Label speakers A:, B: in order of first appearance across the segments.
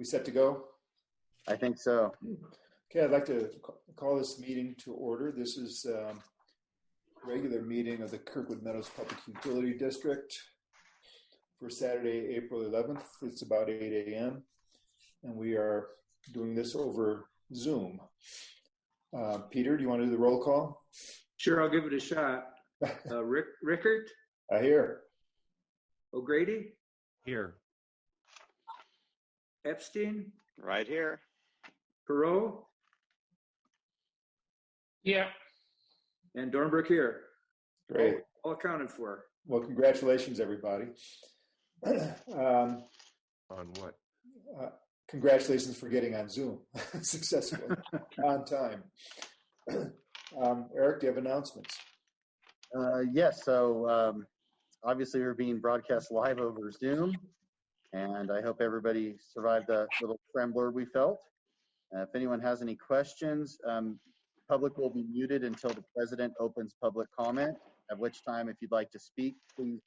A: set to go?
B: I think so.
A: Okay, I'd like to call this meeting to order. This is a regular meeting of the Kirkwood Meadows Public Utility District for Saturday, April 11th. It's about 8 a.m. and we are doing this over Zoom. Peter, do you want to do the roll call?
C: Sure, I'll give it a shot. Rickert?
A: I hear.
C: O'Grady?
D: Here.
C: Epstein?
E: Right here.
C: Perot?
D: Yeah.
C: And Dornbrook here.
A: Great.
C: All accounted for.
A: Well, congratulations, everybody.
D: On what?
A: Congratulations for getting on Zoom successfully, on time. Eric, do you have announcements?
B: Yes, so obviously we're being broadcast live over Zoom, and I hope everybody survived the little trembler we felt. If anyone has any questions, public will be muted until the president opens public comment, at which time if you'd like to speak, please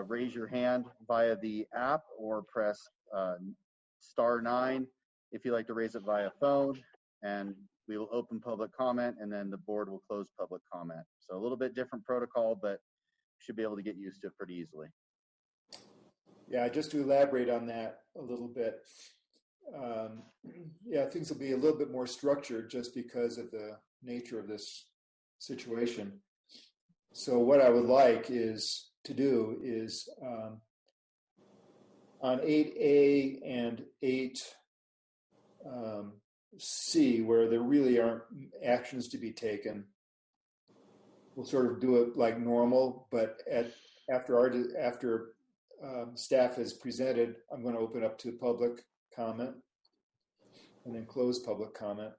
B: raise your hand via the app or press *9 if you'd like to raise it via phone, and we will open public comment and then the board will close public comment. So a little bit different protocol, but should be able to get used to it pretty easily.
A: Yeah, just to elaborate on that a little bit. Yeah, things will be a little bit more structured just because of the nature of this situation. So what I would like is to do is on 8A and 8C, where there really aren't actions to be taken, we'll sort of do it like normal, but after staff has presented, I'm going to open up to public comment and then close public comment.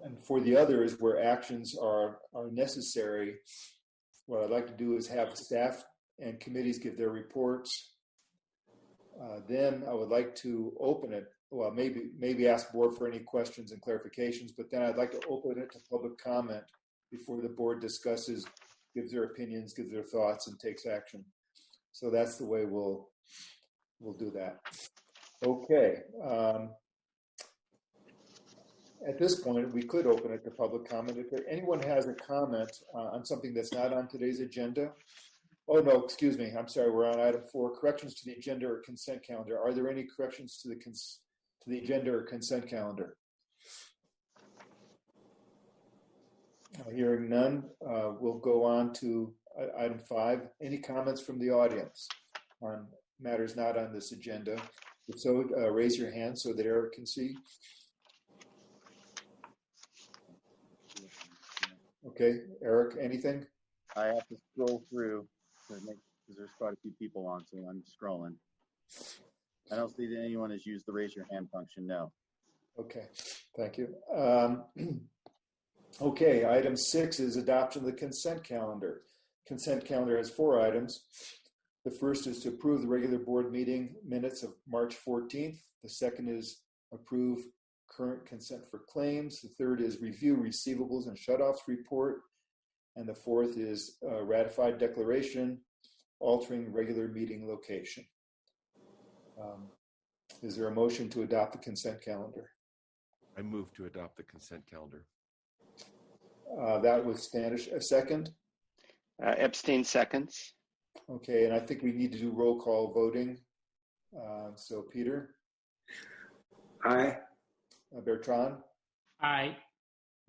A: And for the others where actions are necessary, what I'd like to do is have staff and committees give their reports. Then I would like to open it, well, maybe ask board for any questions and clarifications, but then I'd like to open it to public comment before the board discusses, gives their opinions, gives their thoughts, and takes action. So that's the way we'll do that. Okay. At this point, we could open it to public comment. If anyone has a comment on something that's not on today's agenda. Oh, no, excuse me. I'm sorry. We're on item 4, corrections to the agenda or consent calendar. Are there any corrections to the agenda or consent calendar? Hearing none, we'll go on to item 5. Any comments from the audience on matters not on this agenda? If so, raise your hand so that Eric can see. Okay, Eric, anything?
B: I have to scroll through because there's quite a few people on, so I'm scrolling. I don't see that anyone has used the raise your hand function, no.
A: Okay, thank you. Okay, item 6 is adoption of the consent calendar. Consent calendar has 4 items. The first is to approve the regular board meeting minutes of March 14th. The second is approve current consent for claims. The third is review receivables and shutoffs report. And the fourth is ratified declaration altering regular meeting location. Is there a motion to adopt the consent calendar?
D: I move to adopt the consent calendar.
A: That was Standish. A second?
E: Epstein seconds.
A: Okay, and I think we need to do roll call voting. So Peter?
C: Aye.
A: Bertrand?
D: Aye.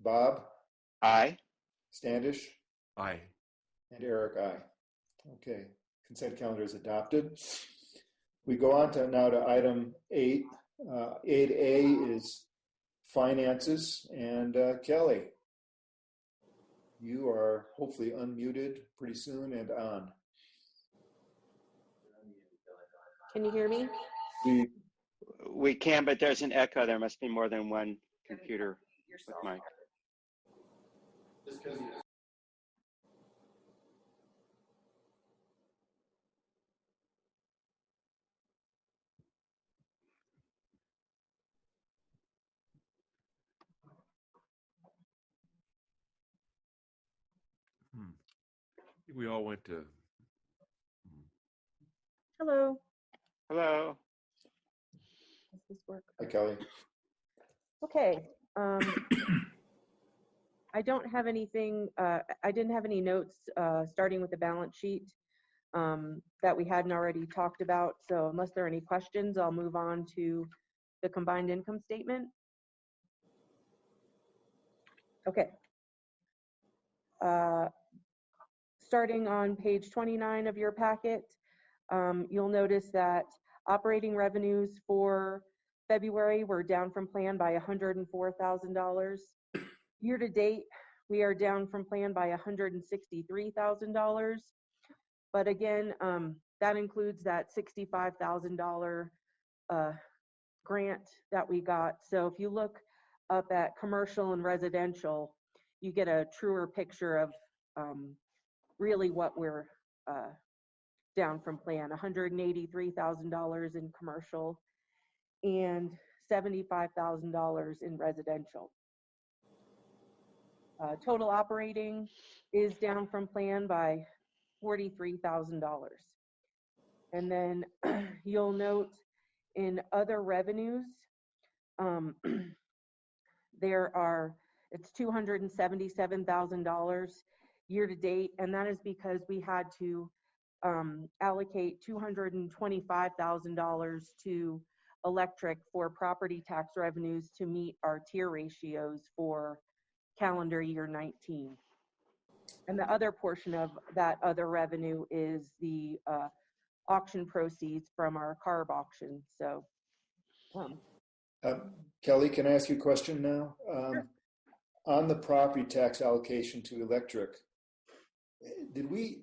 A: Bob?
E: Aye.
A: Standish?
D: Aye.
A: And Eric, aye. Okay, consent calendar is adopted. We go on to now to item 8. 8A is finances, and Kelly, you are hopefully unmuted pretty soon and on.
F: Can you hear me?
E: We can, but there's an echo. There must be more than one computer with mic.
D: We all went to.
F: Hello.
E: Hello.
F: this work?
A: Hi, Kelly.
F: Okay. I don't have anything, I didn't have any notes starting with the balance sheet that we hadn't already talked about. So unless there are any questions, I'll move on to the combined income statement. Okay. Starting on page 29 of your packet, you'll notice that operating revenues for February were down from plan by $104,000. Year to date, we are down from plan by $163,000. But again, that includes that $65,000 grant that we got. So if you look up at commercial and residential, you get a truer picture of really what we're down from plan. $183,000 in commercial and $75,000 in residential. Total operating is down from plan by $43,000. And then you'll note in other revenues, it's $277,000 year to date, and that is because we had to allocate $225,000 to electric for property tax revenues to meet our tier ratios for calendar year 19. And the other portion of that other revenue is the auction proceeds from our CARB auction. So,
A: Kelly, can I ask you a question now?
F: Sure.
A: On the property tax allocation to electric, did we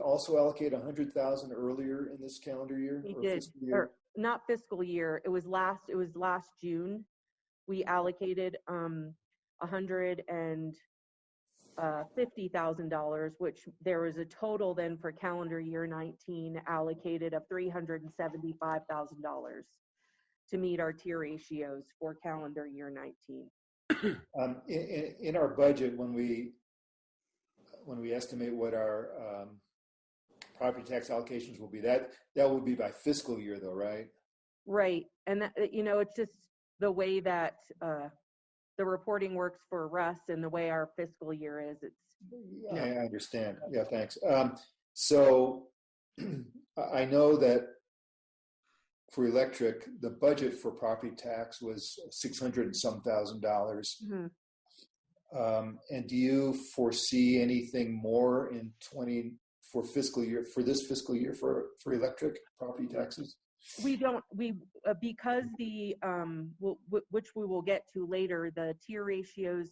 A: also allocate 100,000 earlier in this calendar year?
F: We
A: or
F: did,
A: fiscal year?
F: or not fiscal year. It was last June. We allocated $150,000, which there was a total then for calendar year 19 allocated of $375,000 to meet our tier ratios for calendar year 19.
A: In our budget, when we estimate what our property tax allocations will be, that will be by fiscal year, though, right?
F: Right, and that, it's just the way that the reporting works for Russ and the way our fiscal year is.
A: I understand. Yeah, thanks. So I know that for electric, the budget for property tax was $600 and some thousand.
F: Mm-hmm.
A: And do you foresee anything more in for this fiscal year for electric property taxes?
F: We don't, because the, which we will get to later, the tier ratios,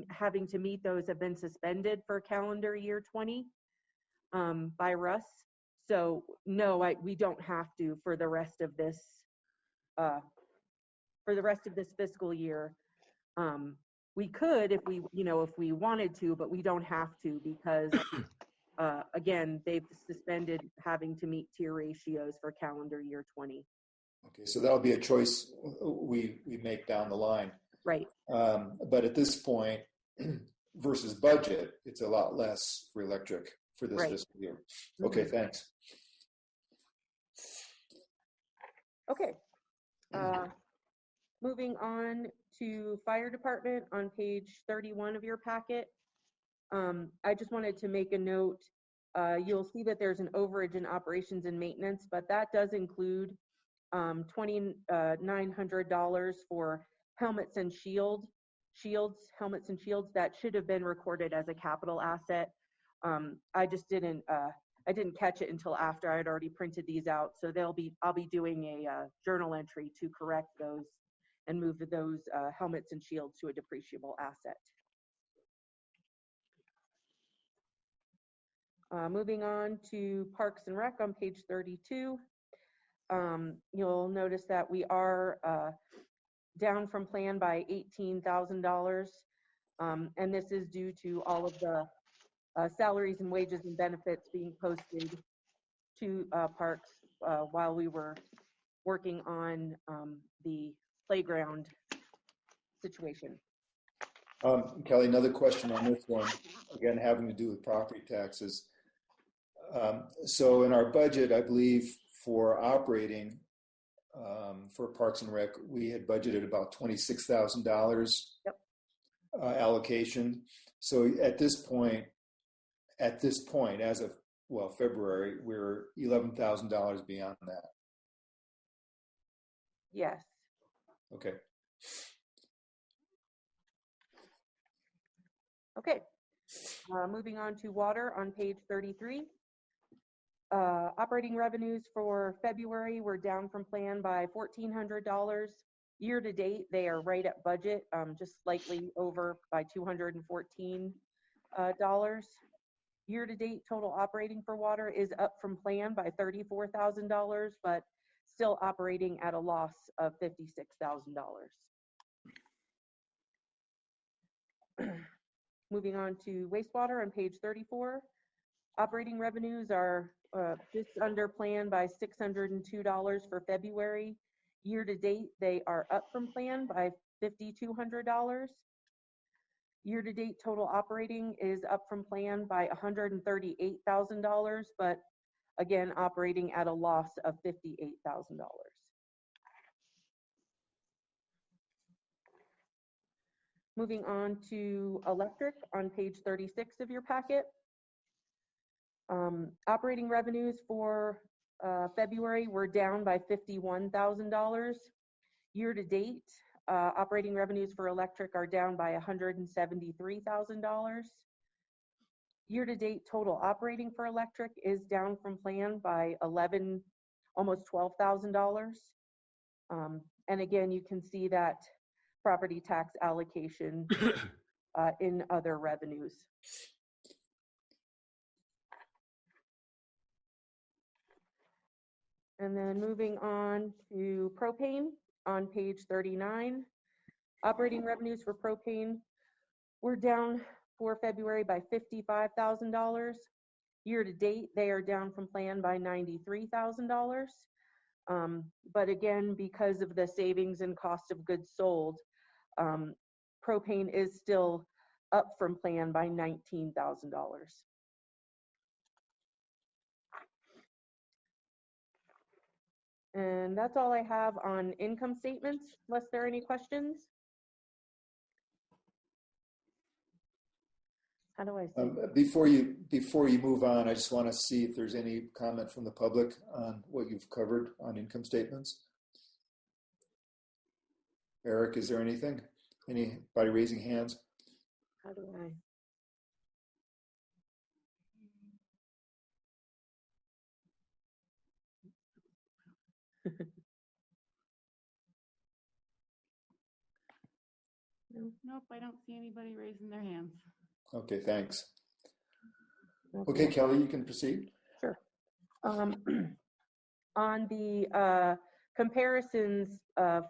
F: having to meet those have been suspended for calendar year 20 by Russ. So no, we don't have to for the rest of this, fiscal year. We could if we wanted to, but we don't have to because again, they've suspended having to meet tier ratios for calendar year 20.
A: Okay, so that'll be a choice we make down the line.
F: Right.
A: But at this point, versus budget, it's a lot less for electric for this fiscal year. Okay,
F: Mm-hmm.
A: thanks.
F: Okay. Moving on to fire department on page 31 of your packet. I just wanted to make a note. You'll see that there's an overage in operations and maintenance, but that does include $2,900 for helmets and shields that should have been recorded as a capital asset. I just didn't catch it until after I had already printed these out. So I'll be doing a journal entry to correct those and move those helmets and shields to a depreciable asset. Moving on to Parks and Rec on page 32. You'll notice that we are down from plan by $18,000. And this is due to all of the salaries and wages and benefits being posted to parks while we were working on the playground situation.
A: Kelly, another question on this one, again, having to do with property taxes. So in our budget, I believe for operating, for Parks and Rec, we had budgeted about $26,000
F: Yep.
A: Allocation. So at this point, as of, well, February, we're $11,000 beyond that.
F: Yes.
A: Okay.
F: Okay. Moving on to water on page 33. Operating revenues for February were down from plan by $1,400. Year to date, they are right at budget, just slightly over by $214. Year to date, total operating for water is up from plan by $34,000, but still operating at a loss of $56,000. Moving on to wastewater on page 34. Operating revenues are just under plan by $602 for February. Year to date, they are up from plan by $5,200. Year to date, total operating is up from plan by $138,000, but again, operating at a loss of $58,000. Moving on to electric on page 36 of your packet. Operating revenues for February were down by $51,000. Year to date, operating revenues for electric are down by $173,000. Year to date, total operating for electric is down from plan by almost $12,000. And again, you can see that property tax allocation in other revenues. And then moving on to propane on page 39. Operating revenues for propane were down for February by $55,000. Year to date, they are down from plan by $93,000. But again, because of the savings and cost of goods sold, propane is still up from plan by $19,000. And that's all I have on income statements, unless there are any questions. How do I say?
A: Before you move on, I just want to see if there's any comment from the public on what you've covered on income statements. Eric, is there anything? Anybody raising hands?
F: How do I?
G: Nope, I don't see anybody raising their hands.
A: Okay, thanks. Okay, Kelly, you can proceed.
F: Sure. On the comparisons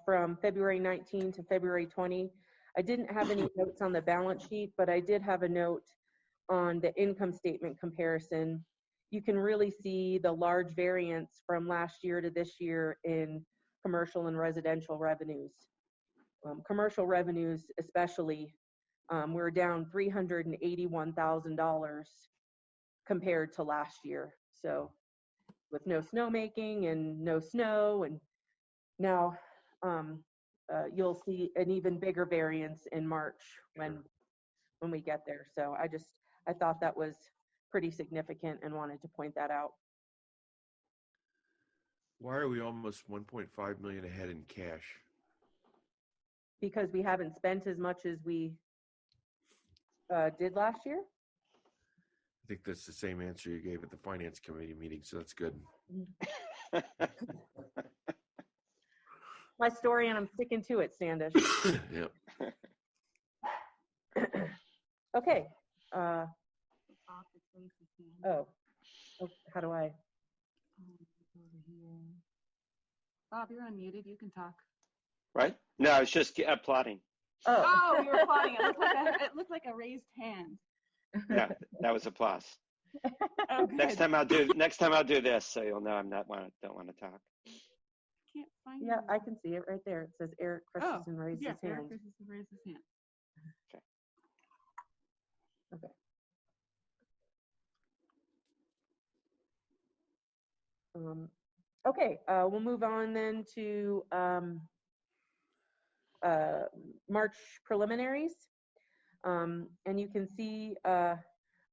F: from February 19 to February 20, I didn't have any notes on the balance sheet, but I did have a note on the income statement comparison. You can really see the large variance from last year to this year in commercial and residential revenues. Commercial revenues especially, we're down $381,000 compared to last year. So with no snowmaking and no snow, and now you'll see an even bigger variance in March when we get there. So I thought that was pretty significant and wanted to point that out.
D: Why are we almost 1.5 million ahead in cash?
F: Because we haven't spent as much as we did last year.
D: I think that's the same answer you gave at the finance committee meeting, so that's good.
F: My story, and I'm sticking to it, Standish.
D: Yep.
F: Okay. How do I?
G: Bob, you're unmuted. You can talk.
E: Right? No, I was just plotting.
G: Oh, you were plotting. It looked like a raised hand.
E: No, that was applause.
G: Oh,
E: Next time I'll do this, so you'll know don't want to talk.
G: Can't find
F: Yeah, I can see it right there. It says Eric Christensen raised his hand.
G: Eric Christensen raised his hand.
F: Okay. Okay, we'll move on then to March preliminaries. And you can see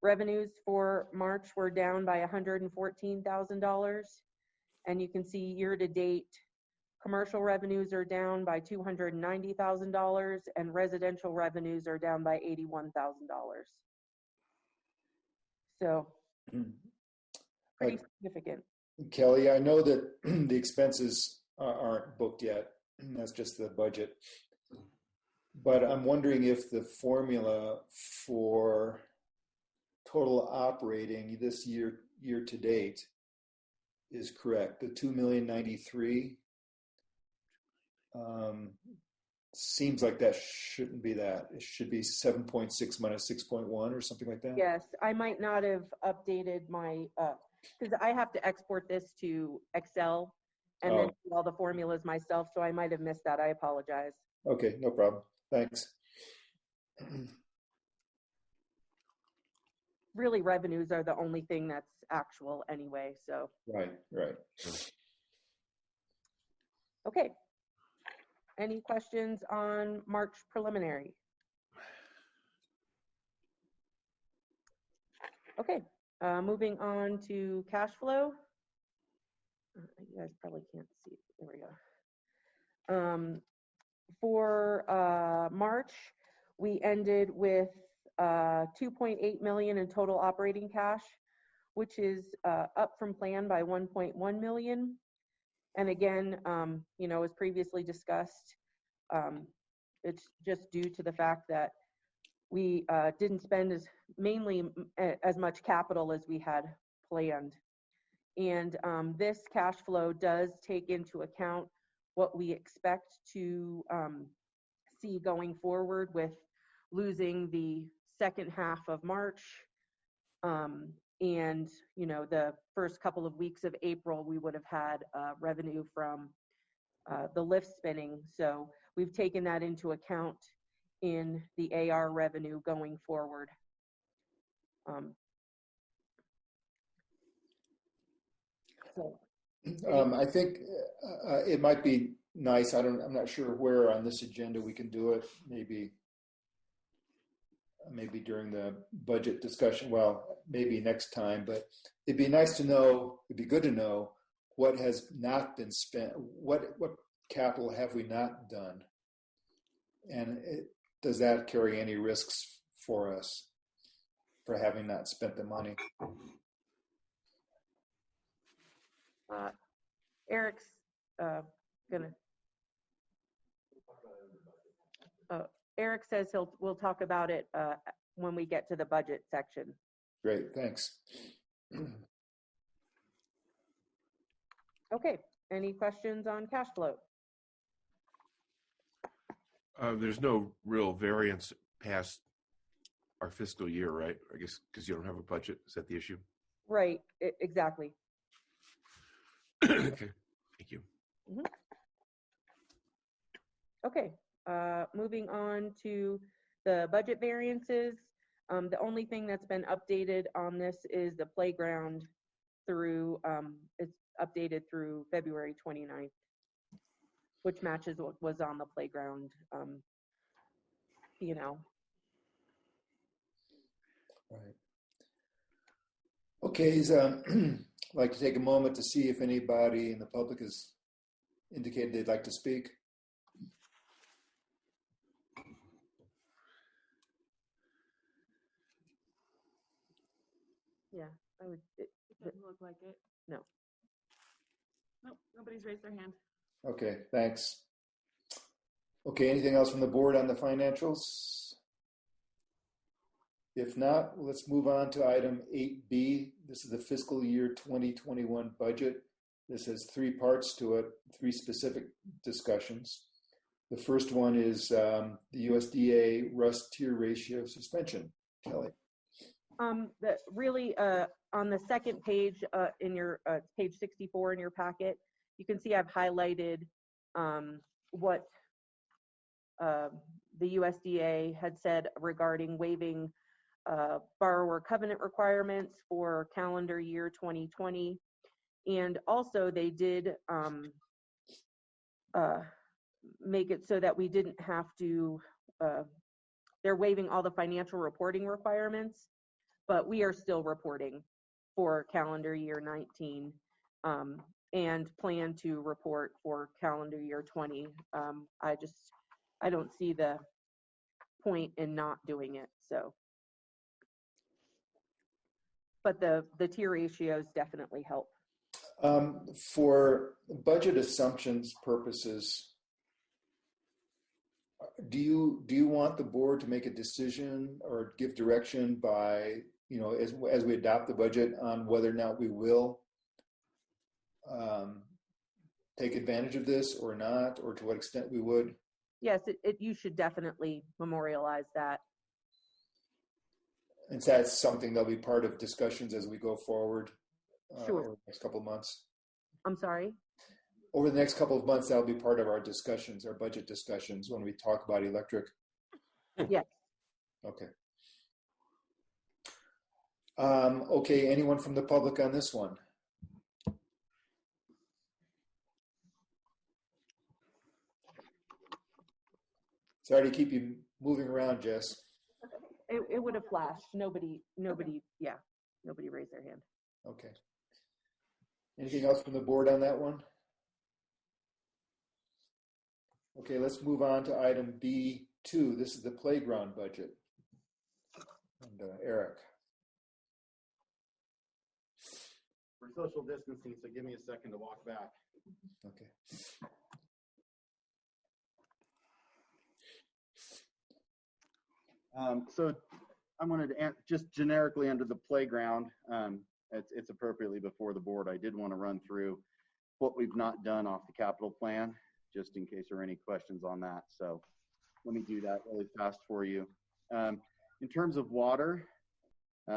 F: revenues for March were down by $114,000. And you can see year-to-date commercial revenues are down by $290,000 and residential revenues are down by $81,000. So pretty significant.
A: Kelly, I know that the expenses aren't booked yet. That's just the budget. But I'm wondering if the formula for total operating this year to date is correct. The $2,093,000 seems like that shouldn't be that. It should be 7.6 minus 6.1 or something like that.
F: Yes, I might not have updated my, because I have to export this to Excel and then do all the formulas myself, so I might have missed that. I apologize.
A: Okay, no problem. Thanks.
F: Really, revenues are the only thing that's actual anyway, so.
A: Right.
F: Okay. Any questions on March preliminary? Okay, moving on to cash flow. You guys probably can't see. There we go. For March, we ended with $2.8 million in total operating cash, which is up from plan by $1.1 million. And again, as previously discussed, it's just due to the fact that we didn't spend as much capital as we had planned. And this cash flow does take into account what we expect to see going forward with losing the second half of March. And, the first couple of weeks of April, we would have had revenue from the lift spinning. So we've taken that into account in the AR revenue going forward.
A: I think it might be nice. I'm not sure where on this agenda we can do it. Maybe during the budget discussion. Well, maybe next time. But it'd be nice to know. It'd be good to know what has not been spent. What capital have we not done? And does that carry any risks for us for having not spent the money?
F: Eric's gonna. Eric says we'll talk about it when we get to the budget section.
A: Great, thanks.
F: Okay, any questions on cash flow?
D: There's no real variance past our fiscal year, right? I guess because you don't have a budget. Is that the issue?
F: Right, exactly.
D: Okay, thank you.
F: Mm-hmm. Okay, moving on to the budget variances. The only thing that's been updated on this is the playground through, it's updated through February 29th, which matches what was on the playground P&L.
A: Right. Okay, I'd like to take a moment to see if anybody in the public has indicated they'd like to speak.
F: Yeah, I would.
G: It doesn't look like it.
F: No.
G: Nope, nobody's raised their hand.
A: Okay, thanks. Okay, anything else from the board on the financials? If not, let's move on to item 8B. This is the fiscal year 2021 budget. This has three parts to it, three specific discussions. The first one is the USDA rust tier ratio suspension. Kelly.
F: Really, on the second page in your page 64 in your packet, you can see I've highlighted what the USDA had said regarding waiving borrower covenant requirements for calendar year 2020. And also they did make it so that we didn't have to, they're waiving all the financial reporting requirements, but we are still reporting for calendar year 19 and plan to report for calendar year 20. I don't see the point in not doing it, so. But the tier ratios definitely help.
A: For budget assumptions purposes, do you want the board to make a decision or give direction by, as we adopt the budget on whether or not we will take advantage of this or not, or to what extent we would?
F: Yes, you should definitely memorialize that.
A: And so that's something that'll be part of discussions as we go forward
F: Sure.
A: over the next couple of months.
F: I'm sorry?
A: Over the next couple of months, that'll be part of our discussions, our budget discussions, when we talk about electric.
F: Yes.
A: Okay. Okay, anyone from the public on this one? Sorry to keep you moving around, Jess.
F: It would have flashed. Nobody raised their hand.
A: Okay. Anything else from the board on that one? Okay, let's move on to item B2. This is the playground budget. And Eric.
B: We're social distancing, so give me a second to walk back.
A: Okay.
B: So I wanted to just generically under the playground, it's appropriately before the board. I did want to run through what we've not done off the capital plan, just in case there are any questions on that. So let me do that really fast for you. In terms of water,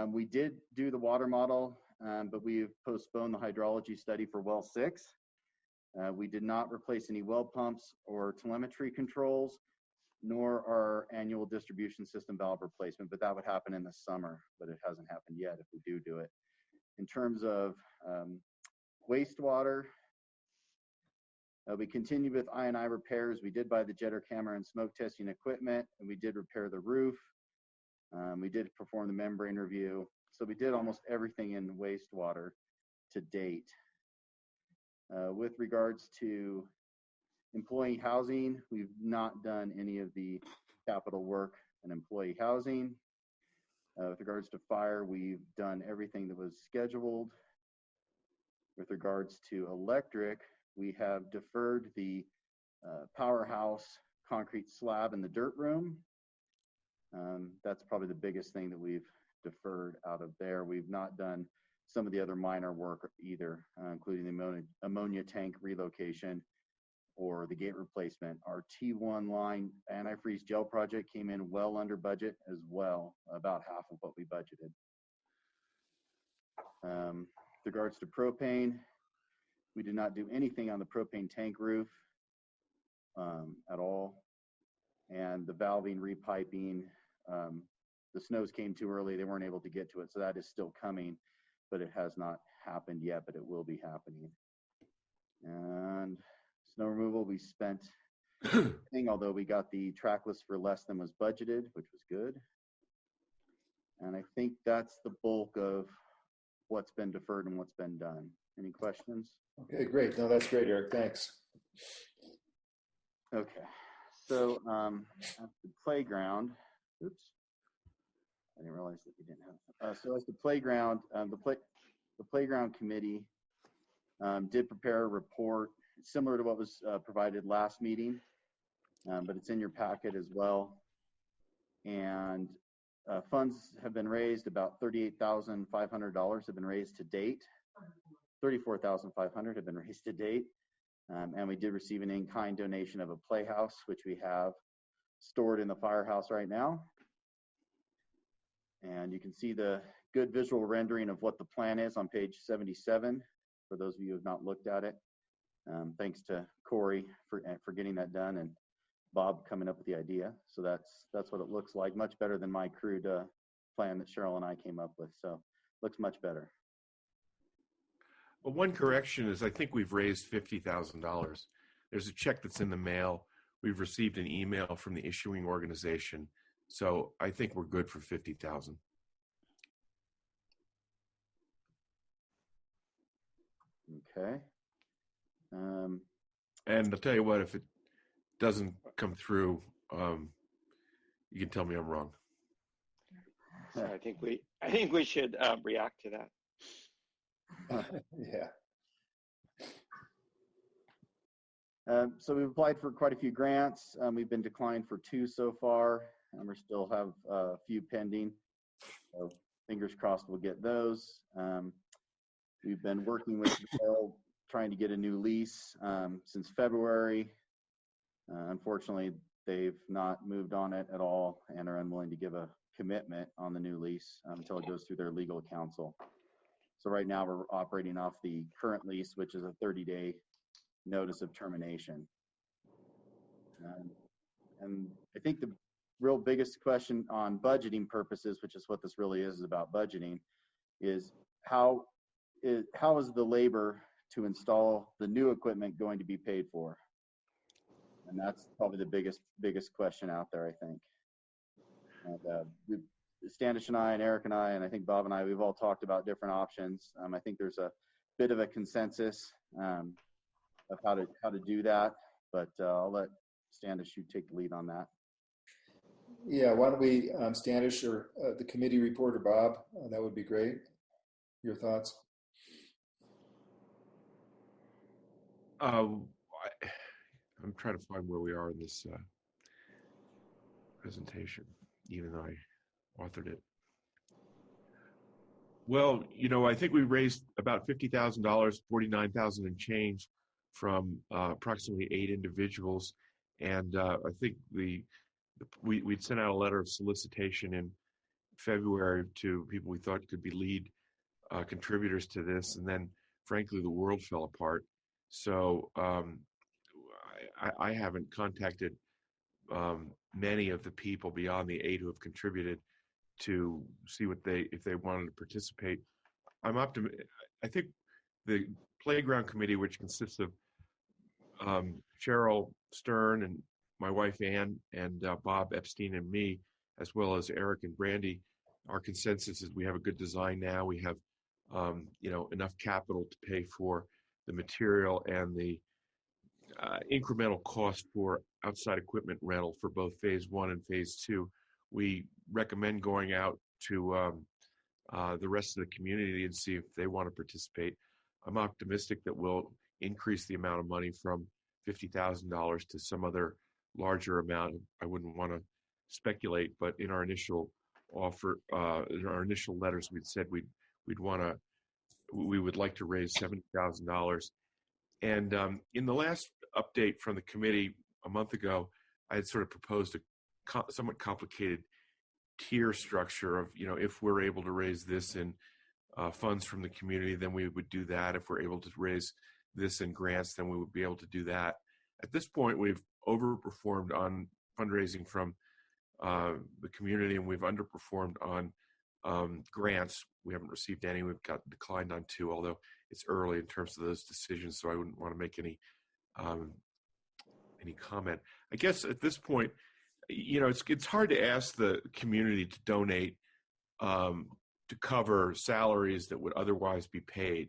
B: we did do the water model, but we've postponed the hydrology study for well 6. We did not replace any well pumps or telemetry controls, nor our annual distribution system valve replacement, but that would happen in the summer, but it hasn't happened yet if we do it. In terms of wastewater, we continued with I&I repairs. We did buy the jetter camera and smoke testing equipment, and we did repair the roof. We did perform the membrane review. So we did almost everything in wastewater to date. With regards to employee housing, we've not done any of the capital work in employee housing. With regards to fire, we've done everything that was scheduled. With regards to electric, we have deferred the powerhouse concrete slab in the dirt room. That's probably the biggest thing that we've deferred out of there. We've not done some of the other minor work either, including the ammonia tank relocation or the gate replacement. Our T1 line antifreeze gel project came in well under budget as well, about half of what we budgeted. With regards to propane, we did not do anything on the propane tank roof at all. And the valving, repiping, the snows came too early. They weren't able to get to it. So that is still coming, but it has not happened yet, but it will be happening. And snow removal, we spent, although we got the trackless for less than was budgeted, which was good. And I think that's the bulk of what's been deferred and what's been done. Any questions?
A: Okay, great. No, that's great, Eric. Thanks.
B: Okay. So at the playground, oops, I didn't realize that we didn't have. So as the playground, the playground committee did prepare a report similar to what was provided last meeting, but it's in your packet as well. And funds have been raised. About $38,500 have been raised to date. $34,500 have been raised to date. And we did receive an in-kind donation of a playhouse, which we have stored in the firehouse right now. And you can see the good visual rendering of what the plan is on page 77, for those of you who have not looked at it. Thanks to Corey for getting that done, and Bob coming up with the idea. So that's what it looks like, much better than my crude plan that Cheryl and I came up with. So looks much better.
D: Well, one correction is I think we've raised $50,000. There's a check that's in the mail. We've received an email from the issuing organization. So I think we're good for 50,000.
B: Okay.
D: And I'll tell you what, if it doesn't come through, you can tell me I'm wrong.
E: So I think we should react to that.
A: Yeah.
B: So we've applied for quite a few grants. We've been declined for 2 so far, and we still have a few pending. So fingers crossed we'll get those. We've been working with Bill trying to get a new lease since February. Unfortunately, they've not moved on it at all and are unwilling to give a commitment on the new lease until it goes through their legal counsel. So right now we're operating off the current lease, which is a 30-day notice of termination. And I think the real biggest question on budgeting purposes, which is what this really is about budgeting, is how is the labor to install the new equipment going to be paid for? And that's probably the biggest question out there, I think. And Standish and I and Eric and I, and I think Bob and I, we've all talked about different options. I think there's a bit of a consensus of how to do that, but I'll let Standish, you take the lead on that.
A: Yeah, why don't we, Standish or the committee reporter, Bob, that would be great. Your thoughts?
D: I'm trying to find where we are in this presentation, even though I authored it. Well, I think we raised about $50,000, 49,000 and change from approximately 8 individuals. And I think we'd sent out a letter of solicitation in February to people we thought could be lead contributors to this. And then, frankly, the world fell apart. So I haven't contacted many of the people beyond the 8 who have contributed to see if they wanted to participate. I think the playground committee, which consists of Cheryl Stern and my wife Ann and Bob Epstein and me, as well as Eric and Brandy, our consensus is we have a good design now. We have enough capital to pay for the material and the incremental cost for outside equipment rental for both phase 1 and phase 2. We recommend going out to the rest of the community and see if they want to participate. I'm optimistic that we'll increase the amount of money from $50,000 to some other larger amount. I wouldn't want to speculate, but in our initial offer, in our initial letters, we'd said we would like to raise $70,000. And in the last update from the committee a month ago, I had sort of proposed a somewhat complicated tier structure of, if we're able to raise this in funds from the community, then we would do that. If we're able to raise this in grants, then we would be able to do that. At this point, we've overperformed on fundraising from the community, and we've underperformed on grants. We haven't received any. We've got declined on 2, although it's early in terms of those decisions, so I wouldn't want to make any comment. I guess at this point, it's hard to ask the community to donate to cover salaries that would otherwise be paid,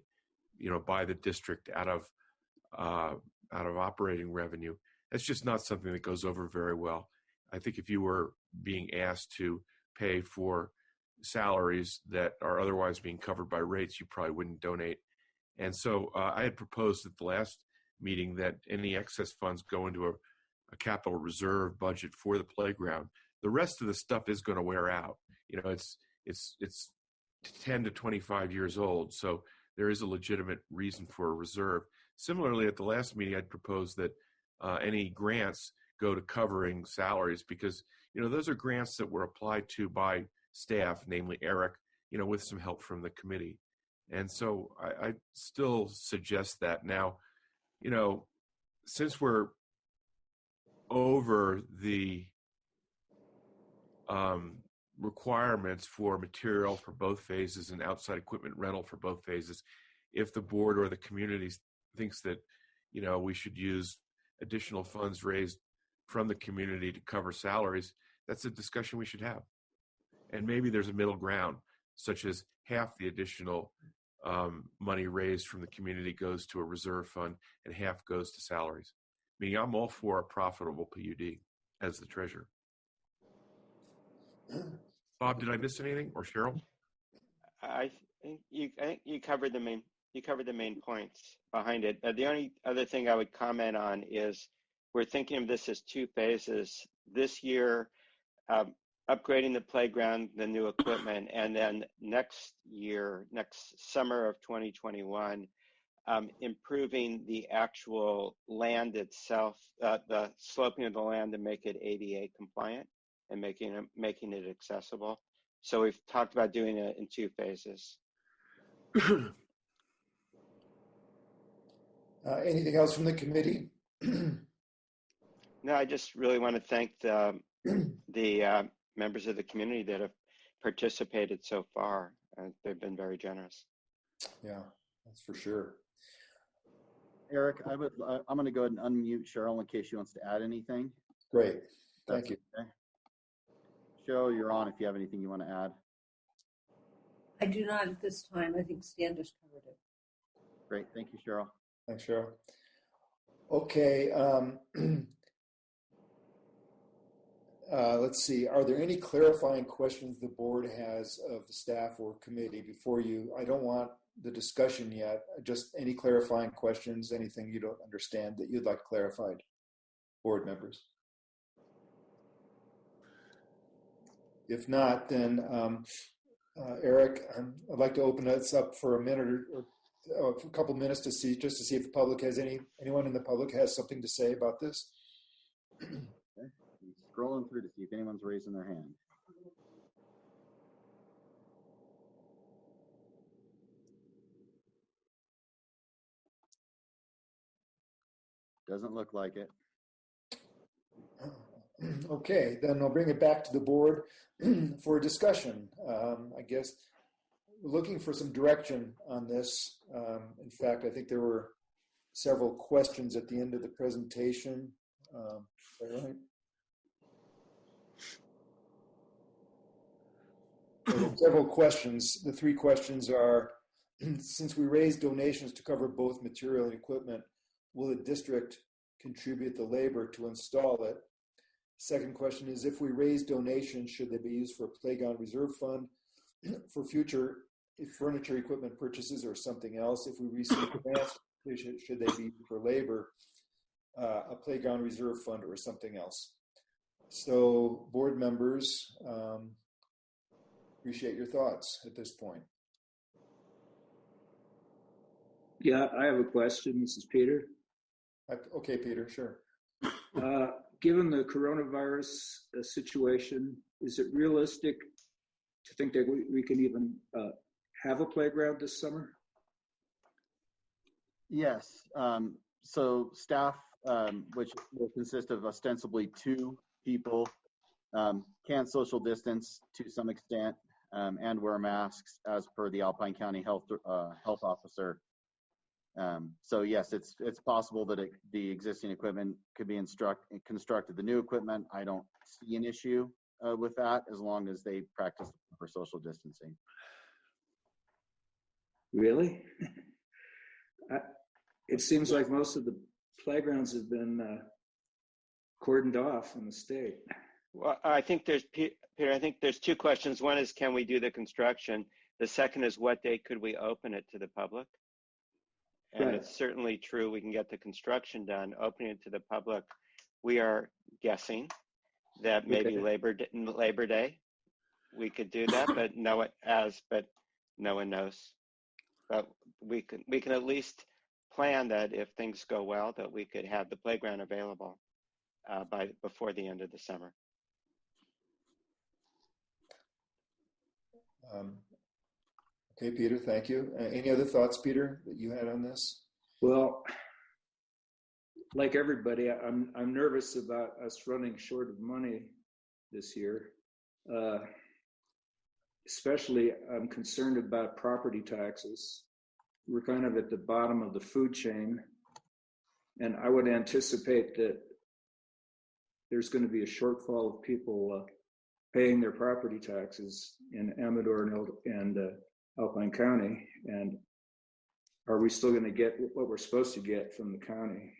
D: by the district out of operating revenue. That's just not something that goes over very well. I think if you were being asked to pay for salaries that are otherwise being covered by rates, you probably wouldn't donate. And so I had proposed at the last meeting that any excess funds go into a capital reserve budget for the playground. The rest of the stuff is going to wear out. It's 10 to 25 years old, so there is a legitimate reason for a reserve. Similarly, at the last meeting, I'd proposed that any grants go to covering salaries because, those are grants that were applied to by staff, namely Eric, with some help from the committee. And so I still suggest that. Now, since we're over the requirements for material for both phases and outside equipment rental for both phases, if the board or the community thinks that, we should use additional funds raised from the community to cover salaries, that's a discussion we should have. And maybe there's a middle ground, such as half the additional money raised from the community goes to a reserve fund and half goes to salaries. Meaning I'm all for a profitable PUD as the treasurer. Bob, did I miss anything, or Cheryl?
E: I think you covered the main points behind it. The only other thing I would comment on is we're thinking of this as two phases. This year, upgrading the playground, the new equipment, and then next summer of 2021, improving the actual land itself, the sloping of the land to make it ADA compliant and making it accessible. So we've talked about doing it in two phases.
A: Anything else from the committee?
E: No, I just really want to thank the members of the community that have participated so far. They've been very generous.
A: Yeah, that's for sure.
B: Eric, I'm going to go ahead and unmute Cheryl in case she wants to add anything.
A: Great, thank you.
B: Okay. Cheryl, you're on if you have anything you want to add.
H: I do not at this time. I think Standish covered it.
B: Great, thank you, Cheryl.
A: Thanks, Cheryl. Okay, let's see. Are there any clarifying questions the board has of the staff or committee before you? I don't want the discussion yet, just any clarifying questions, anything you don't understand that you'd like clarified, board members. If not, then Eric, I'd like to open this up for a minute or a couple minutes to see if the public has anyone in the public has something to say about this.
B: Okay. I'm scrolling through to see if anyone's raising their hand. Doesn't look like it.
A: Okay, then I'll bring it back to the board for a discussion. I guess we're looking for some direction on this. In fact, I think there were several questions at the end of the presentation. Is that right? There were several questions. The three questions are, since we raised donations to cover both material and equipment, will the district contribute the labor to install it? Second question is, if we raise donations, should they be used for a playground reserve fund for future furniture equipment purchases or something else? If we receive grants, should they be for labor, a playground reserve fund or something else? So board members, appreciate your thoughts at this point.
C: Yeah, I have a question. This is Peter.
A: Okay, Peter, sure.
C: Given the coronavirus situation, is it realistic to think that we can even have a playground this summer?
B: Yes. So staff, which will consist of ostensibly 2 people, can social distance to some extent and wear masks as per the Alpine County health officer. So yes, it's possible that the existing equipment could be constructed. The new equipment, I don't see an issue with that as long as they practice for social distancing.
C: Really? It seems like most of the playgrounds have been cordoned off in the state.
E: Well, I think there's, Peter, I think there's 2 questions. One is, can we do the construction? The second is, what date could we open it to the public? And
C: Right.
E: It's certainly true we can get the construction done. Opening it to the public, we are guessing that maybe
C: Okay.
E: Labor Day we could do that, but no one knows. But we can at least plan that if things go well, that we could have the playground available before the end of the summer.
A: Okay, Peter, thank you. Any other thoughts, Peter, that you had on this?
C: Well, like everybody, I'm nervous about us running short of money this year. Especially, I'm concerned about property taxes. we're kind of at the bottom of the food chain, and I would anticipate that there's going to be a shortfall of people paying their property taxes in Amador and Alpine County. And are we still going to get what we're supposed to get from the county?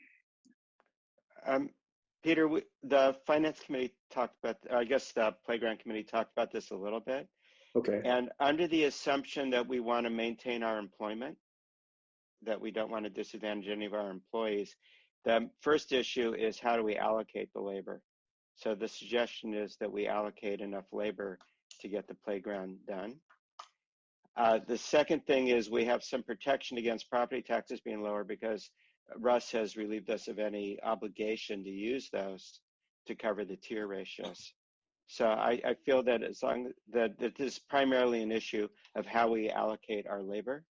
E: Peter, the Finance Committee talked about, I guess the Playground Committee talked about this a little bit.
C: Okay.
E: And under the assumption that we want to maintain our employment, that we don't want to disadvantage any of our employees, the first issue is how do we allocate the labor? So the suggestion is that we allocate enough labor to get the playground done. The second thing is we have some protection against property taxes being lower because Russ has relieved us of any obligation to use those to cover the tier ratios. So I feel that as long that this is primarily an issue of how we allocate our labor.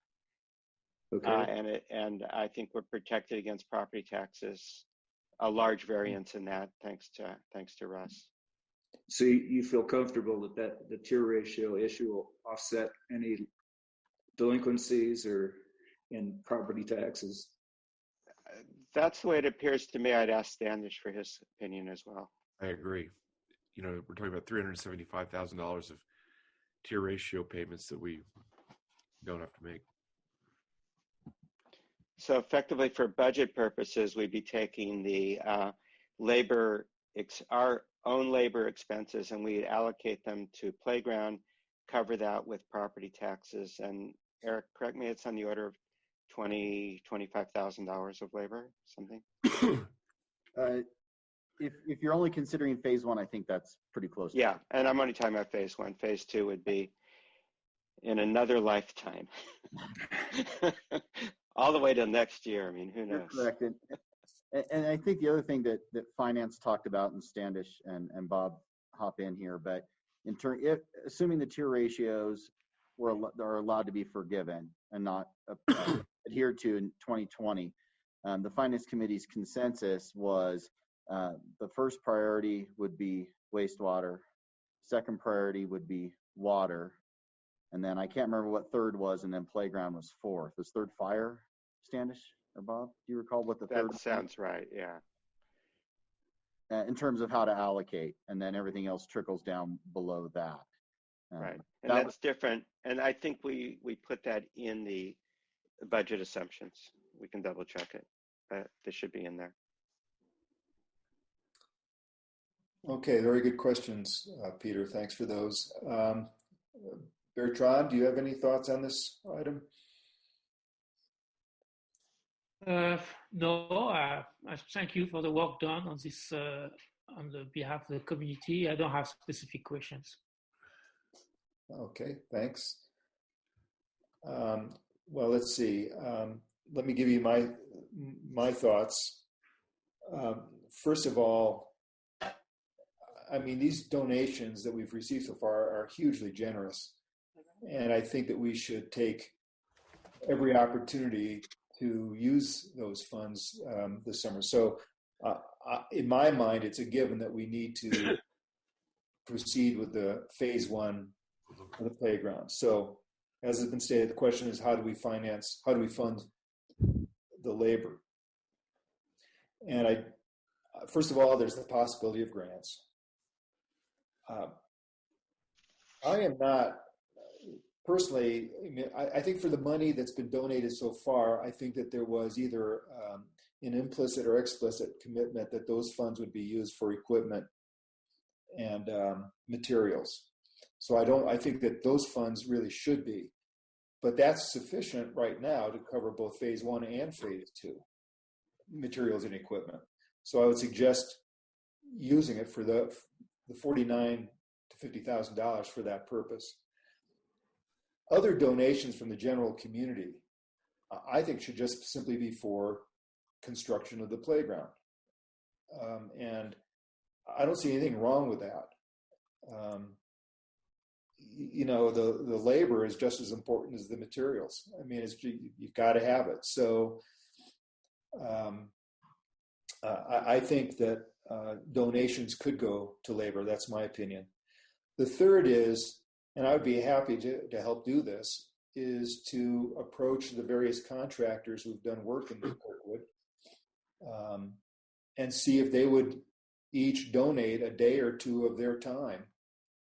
C: Okay.
E: And I think we're protected against property taxes, a large variance in that, thanks to Russ.
C: So you feel comfortable that the tier ratio issue will offset any delinquencies or in property taxes?
E: That's the way it appears to me. I'd ask Standish for his opinion as well.
D: I agree. You know, we're talking about $375,000 of tier ratio payments that we don't have to make.
E: So effectively, for budget purposes, we'd be taking the our own labor expenses, and we'd allocate them to playground, cover that with property taxes. And Eric, correct me, it's on the order of $25,000 of labor, something.
B: If you're only considering phase one, I think that's pretty close.
E: Yeah, and I'm only talking about phase one. Phase two would be in another lifetime. All the way to next year. I mean, who knows?
B: You're correct. And I think the other thing that finance talked about, and Standish and Bob hop in here, but assuming the tier ratios are allowed to be forgiven and not adhered to in 2020, the Finance Committee's consensus was the first priority would be wastewater, second priority would be water, and then I can't remember what third was, and then playground was fourth. Was third fire, Standish or Bob? Do you recall what the third?
E: That sounds right, yeah.
B: In terms of how to allocate, and then everything else trickles down below that.
E: Right, and that's different. And I think we put that in the budget assumptions. We can double check it, but this should be in there.
A: Okay, very good questions, Peter. Thanks for those. Bertrand, do you have any thoughts on this item?
I: No, I thank you for the work done on this on the behalf of the community. I don't have specific questions.
A: Okay, thanks. Well, let's see. Let me give you my thoughts. First of all, I mean, these donations that we've received so far are hugely generous. And I think that we should take every opportunity to use those funds this summer. So in my mind, it's a given that we need to proceed with the phase one of the playground. So as has been stated, the question is how do we fund the labor? And first of all, there's the possibility of grants. I am not personally, I think for the money that's been donated so far, I think that there was either an implicit or explicit commitment that those funds would be used for equipment and materials. So I think that those funds really should be, but that's sufficient right now to cover both phase one and phase two, materials and equipment. So I would suggest using it for the $49,000 to $50,000 for that purpose. Other donations from the general community, I think, should just simply be for construction of the playground. And I don't see anything wrong with that. You know, the labor is just as important as the materials. I mean, you've got to have it. So I think that donations could go to labor. That's my opinion. The third is, and I would be happy to help do this, is to approach the various contractors who've done work in Kirkwood and see if they would each donate a day or two of their time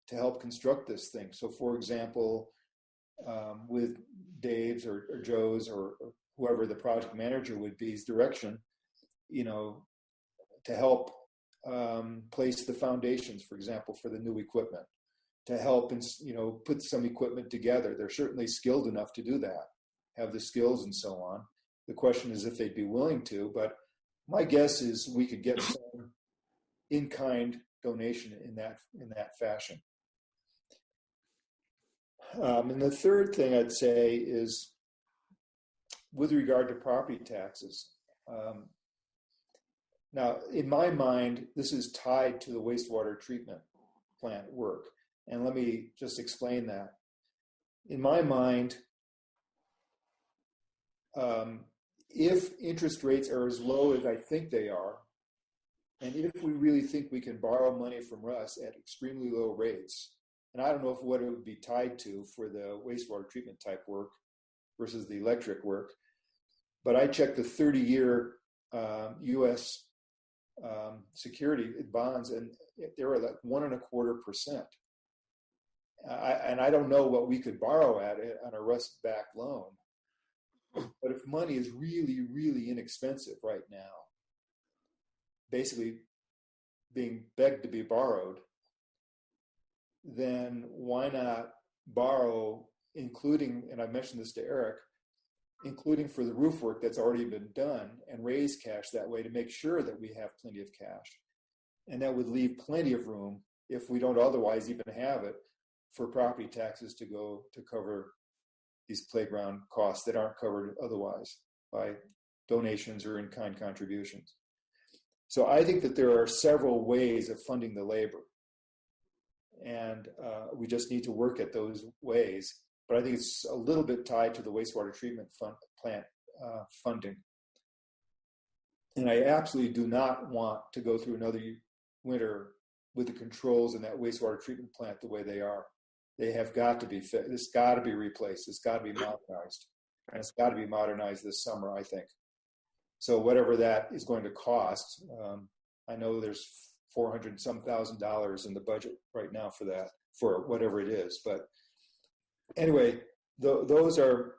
A: to help construct this thing. So, for example, with Dave's or Joe's or whoever the project manager would be's direction, to help place the foundations, for example, for the new equipment, to help put some equipment together. They're certainly skilled enough to do that, have the skills and so on. The question is if they'd be willing to, but my guess is we could get some in-kind donation in that fashion. And the third thing I'd say is with regard to property taxes. Now, in my mind, this is tied to the wastewater treatment plant work. And let me just explain that. In my mind, if interest rates are as low as I think they are, and if we really think we can borrow money from Russ at extremely low rates, and I don't know what it would be tied to for the wastewater treatment type work versus the electric work, but I checked the 30-year U.S. Security bonds, and they were like 1.25%. And I don't know what we could borrow at it on a Russ-backed loan, but if money is really, really inexpensive right now, basically being begged to be borrowed, then why not borrow, including, and I mentioned this to Eric, including for the roof work that's already been done, and raise cash that way to make sure that we have plenty of cash. And that would leave plenty of room, if we don't otherwise even have it, for property taxes to go to cover these playground costs that aren't covered otherwise by donations or in-kind contributions. So I think that there are several ways of funding the labor. And we just need to work at those ways. But I think it's a little bit tied to the wastewater treatment plant funding. And I absolutely do not want to go through another winter with the controls in that wastewater treatment plant the way they are. They have got to be fit. It's got to be replaced. It's got to be modernized. And it's got to be modernized this summer, I think. So whatever that is going to cost, I know there's $400,000 in the budget right now for that, for whatever it is. But anyway, those are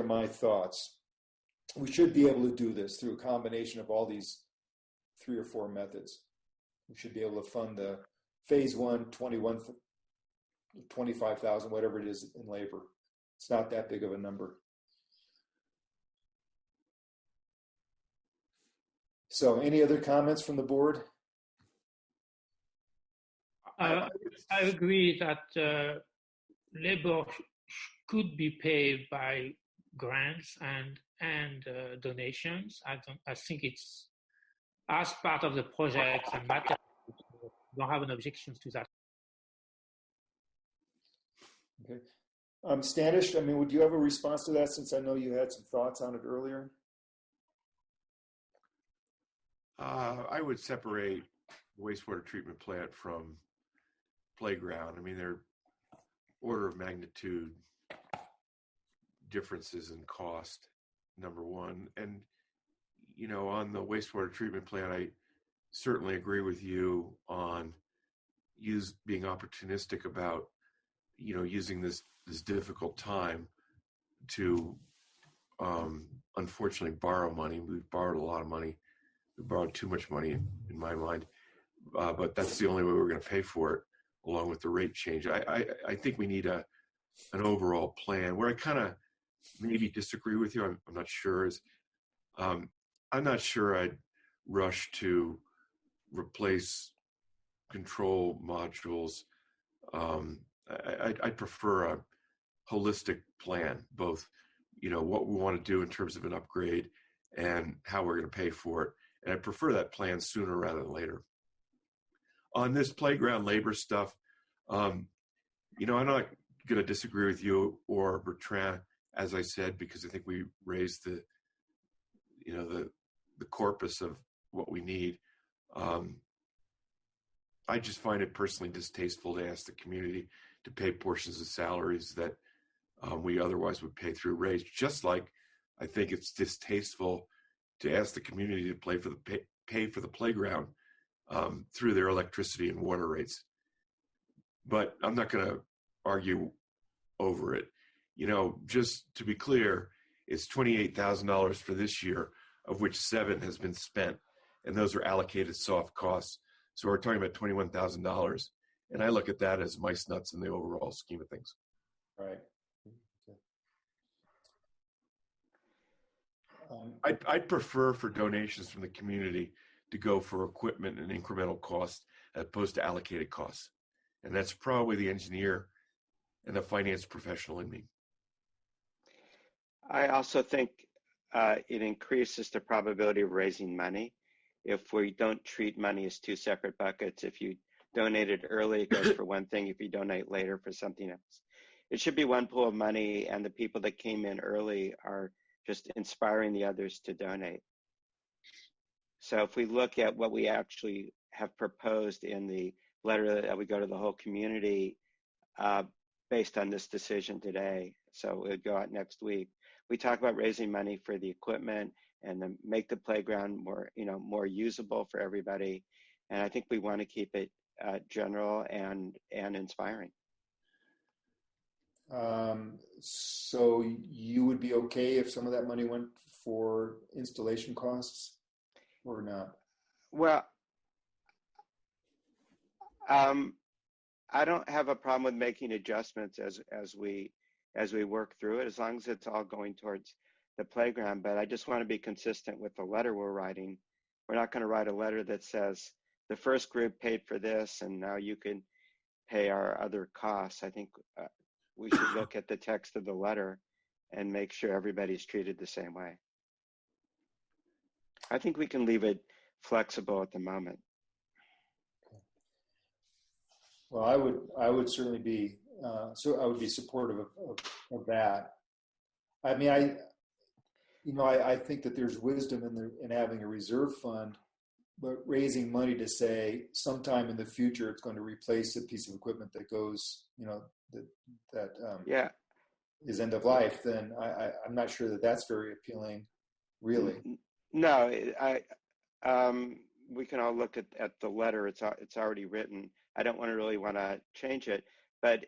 A: my thoughts. We should be able to do this through a combination of all these 3 or 4 methods. We should be able to fund the phase 1, 25,000, whatever it is in labor. It's not that big of a number. So any other comments from the board?
I: I agree that labor could be paid by grants and donations. I think it's as part of the project and materials. Don't have an objection to that.
A: Okay. Standish, would you have a response to that, since I know you had some thoughts on it earlier?
D: I would separate wastewater treatment plant from playground. They're order of magnitude differences in cost, number one. And, on the wastewater treatment plant, I certainly agree with you on being opportunistic about, using this difficult time to, unfortunately, borrow money. We've borrowed a lot of money. We borrowed too much money in my mind, but that's the only way we're going to pay for it, along with the rate change. I think we need an overall plan. Where I kind of maybe disagree with you, I'm not sure, is I'm not sure I'd rush to replace control modules. I'd prefer a holistic plan, both, what we want to do in terms of an upgrade and how we're going to pay for it. And I prefer that plan sooner rather than later. On this playground labor stuff, I'm not going to disagree with you or Bertrand, as I said, because I think we raised the corpus of what we need. I just find it personally distasteful to ask the community to pay portions of salaries that we otherwise would pay through rates. Just like I think it's distasteful to ask the community to pay for the playground through their electricity and water rates. But I'm not going to argue over it. Just to be clear, it's $28,000 for this year, of which $7,000 has been spent, and those are allocated soft costs. So we're talking about $21,000, and I look at that as mice nuts in the overall scheme of things.
A: Right.
D: I'd prefer for donations from the community to go for equipment and incremental costs as opposed to allocated costs. And that's probably the engineer and the finance professional in me.
E: I also think it increases the probability of raising money if we don't treat money as two separate buckets. If you donate it early, it goes for one thing. If you donate later, for something else. It should be one pool of money, and the people that came in early are just inspiring the others to donate. So if we look at what we actually have proposed in the letter that we go to the whole community based on this decision today, so it would go out next week. We talk about raising money for the equipment and then make the playground more usable for everybody. And I think we want to keep it general and inspiring.
A: So you would be okay if some of that money went for installation costs or not?
E: Well, I don't have a problem with making adjustments as we work through it, as long as it's all going towards the playground. But I just want to be consistent with the letter we're writing. We're not going to write a letter that says the first group paid for this and now you can pay our other costs. I think we should look at the text of the letter and make sure everybody's treated the same way. I think we can leave it flexible at the moment.
A: Well, I would certainly be I would be supportive of that. I mean, I think that there's wisdom in having a reserve fund, but raising money to say sometime in the future it's going to replace a piece of equipment that goes, that is end of life, then I'm not sure that that's very appealing, really.
E: No, we can all look at the letter. It's already written. I don't really want to change it, but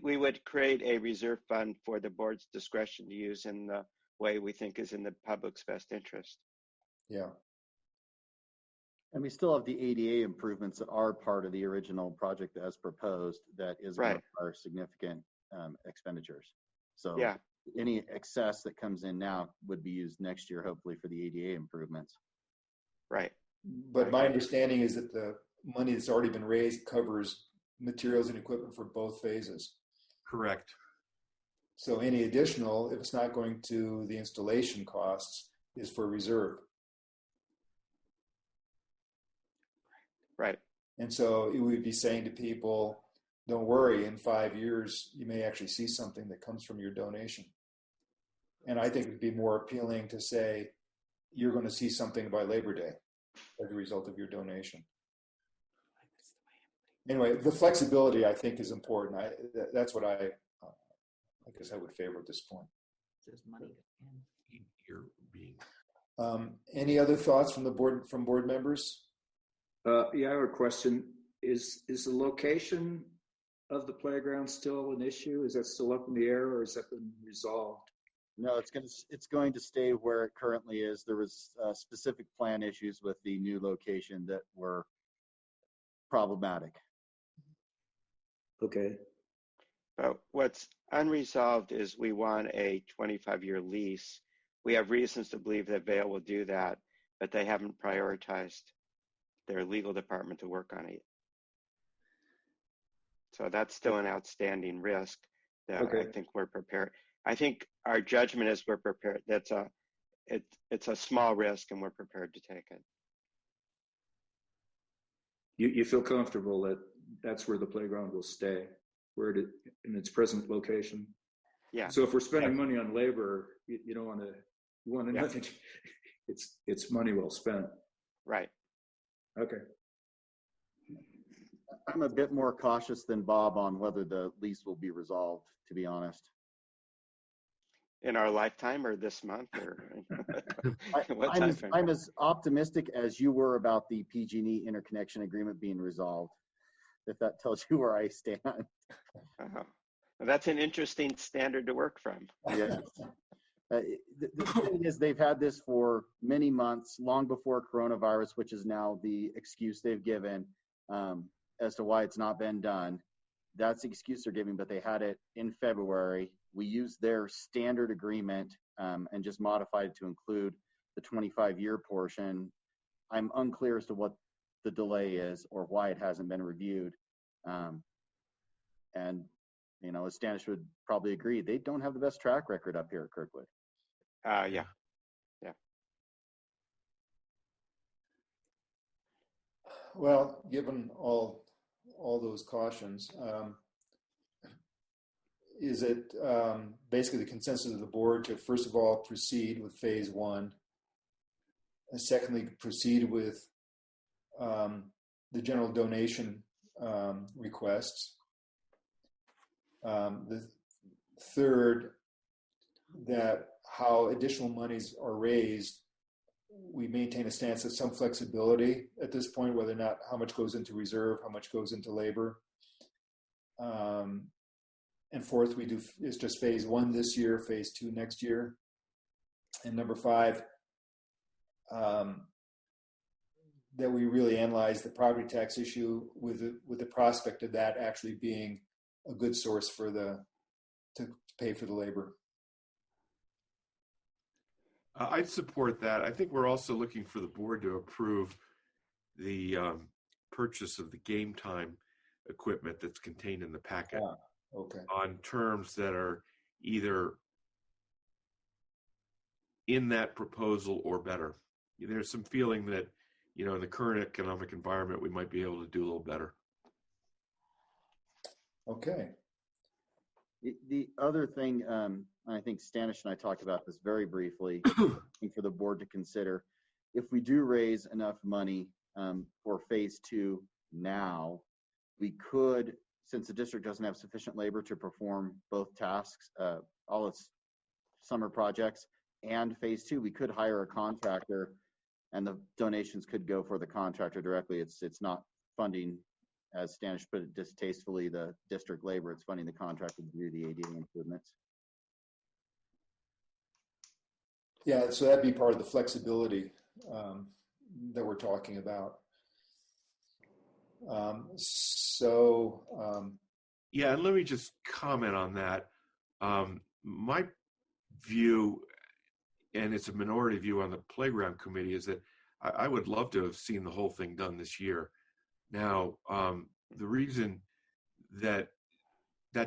E: we would create a reserve fund for the board's discretion to use in the way we think is in the public's best interest.
A: Yeah.
B: And we still have the ADA improvements that are part of the original project as proposed that is going to require significant expenditures. So
E: yeah,
B: any excess that comes in now would be used next year, hopefully, for the ADA improvements.
E: Right.
A: But my understanding is that the money that's already been raised covers materials and equipment for both phases.
D: Correct.
A: So any additional, if it's not going to the installation costs, is for reserve.
E: Right.
A: And so it would be saying to people, don't worry, in 5 years, you may actually see something that comes from your donation. And I think it'd be more appealing to say, you're going to see something by Labor Day as a result of your donation. Anyway, the flexibility, I think, is important. That's what I guess I would favor at this point.
J: There's money.
D: You're being.
A: Any other thoughts from board members?
C: Yeah, I have a question. Is the location of the playground still an issue? Is that still up in the air, or has that been resolved?
B: No, it's going to stay where it currently is. There was specific plan issues with the new location that were problematic.
C: Okay.
E: But what's unresolved is we want a 25-year lease. We have reasons to believe that Vail will do that, but they haven't prioritized their legal department to work on it. So that's still an outstanding risk that I think we're prepared. I think our judgment is we're prepared. It's a small risk and we're prepared to take it.
C: You feel comfortable that that's where the playground will stay, where it in its present location?
E: Yeah.
C: So if we're spending money on labor, you don't want to. You want to know that it's money well spent.
E: Right.
C: Okay.
B: I'm a bit more cautious than Bob on whether the lease will be resolved, to be honest.
E: In our lifetime or this month or what
B: I'm
E: time
B: as,
E: frame?
B: I'm as optimistic as you were about the PG&E interconnection agreement being resolved, if that tells you where I stand.
E: Well, that's an interesting standard to work from.
B: Yes. The thing is, they've had this for many months, long before coronavirus, which is now the excuse they've given as to why it's not been done. That's the excuse they're giving, but they had it in February. We used their standard agreement and just modified it to include the 25-year portion. I'm unclear as to what the delay is or why it hasn't been reviewed. And, you know, as Stanish would probably agree, they don't have the best track record up here at Kirkwood.
E: Yeah.
A: Well, given all those cautions, is it basically the consensus of the board to first of all proceed with phase one, and secondly proceed with the general donation requests? The third, that how additional monies are raised, we maintain a stance of some flexibility at this point, whether or not how much goes into reserve, how much goes into labor. And fourth, we do is just phase one this year, phase two next year. And number five, that we really analyze the property tax issue with the prospect of that actually being a good source for to pay for the labor.
D: I'd support that. I think we're also looking for the board to approve the purchase of the game time equipment that's contained in the packet on terms that are either in that proposal or better. There's some feeling that, you know, in the current economic environment, we might be able to do a little better.
A: Okay.
B: The other thing, I think Stanish and I talked about this very briefly, for the board to consider, if we do raise enough money for phase two now, we could, since the district doesn't have sufficient labor to perform both tasks, all its summer projects and phase two, we could hire a contractor and the donations could go for the contractor directly. It's not funding, as Stanish put it distastefully, the district labor. It's funding the contractor to do the ADA improvements.
A: Yeah, so that'd be part of the flexibility that we're talking about.
D: Yeah, and let me just comment on that. My view, and it's a minority view on the playground committee, is that I would love to have seen the whole thing done this year. Now, the reason that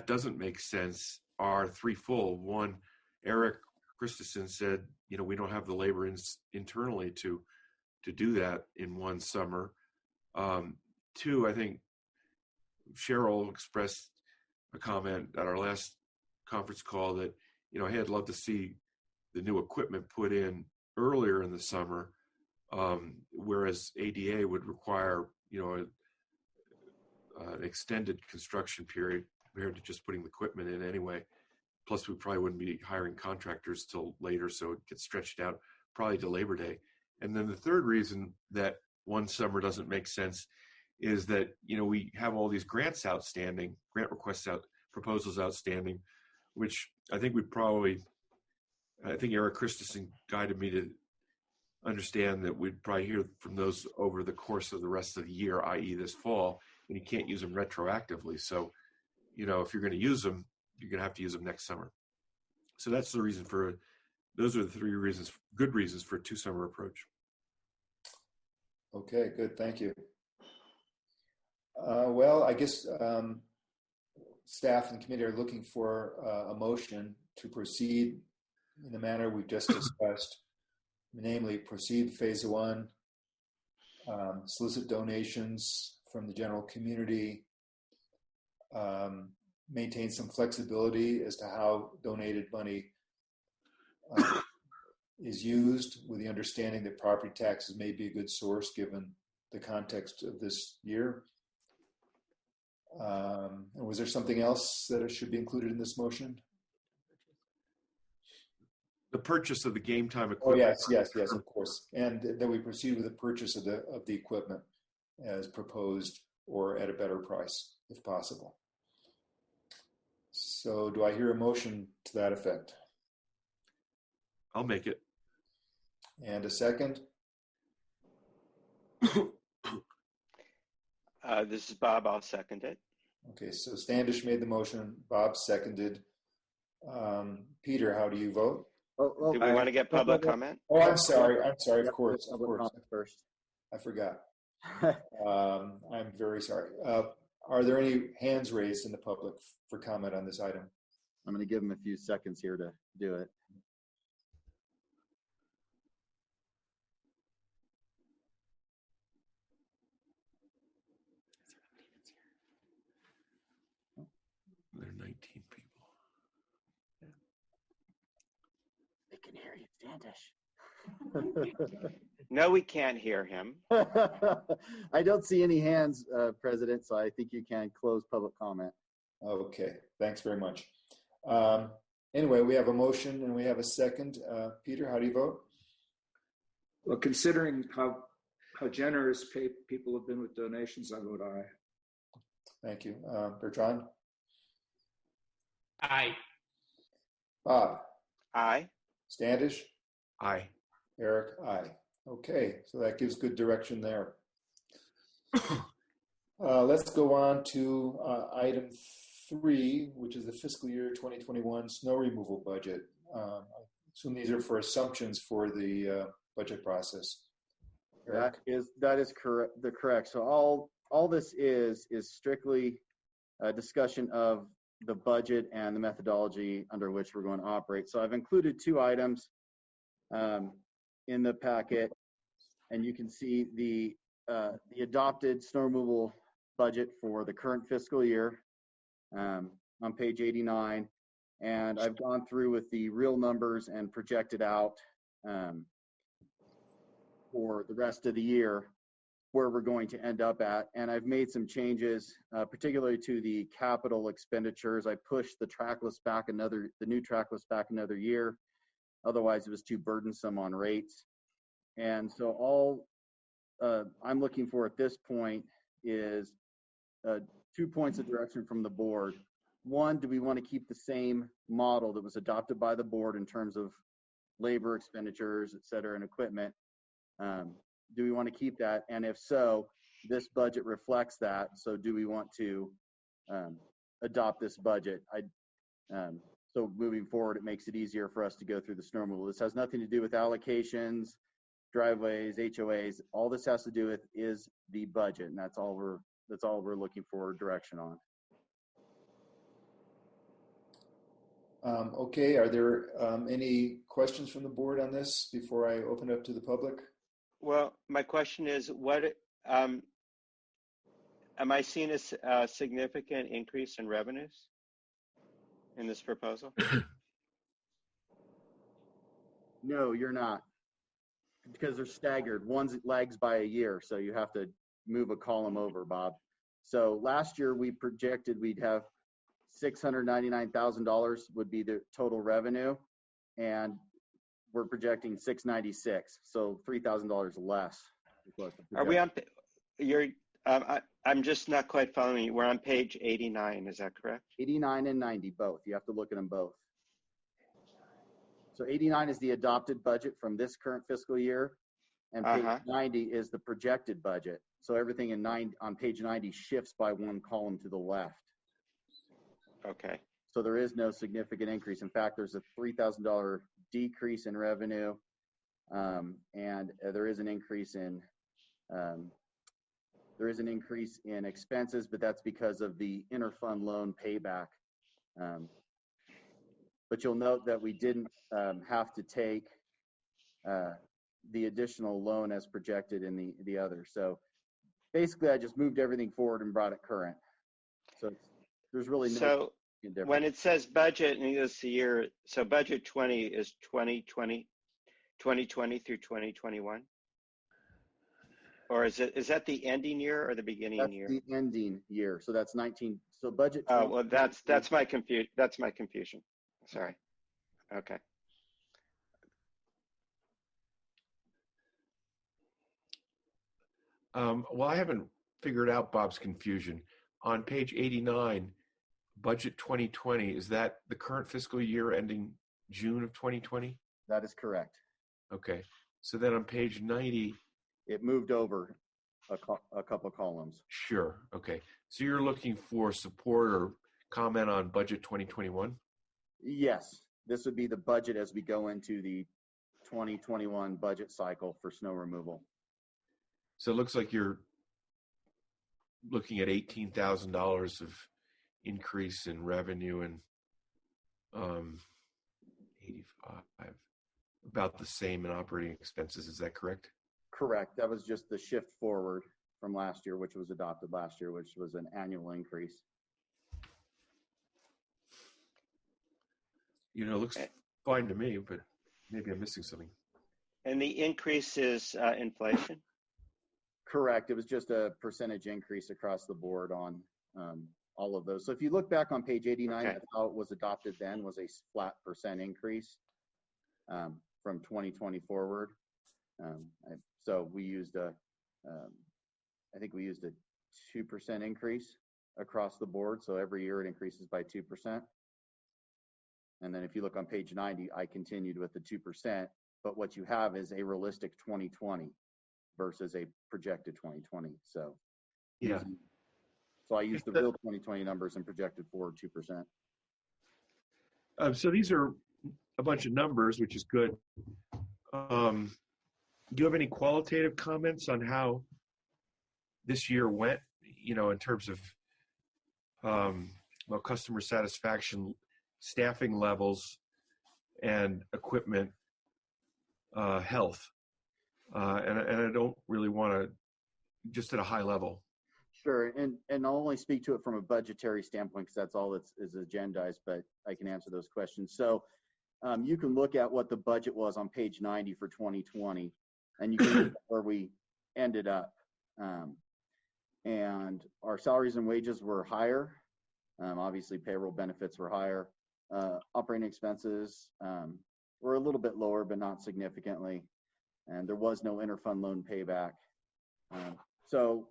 D: doesn't make sense are threefold. One, Eric Christensen said, you know, we don't have the labor internally to do that in one summer. Two, I think Cheryl expressed a comment at our last conference call that, you know, hey, I'd love to see the new equipment put in earlier in the summer, whereas ADA would require, you know, an extended construction period compared to just putting the equipment in anyway. Plus, we probably wouldn't be hiring contractors till later, so it gets stretched out probably to Labor Day. And then the third reason that one summer doesn't make sense is that, you know, we have all these grants outstanding, grant requests proposals outstanding, which I think I think Eric Christensen guided me to understand that we'd probably hear from those over the course of the rest of the year, i.e. this fall, and you can't use them retroactively. So, you know, if you're going to use them, you're going to have to use them next summer. So that's the reason those are the three reasons, good reasons for a two-summer approach.
A: Okay, good, thank you. Well, I guess staff and committee are looking for a motion to proceed in the manner we've just discussed, namely proceed phase one, solicit donations from the general community, maintain some flexibility as to how donated money is used, with the understanding that property taxes may be a good source given the context of this year. And was there something else that should be included in this motion?
D: The purchase of the game time
A: Oh,
D: equipment.
A: yes, of course. And then we proceed with the purchase of the equipment as proposed or at a better price, if possible. So do I hear a motion to that effect?
D: I'll make it.
A: And a second?
E: This is Bob. I'll second it.
A: Okay, so Standish made the motion. Bob seconded. Peter, how do you vote?
E: Do we want to get public comment?
A: Oh, I'm sorry. Of course.
B: First.
A: I forgot. I'm very sorry. Are there any hands raised in the public for comment on this item?
B: I'm going to give them a few seconds here to do it.
D: There are 19 people.
B: They can hear you, Standish.
E: No, we can't hear him.
B: I don't see any hands, President, so I think you can close public comment.
A: Okay, thanks very much. Anyway, we have a motion and we have a second. Peter, how do you vote?
C: Well, considering how generous people have been with donations, I vote aye.
A: Thank you. Bertrand?
I: Aye.
A: Bob?
E: Aye.
A: Standish?
D: Aye.
A: Eric? Aye. Okay, so that gives good direction there. Let's go on to item 3, which is the fiscal year 2021 snow removal budget. I assume these are for assumptions for the budget process. Eric?
B: That is correct. So all this is strictly a discussion of the budget and the methodology under which we're going to operate. So I've included 2 items in the packet, and you can see the adopted snow removal budget for the current fiscal year on page 89, and I've gone through with the real numbers and projected out for the rest of the year where we're going to end up at. And I've made some changes, particularly to the capital expenditures. I pushed the new trackless back another year. Otherwise, it was too burdensome on rates. And so all I'm looking for at this point is 2 points of direction from the board. One, do we want to keep the same model that was adopted by the board in terms of labor expenditures, et cetera, and equipment? Do we want to keep that? And if so, this budget reflects that. So do we want to adopt this budget? So moving forward, it makes it easier for us to go through the snow removal. This has nothing to do with allocations, driveways, HOAs. All this has to do with is the budget, and that's all we're looking for direction on.
A: Okay, are there any questions from the board on this before I open it up to the public?
E: Well, my question is, what am I seeing a significant increase in revenues in this proposal?
B: No, you're not, because they're staggered. One's lags by a year, so you have to move a column over, Bob. So last year we projected we'd have $699,000 would be the total revenue, and we're projecting $696, so $3,000 less.
E: Are we on? I'm just not quite following you. We're on page 89. Is that correct?
B: 89 and 90, both. You have to look at them both. So 89 is the adopted budget from this current fiscal year, and page 90 is the projected budget. So everything on page 90 shifts by one column to the left.
E: Okay.
B: So there is no significant increase. In fact, there's a $3,000 decrease in revenue, and there is an increase in expenses, but that's because of the interfund loan payback. But you'll note that we didn't have to take the additional loan as projected in the other. So basically, I just moved everything forward and brought it current. So there's really no difference.
E: When it says budget in this year, so budget 20 is 2020 through 2021? Or is that the ending year or the beginning
B: That's
E: year?
B: the ending year. So that's 19. So budget.
E: Oh, well, that's my confusion. Sorry. Okay.
D: Well, I haven't figured out Bob's confusion. On page 89, budget 2020, is that the current fiscal year ending June of 2020?
B: That is correct.
D: Okay. So then on page 90,
B: It moved over a couple columns.
D: sure. Okay. So you're looking for support or comment on budget 2021?
B: Yes, this would be the budget as we go into the 2021 budget cycle for snow removal.
D: So it looks like you're looking at $18,000 of increase in revenue and 85, about the same in operating expenses. Is that correct?
B: Correct. That was just the shift forward from last year, which was adopted last year, which was an annual increase.
D: You know, it looks fine to me, but maybe I'm missing something.
E: And the increase is inflation?
B: Correct. It was just a percentage increase across the board on all of those. So if you look back on page 89,
E: Okay.
B: that's how it was adopted then, was a flat percent increase from 2020 forward. So we used I think we used a 2% increase across the board. So every year it increases by 2%. And then if you look on page 90, I continued with the 2%, but what you have is a realistic 2020 versus a projected 2020. So
D: Yeah.
B: So I used the real 2020 numbers and projected forward 2%.
D: So these are a bunch of numbers, which is good. Do you have any qualitative comments on how this year went, you know, in terms of well, customer satisfaction, staffing levels, and equipment health? And I don't really want to, just at a high level.
B: Sure, and I'll only speak to it from a budgetary standpoint because that's all that's is agendized, but I can answer those questions. So you can look at what the budget was on page 90 for 2020, and you can look at where we ended up. And our salaries and wages were higher. Obviously, payroll benefits were higher. Operating expenses were a little bit lower, but not significantly. And there was no interfund loan payback. So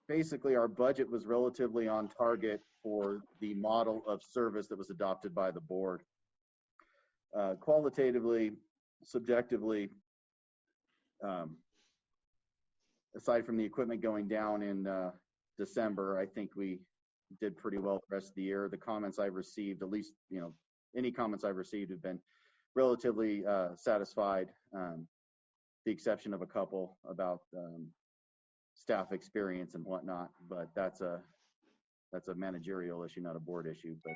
B: basically, our budget was relatively on target for the model of service that was adopted by the board. Qualitatively, subjectively, aside from the equipment going down in December, I think we did pretty well the rest of the year. The comments I've received, at least, you know, any comments I've received have been relatively satisfied, the exception of a couple about staff experience and whatnot, but that's a managerial issue, not a board issue. But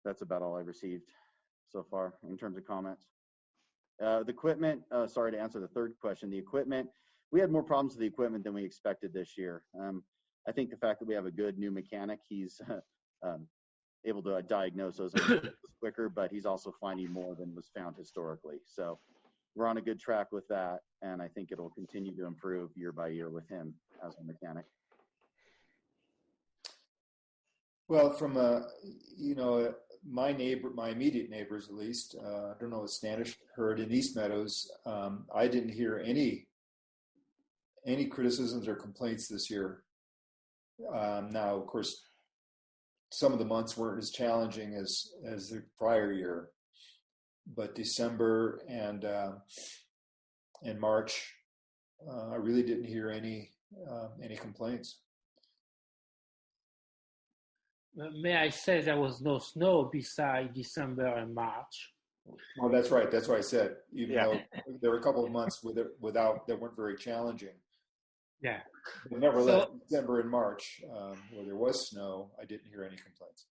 B: that's about all I've received so far in terms of comments. The equipment, sorry to answer the third question, the equipment, we had more problems with the equipment than we expected this year. I think the fact that we have a good new mechanic, he's able to diagnose those quicker, but he's also finding more than was found historically. So we're on a good track with that, and I think it'll continue to improve year by year with him as a mechanic.
A: Well, from my immediate neighbors at least, I don't know what Standish heard in East Meadows. I didn't hear any criticisms or complaints this year. Now, of course, some of the months weren't as challenging as the prior year, but December and March, I really didn't hear any complaints.
I: May I say there was no snow beside December and March?
A: Well, that's right. That's what I said. Even though there were a couple of months without that weren't very challenging.
I: Yeah.
A: But nevertheless, December and March, where there was snow, I didn't hear any complaints.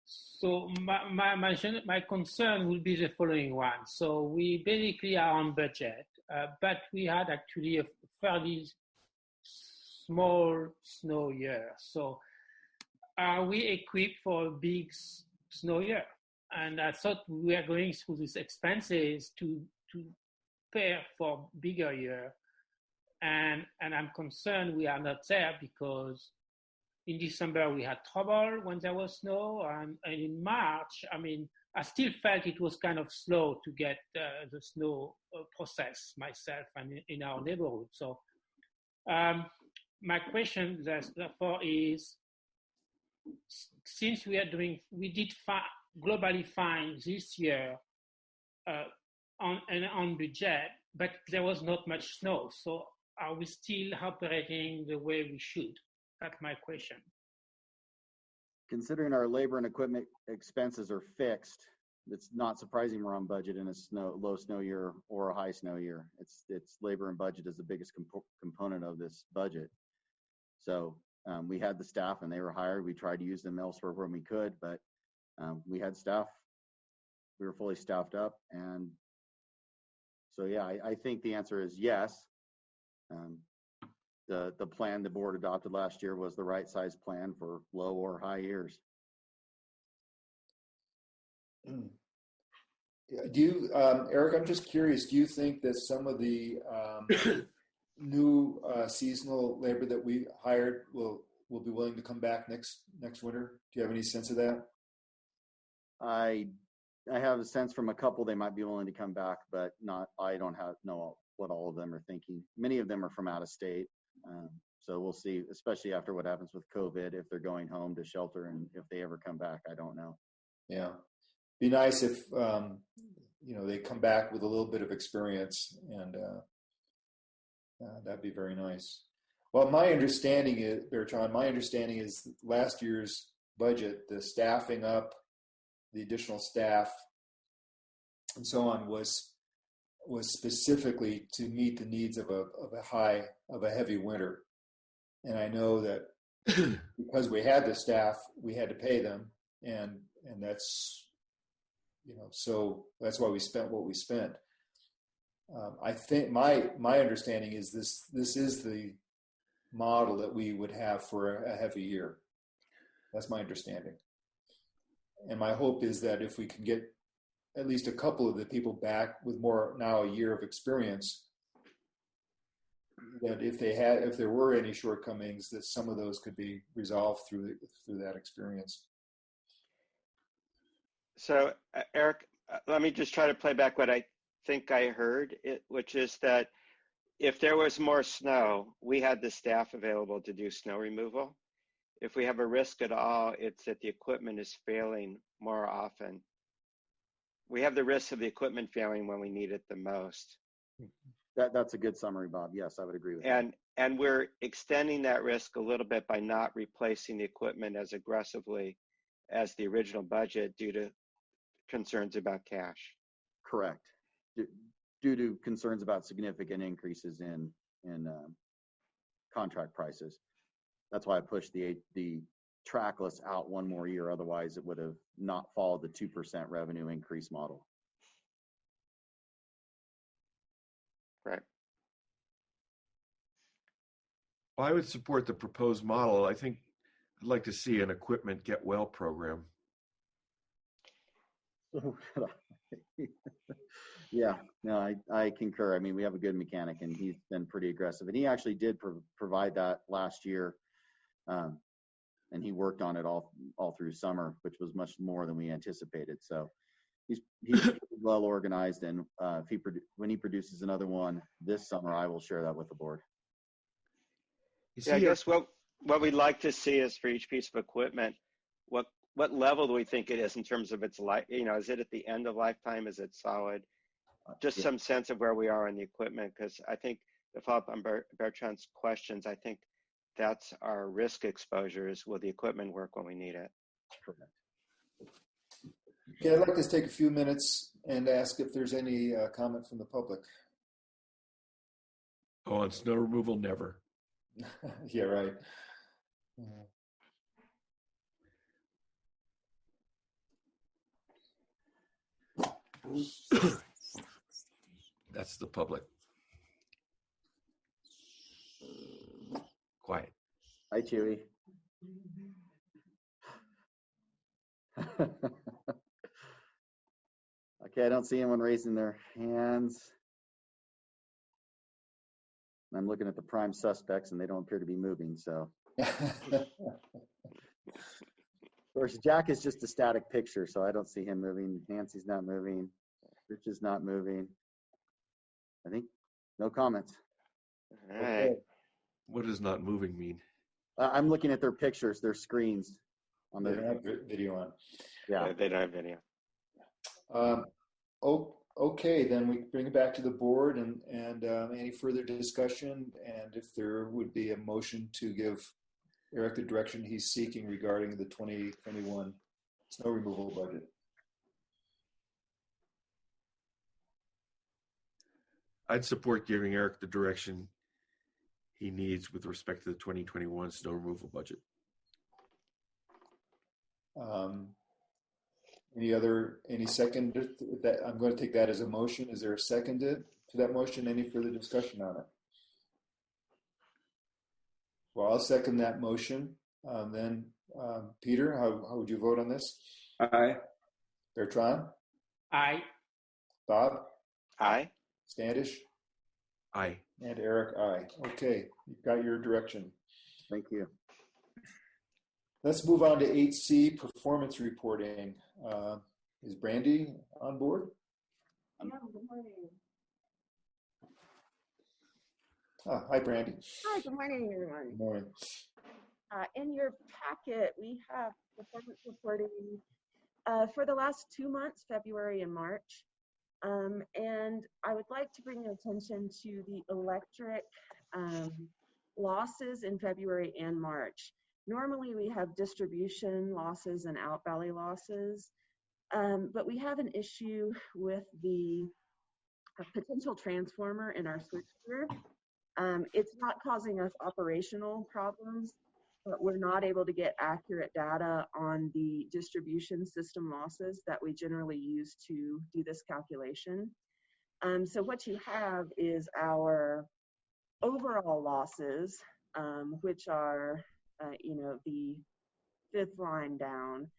I: So my concern will be the following one. So we basically are on budget, but we had actually a fairly small snow year. So are we equipped for a big snow year? And I thought we were going through these expenses to prepare for bigger year. and I'm concerned we are not there because in December we had trouble when there was snow, and in March, I mean, I still felt it was kind of slow to get the snow process myself and in our neighborhood. So my question therefore is, since we did globally fine this year on budget, but there was not much snow. So are we still operating the way we should? That's my question.
B: Considering our labor and equipment expenses are fixed, it's not surprising we're on budget in a low snow year or a high snow year. It's labor and budget is the biggest component of this budget. So we had the staff and they were hired. We tried to use them elsewhere when we could, but we had staff. We were fully staffed up, and so yeah, I think the answer is yes. The plan the board adopted last year was the right size plan for low or high years.
A: Do you, Eric, I'm just curious, do you think that some of the new seasonal labor that we hired will be willing to come back next winter? Do you have any sense of that?
B: I have a sense from a couple they might be willing to come back, but I don't know what all of them are thinking. Many of them are from out of state. So we'll see, especially after what happens with COVID, if they're going home to shelter and if they ever come back, I don't know.
A: Yeah. Be nice if, they come back with a little bit of experience, and that'd be very nice. Well, my understanding is, Bertrand, last year's budget, the staffing up, the additional staff, and so on was specifically to meet the needs of a heavy winter. And I know that because we had the staff, we had to pay them, and that's, so that's why we spent what we spent. I think my understanding is this is the model that we would have for a heavy year. That's my understanding. And my hope is that if we can get at least a couple of the people back with a year of experience, that if there were any shortcomings, that some of those could be resolved through that experience.
E: So, Eric, let me just try to play back what I think I heard, which is that if there was more snow, we had the staff available to do snow removal. If we have a risk at all, it's that the equipment is failing more often. We have the risk of the equipment failing when we need it the most.
B: That's a good summary, Bob. Yes, I would agree with that.
E: And we're extending that risk a little bit by not replacing the equipment as aggressively as the original budget due to concerns about cash.
B: Correct. Due to concerns about significant increases in contract prices. That's why I pushed the trackless out one more year. Otherwise, it would have not followed the 2% revenue increase model.
E: Right.
D: Well, I would support the proposed model. I think I'd like to see an equipment get well program.
B: Yeah, no, I concur. I mean, we have a good mechanic, and he's been pretty aggressive. And he actually did provide that last year, and he worked on it all through summer, which was much more than we anticipated. So he's well organized, and when he produces another one this summer, I will share that with the board.
E: Yeah, I guess what we'd like to see is for each piece of equipment, what level do we think it is in terms of its life? Is it at the end of lifetime? Is it solid? Just some sense of where we are in the equipment, because I think to follow up on Bertrand's questions, I think that's our risk exposure is, will the equipment work when we need it?
B: Correct.
A: Okay, I'd like to take a few minutes and ask if there's any comment from the public.
D: Oh, on snow removal, never.
A: Yeah, right.
D: That's the public. Quiet.
B: Hi, Chewy. Okay, I don't see anyone raising their hands. I'm looking at the prime suspects, and they don't appear to be moving. So, of course, Jack is just a static picture, so I don't see him moving. Nancy's not moving. Rich is not moving. I think no comments.
E: All right.
A: Okay.
D: What does not moving mean?
B: I'm looking at their pictures, their screens on
A: They don't
B: their.
A: have video on.
B: Yeah.
E: They don't have video.
A: Okay, then we bring it back to the board and any further discussion, and if there would be a motion to give Eric the direction he's seeking regarding the 2021 snow removal budget.
D: I'd support giving Eric the direction he needs with respect to the 2021 snow removal budget.
A: Any second that I'm going to take that as a motion. Is there a second to that motion? Any further discussion on it? Well, I'll second that motion. Then Peter, how would you vote on this?
C: Aye.
A: Bertrand?
I: Aye.
A: Bob?
E: Aye.
A: Standish?
D: Aye.
A: And Eric, aye. Okay, you've got your direction.
B: Thank you.
A: Let's move on to 8C, performance reporting. Is Brandy on board?
G: Yeah, good morning.
A: Oh, hi, Brandy.
G: Hi, good morning, everyone.
A: Good morning.
G: In your packet, we have performance reporting for the last 2 months, February and March. And I would like to bring your attention to the electric losses in February and March. Normally we have distribution losses and out valley losses, but we have an issue with the potential transformer in our switchgear. It's not causing us operational problems, but we're not able to get accurate data on the distribution system losses that we generally use to do this calculation. So what you have is our overall losses, which are, the fifth line down.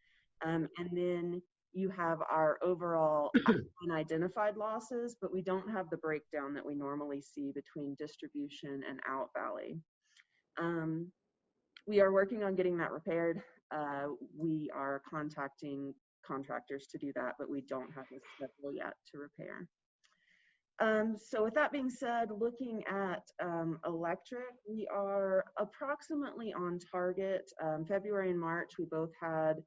G: And then you have our overall unidentified losses, but we don't have the breakdown that we normally see between distribution and out valley. We are working on getting that repaired. We are contacting contractors to do that, but we don't have a schedule yet to repair. So with that being said, looking at electric, we are approximately on target. February and March, we both had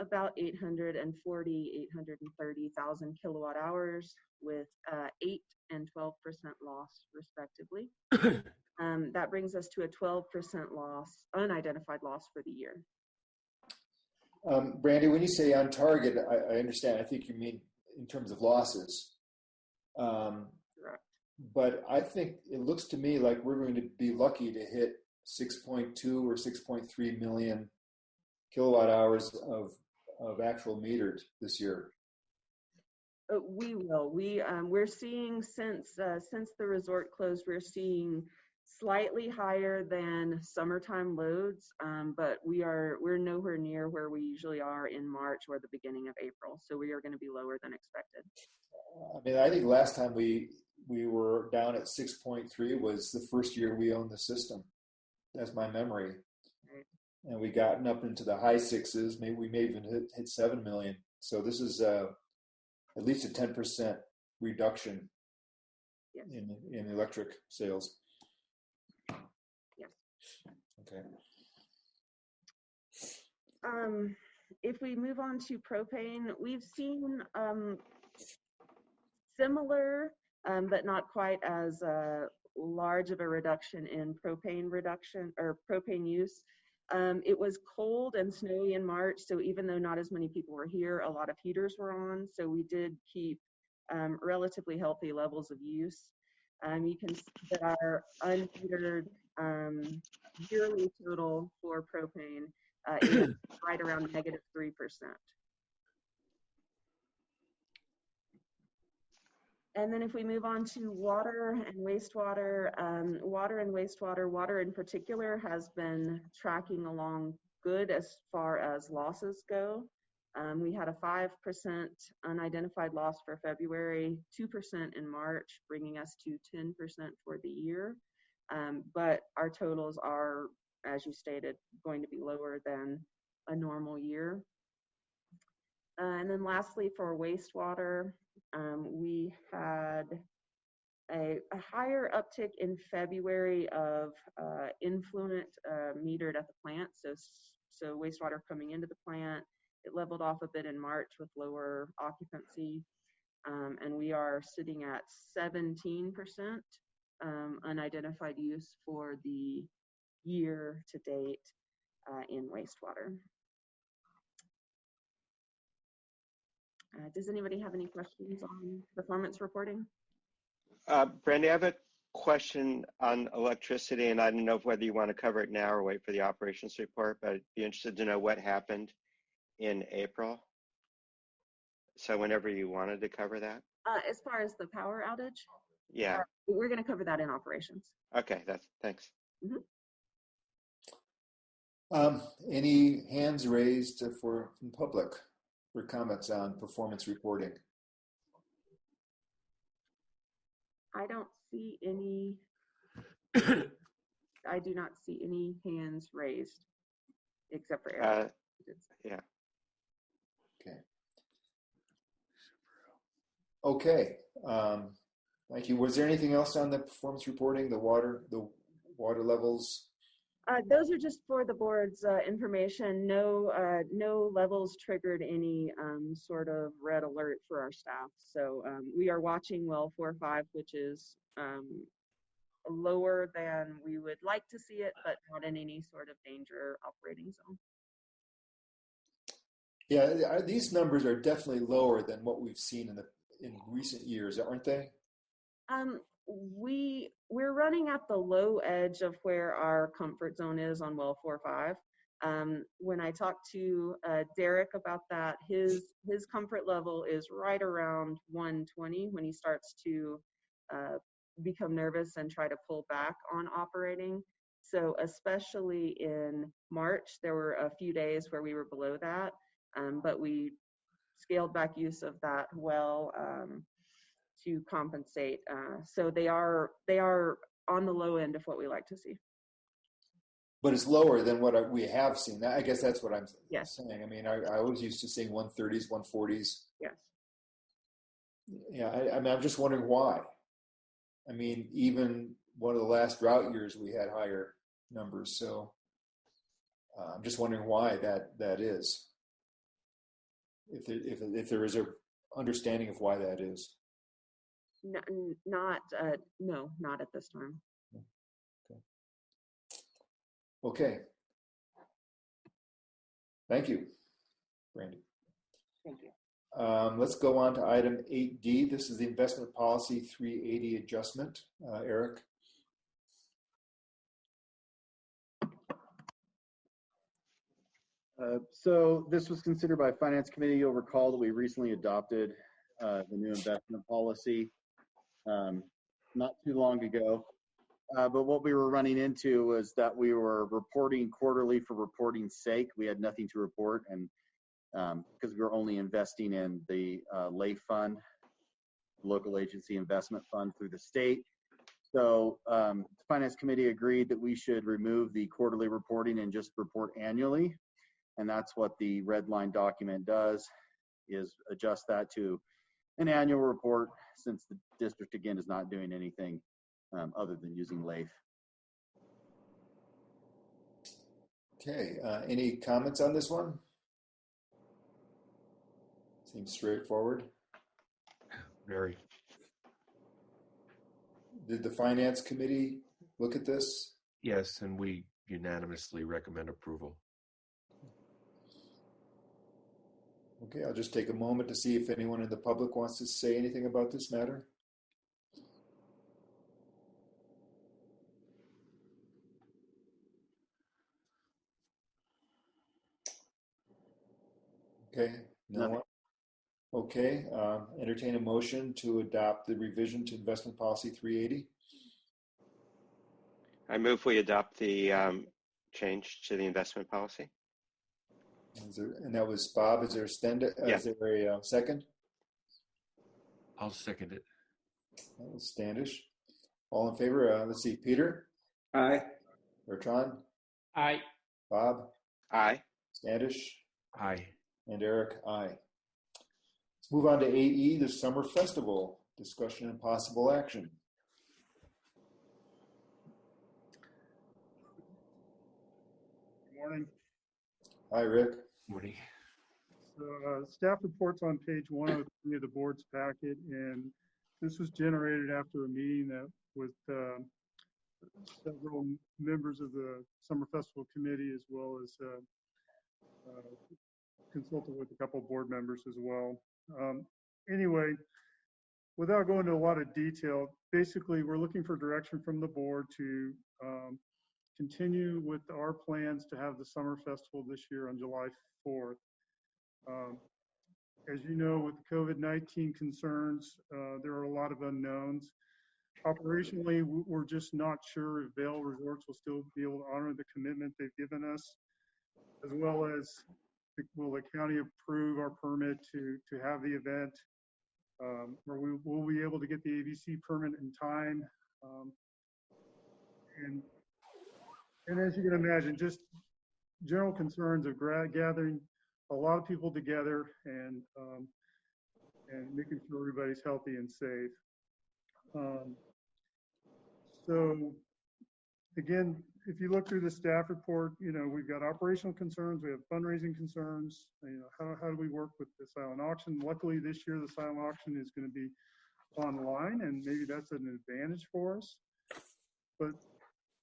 G: about 830,000 kilowatt hours with 8 and 12% loss respectively. That brings us to a 12% loss, unidentified loss for the year.
A: Brandy, when you say on target, I understand. I think you mean in terms of losses.
G: Correct.
A: But I think it looks to me like we're going to be lucky to hit 6.2 or 6.3 million kilowatt hours of actual metered this year.
F: We will. We're seeing since the resort closed, we're seeing slightly higher than summertime loads, but we're nowhere near where we usually are in March or the beginning of April. So we are going to be lower than expected.
A: I mean, I think last time we were down at 6.3 was the first year we owned the system. That's my memory.
F: Right.
A: And we gotten up into the high sixes. Maybe we may even hit 7 million. So this is at least a 10% reduction.
F: Yes.
A: in electric sales.
F: Yes.
A: Okay.
F: If we move on to propane, we've seen similar, but not quite as large of a reduction in propane use. It was cold and snowy in March, so even though not as many people were here, a lot of heaters were on, so we did keep relatively healthy levels of use. You can see that our unheated yearly total for propane is right around -3%. And then if we move on to water and wastewater, water in particular has been tracking along good as far as losses go. We had a 5% unidentified loss for February, 2% in March, bringing us to 10% for the year.
G: but our totals are, as you stated, going to be lower than a normal year. And then lastly, for wastewater, we had a higher uptick in February of influent metered at the plant. So wastewater coming into the plant, it leveled off a bit in March with lower occupancy. And we are sitting at 17% unidentified use for the year to date in wastewater. Does anybody have any questions on performance reporting?
E: Brandy, I have a question on electricity, and I don't know whether you want to cover it now or wait for the operations report, but I'd be interested to know what happened in April. So whenever you wanted to cover that.
G: As far as the power outage?
E: Yeah.
G: We're going to cover that in operations.
E: Okay, thanks.
G: Mm-hmm.
A: Any hands raised from public for comments on performance reporting?
G: I don't see any. I do not see any hands raised, except for Eric.
E: Yeah.
A: Okay. Thank you. Was there anything else on the performance reporting? The water levels?
G: Those are just for the board's information. No levels triggered any sort of red alert for our staff. So we are watching well 4-5, which is lower than we would like to see it, but not in any sort of danger operating zone.
A: Yeah, these numbers are definitely lower than what we've seen in recent years, aren't they?
G: We're running at the low edge of where our comfort zone is on well 4-5. When I talked to Derek about that, his comfort level is right around 120 when he starts to become nervous and try to pull back on operating. So especially in March, there were a few days where we were below that, but we scaled back use of that well to compensate. So they are on the low end of what we like to see.
A: But it's lower than what we have seen. I guess that's what I'm saying. I mean, I always used to seeing 130s, 140s.
G: Yes.
A: Yeah, I mean, I'm just wondering why. I mean, even one of the last drought years, we had higher numbers. So I'm just wondering why that is. If there is a understanding of why that is.
G: No, not at this time.
A: Okay. Thank you, Brandy.
G: Thank you.
A: Let's go on to item 8D. This is the investment policy 380 adjustment. Eric.
B: So this was considered by Finance Committee. You'll recall that we recently adopted the new investment policy not too long ago. But what we were running into was that we were reporting quarterly for reporting's sake. We had nothing to report, and because we were only investing in the LAIF fund, local agency investment fund through the state. So the Finance Committee agreed that we should remove the quarterly reporting and just report annually. And that's what the red line document does, is adjust that to an annual report, since the district, again, is not doing anything other than using LAIF.
A: Okay, any comments on this one? Seems straightforward.
D: Very.
A: Did the Finance Committee look at this?
D: Yes, and we unanimously recommend approval.
A: Okay, I'll just take a moment to see if anyone in the public wants to say anything about this matter. Okay, no one? Okay, entertain a motion to adopt the revision to investment policy 380.
E: I move we adopt the change to the investment policy.
A: And that was Bob. Is there is there a second?
D: I'll second it.
A: That was Standish. All in favor? Let's see, Peter?
C: Aye.
A: Bertrand,
I: Aye.
A: Bob,
E: Aye.
A: Standish,
D: Aye.
A: and Eric, aye. Let's move on to AE, the Summer Festival. Discussion and possible action.
J: Good morning.
A: Hi, Rick.
D: Morning.
J: So, staff reports on page 103 of the board's packet, and this was generated after a meeting with several members of the Summer Festival Committee, as well as consulted with a couple of board members as well. Anyway, without going into a lot of detail, basically we're looking for direction from the board to continue with our plans to have the Summer Festival this year on July 4th. As you know, with the COVID-19 concerns, there are a lot of unknowns. Operationally, we're just not sure if Vail Resorts will still be able to honor the commitment they've given us, as well as will the county approve our permit to have the event, or will we be able to get the ABC permit in time? And as you can imagine, just general concerns of gathering a lot of people together and making sure everybody's healthy and safe. So again, if you look through the staff report, we've got operational concerns, we have fundraising concerns, how do we work with the silent auction? Luckily this year, the silent auction is going to be online, and maybe that's an advantage for us. But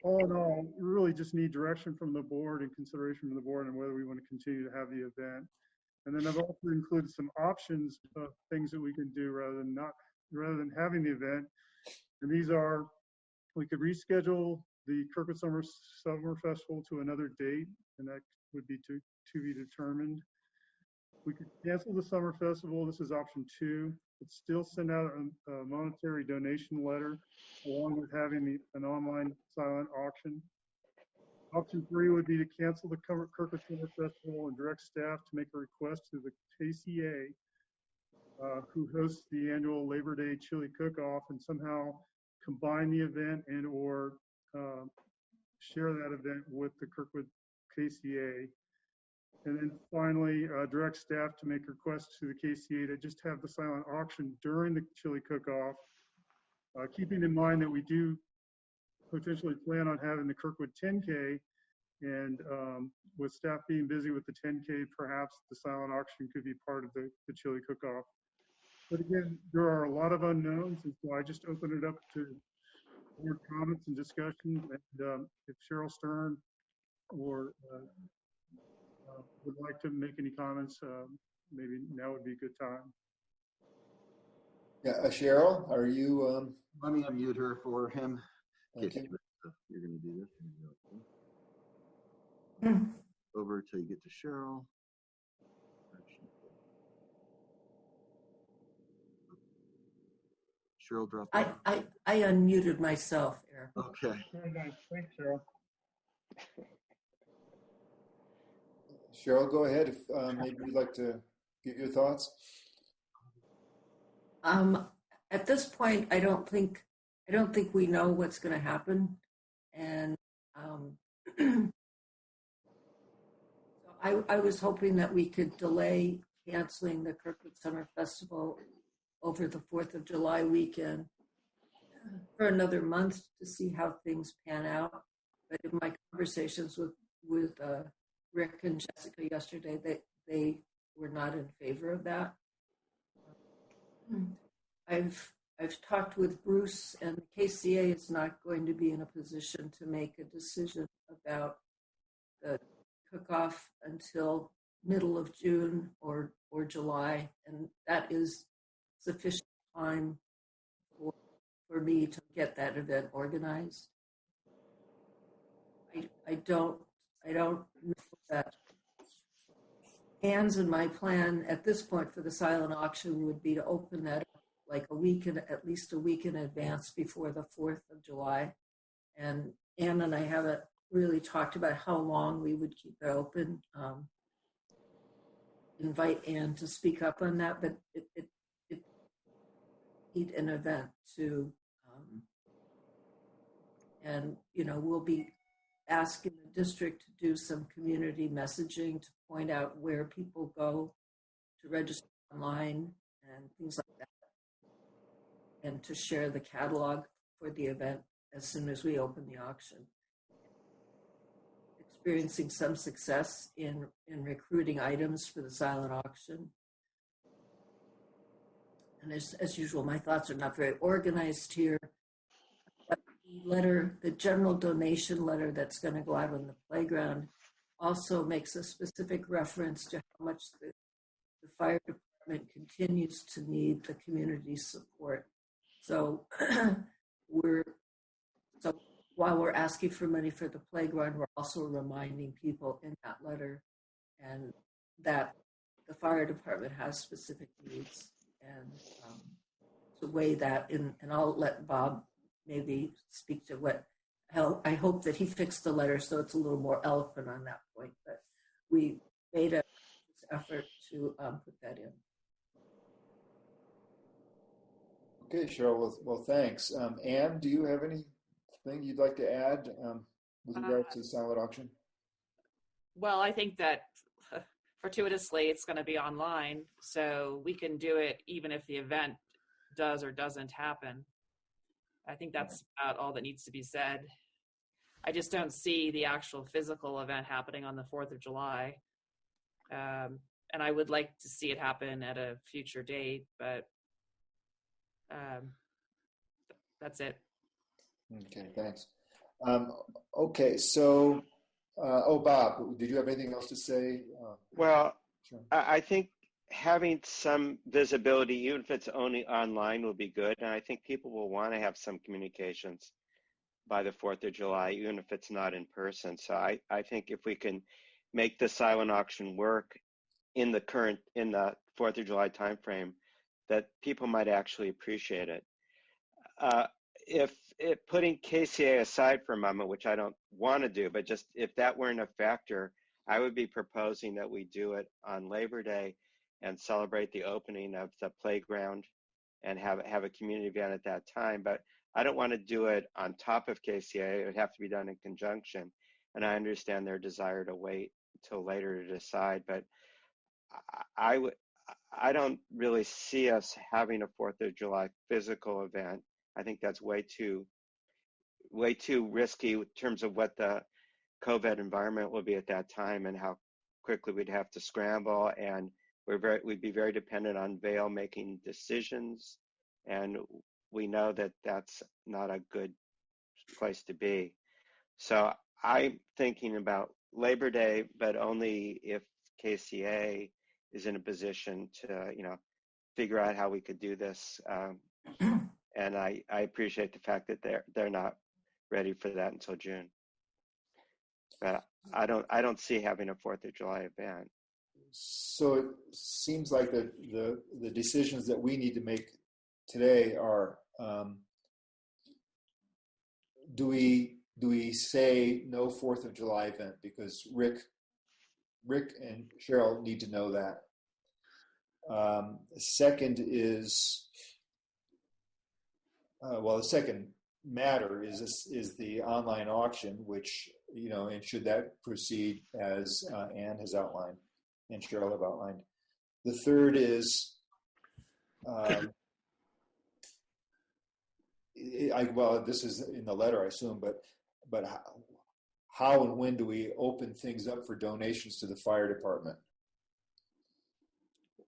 J: all in all, we really just need direction from the board and consideration from the board on whether we want to continue to have the event. And then I've also included some options of things that we can do rather than having the event. And these are, we could reschedule the Kirkwood Summer Festival to another date, and that would be to be determined. We could cancel the Summer Festival. This is option 2, but still send out a monetary donation letter along with having an online silent auction. Option 3 would be to cancel the Kirkwood Summer Festival and direct staff to make a request to the KCA, who hosts the annual Labor Day Chili Cook-Off, and somehow combine the event and or share that event with the Kirkwood KCA. And then finally, direct staff to make requests to the KCA to just have the silent auction during the chili cook-off, keeping in mind that we do potentially plan on having the Kirkwood 10K, and with staff being busy with the 10K, perhaps the silent auction could be part of the chili cook-off. But again, there are a lot of unknowns, and so I just open it up to board comments and discussion. And if Cheryl Stern or would like to make any comments, maybe now would be a good time.
A: Yeah, Cheryl, are you?
B: Let me unmute her for him.
A: Thank you.
B: You're going to do this. Over till you get to Cheryl. Cheryl dropped out.
H: I unmuted myself, Eric.
B: Okay.
J: Very nice. Thanks, Cheryl.
A: Cheryl, go ahead. If maybe you'd like to give your thoughts.
H: At this point, I don't think we know what's going to happen, and I was hoping that we could delay canceling the Kirkwood Summer Festival over the 4th of July weekend for another month to see how things pan out. But in my conversations with Rick and Jessica yesterday, they were not in favor of that. I've talked with Bruce, and the KCA is not going to be in a position to make a decision about the cook-off until middle of June or July, and that is sufficient time for me to get that event organized. I don't know that Anne's and my plan at this point for the silent auction would be to open that up like at least a week in advance before the 4th of July. And Anne and I haven't really talked about how long we would keep it open. Invite Anne to speak up on that, but it need an event to And, we'll be asking the district to do some community messaging to point out where people go to register online and things like that, and to share the catalog for the event as soon as we open the auction. Experiencing some success in recruiting items for the silent auction. And as usual, my thoughts are not very organized here. But the general donation letter that's going to go out on the playground also makes a specific reference to how much the fire department continues to need the community support. So while we're asking for money for the playground, we're also reminding people in that letter and that the fire department has specific needs, and to weigh that in. And I'll let Bob maybe speak to how I hope that he fixed the letter so it's a little more eloquent on that point. But we made an effort to put that in.
A: Okay, Cheryl. Well, thanks. Anne, do you have anything you'd like to add with regard to the silent auction?
K: Well, I think that fortuitously it's going to be online, so we can do it even if the event does or doesn't happen. I think that's about all that needs to be said. I just don't see the actual physical event happening on the 4th of July. And I would like to see it happen at a future date, but that's it.
A: Okay, thanks. Okay, so, Bob, did you have anything else to say?
E: Well,
A: sure.
E: I think having some visibility, even if it's only online, will be good. And I think people will want to have some communications by the 4th of July, even if it's not in person. So I think if we can make the silent auction work in the 4th of July timeframe, that people might actually appreciate it. If putting KCA aside for a moment, which I don't want to do, but just if that weren't a factor, I would be proposing that we do it on Labor Day and celebrate the opening of the playground and have a community event at that time. But I don't want to do it on top of KCA. It would have to be done in conjunction. And I understand their desire to wait until later to decide, but I don't really see us having a 4th of July physical event. I think that's way too risky in terms of what the COVID environment will be at that time and how quickly we'd have to scramble. And we'd be very dependent on Vail making decisions. And we know that that's not a good place to be. So I'm thinking about Labor Day, but only if KCA is in a position to, figure out how we could do this. And I appreciate the fact that they're not ready for that until June. But I don't see having a 4th of July event.
A: So it seems like the decisions that we need to make today are, do we say no 4th of July event? Because Rick and Cheryl need to know that. Second is, the second matter is the online auction, which, and should that proceed as Anne has outlined and Cheryl have outlined. The third is, this is in the letter, I assume, but how and when do we open things up for donations to the fire department?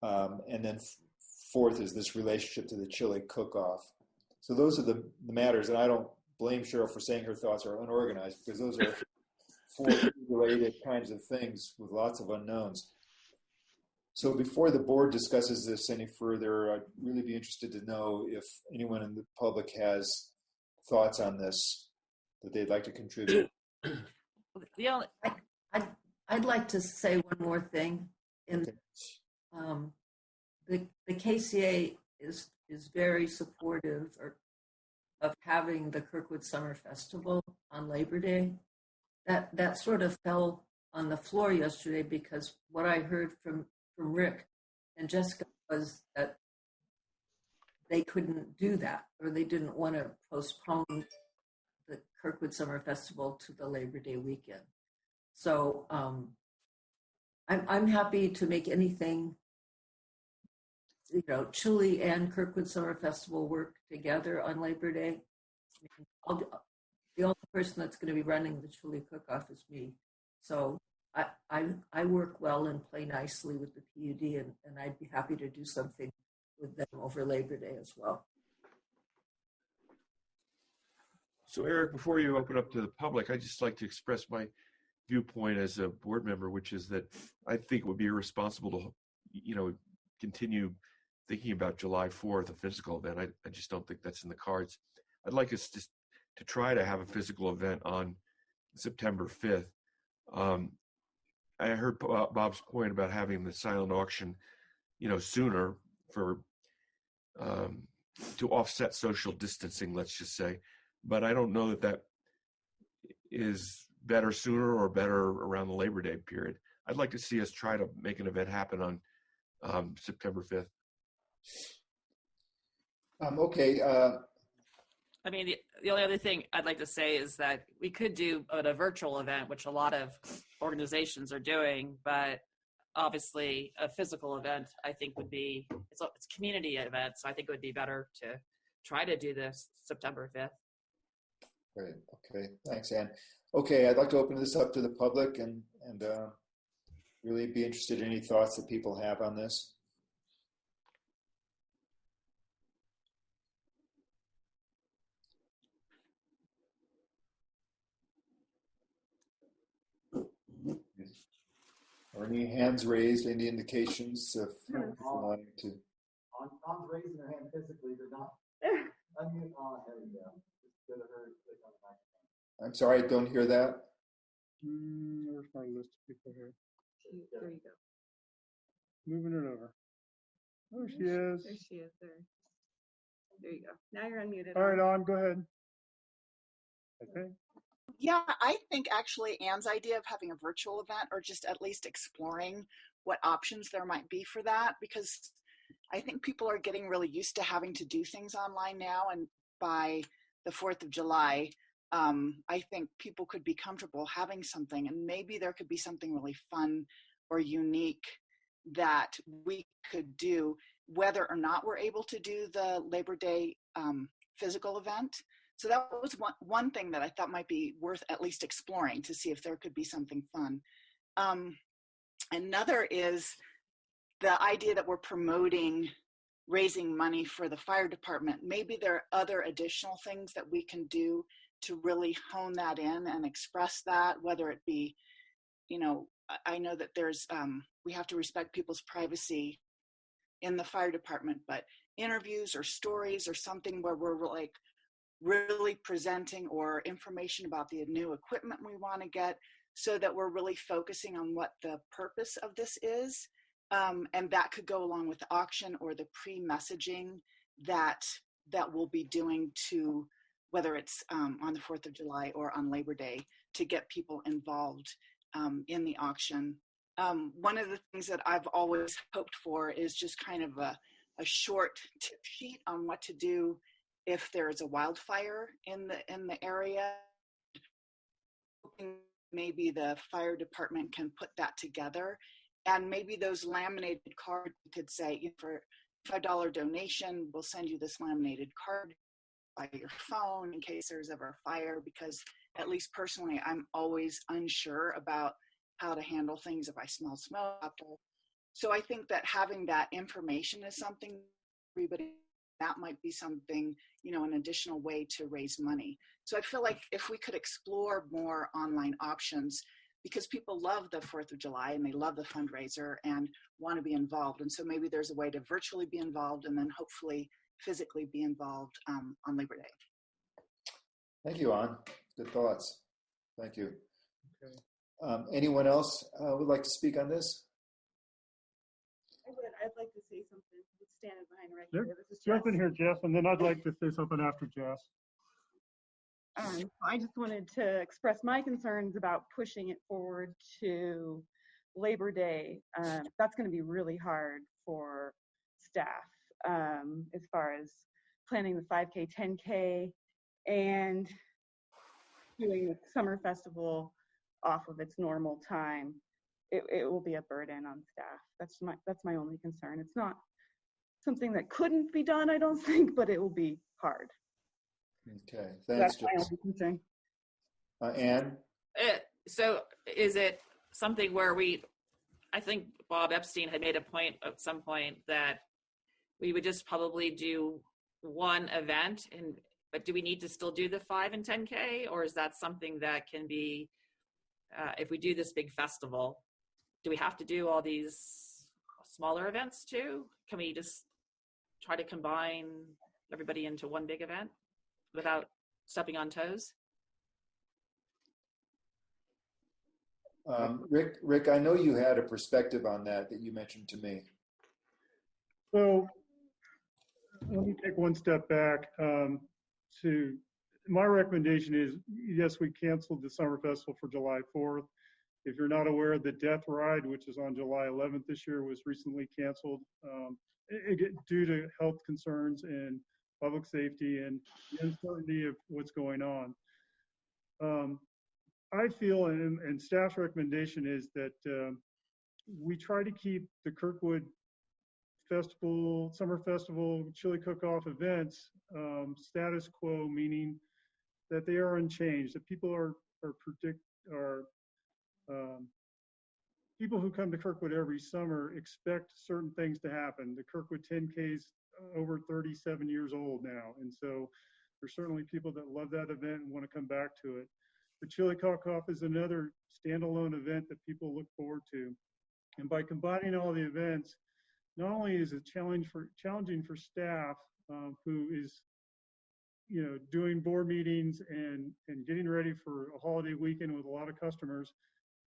A: And then fourth is this relationship to the chili cook-off. So those are the matters, and I don't blame Cheryl for saying her thoughts are unorganized, because those are four related kinds of things with lots of unknowns. So before the board discusses this any further, I'd really be interested to know if anyone in the public has thoughts on this that they'd like to contribute.
H: I'd like to say one more thing. The KCA is very supportive of having the Kirkwood Summer Festival on Labor Day. That sort of fell on the floor yesterday, because what I heard from Rick and Jessica was that they couldn't do that, or they didn't want to postpone the Kirkwood Summer Festival to the Labor Day weekend. So I'm happy to make anything, Chile and Kirkwood Summer Festival work together on Labor Day. The only person that's going to be running the Chili cook-off is me. So I work well and play nicely with the PUD, and I'd be happy to do something with them over Labor Day as well.
D: So Eric, before you open up to the public, I'd just like to express my viewpoint as a board member, which is that I think it would be irresponsible to, continue thinking about July 4th, a physical event. I just don't think that's in the cards. I'd like us just to try to have a physical event on September 5th. I heard Bob's point about having the silent auction, sooner for to offset social distancing, let's just say. But I don't know that is better sooner or better around the Labor Day period. I'd like to see us try to make an event happen on September 5th.
A: Okay.
K: I mean, the only other thing I'd like to say is that we could do a virtual event, which a lot of organizations are doing, but obviously a physical event, I think would be, it's a community event, so I think it would be better to try to do this September 5th.
A: Great. Okay. Thanks, Ann. Okay. I'd like to open this up to the public and really be interested in any thoughts that people have on this. Or any hands raised, any indications of wanting to?
B: On raising their hand physically, they're not. Unmute on, there you go. Just go to her, click on the microphone.
A: I'm sorry, I don't hear that.
J: Where's my list of people here?
F: There you go.
J: Moving it over. Oh, she is.
F: There she is. There you go. Now you're unmuted.
J: All right, on. Go ahead. Okay.
L: Yeah, I think actually Ann's idea of having a virtual event, or just at least exploring what options there might be for that, because I think people are getting really used to having to do things online now, and by the 4th of July, I think people could be comfortable having something, and maybe there could be something really fun or unique that we could do, whether or not we're able to do the Labor Day physical event. So that was one thing that I thought might be worth at least exploring, to see if there could be something fun. Another is the idea that we're promoting raising money for the fire department. Maybe there are other additional things that we can do to really hone that in and express that, whether it be, I know that there's, we have to respect people's privacy in the fire department, but interviews or stories or something where we're like really presenting, or information about the new equipment we want to get, so that we're really focusing on what the purpose of this is. And that could go along with the auction or the pre-messaging that we'll be doing, to whether it's on the 4th of July or on Labor Day, to get people involved in the auction. One of the things that I've always hoped for is just kind of a short tip sheet on what to do if there is a wildfire in the area. Maybe the fire department can put that together, and maybe those laminated cards could say, for $5 donation, we'll send you this laminated card by your phone in case there's ever a fire, because at least personally, I'm always unsure about how to handle things if I smell smoke. So I think that having that information is something everybody, that might be something, an additional way to raise money. So I feel like if we could explore more online options, because people love the 4th of July and they love the fundraiser and want to be involved. And so maybe there's a way to virtually be involved, and then hopefully physically be involved on Labor Day.
A: Thank you, Ann. Good thoughts. Thank you.
J: Okay.
A: Anyone else would like to speak on this?
F: I'd like to say something. I'm standing behind right
J: Yep.
F: here. This is
J: Jump in
F: Jess.
J: here, Jeff, and then I'd like to say something after Jess.
F: I just wanted to express my concerns about pushing it forward to Labor Day. That's going to be really hard for staff as far as planning the 5K, 10K, and
M: doing the summer festival off of its normal time, it will be a burden on staff. That's my only concern. It's not something that couldn't be done, I don't think, but it will be hard.
A: Okay, thanks,
M: That's my
A: Jess.
M: only concern.
A: Ann?
K: So is it something where I think Bob Epstein had made a point at some point that we would just probably do one event, but do we need to still do the 5 and 10K, or is that something that can be, if we do this big festival, do we have to do all these smaller events too? Can we just try to combine everybody into one big event without stepping on toes?
A: Rick, I know you had a perspective on that you mentioned to me.
J: So let me take one step back. My recommendation is, yes, we canceled the summer festival for July 4th. If you're not aware, the Death Ride, which is on July 11th this year, was recently canceled due to health concerns and public safety and the uncertainty of what's going on. I feel, and staff's recommendation is that we try to keep the Kirkwood Festival, Summer Festival, Chili Cook-Off events status quo, meaning that they are unchanged. That people people who come to Kirkwood every summer expect certain things to happen. The Kirkwood 10K is over 37 years old now, and so there's certainly people that love that event and want to come back to it. The Chili Cook-Off is another standalone event that people look forward to, and by combining all the events, not only is it challenging for staff who is, doing board meetings and getting ready for a holiday weekend with a lot of customers.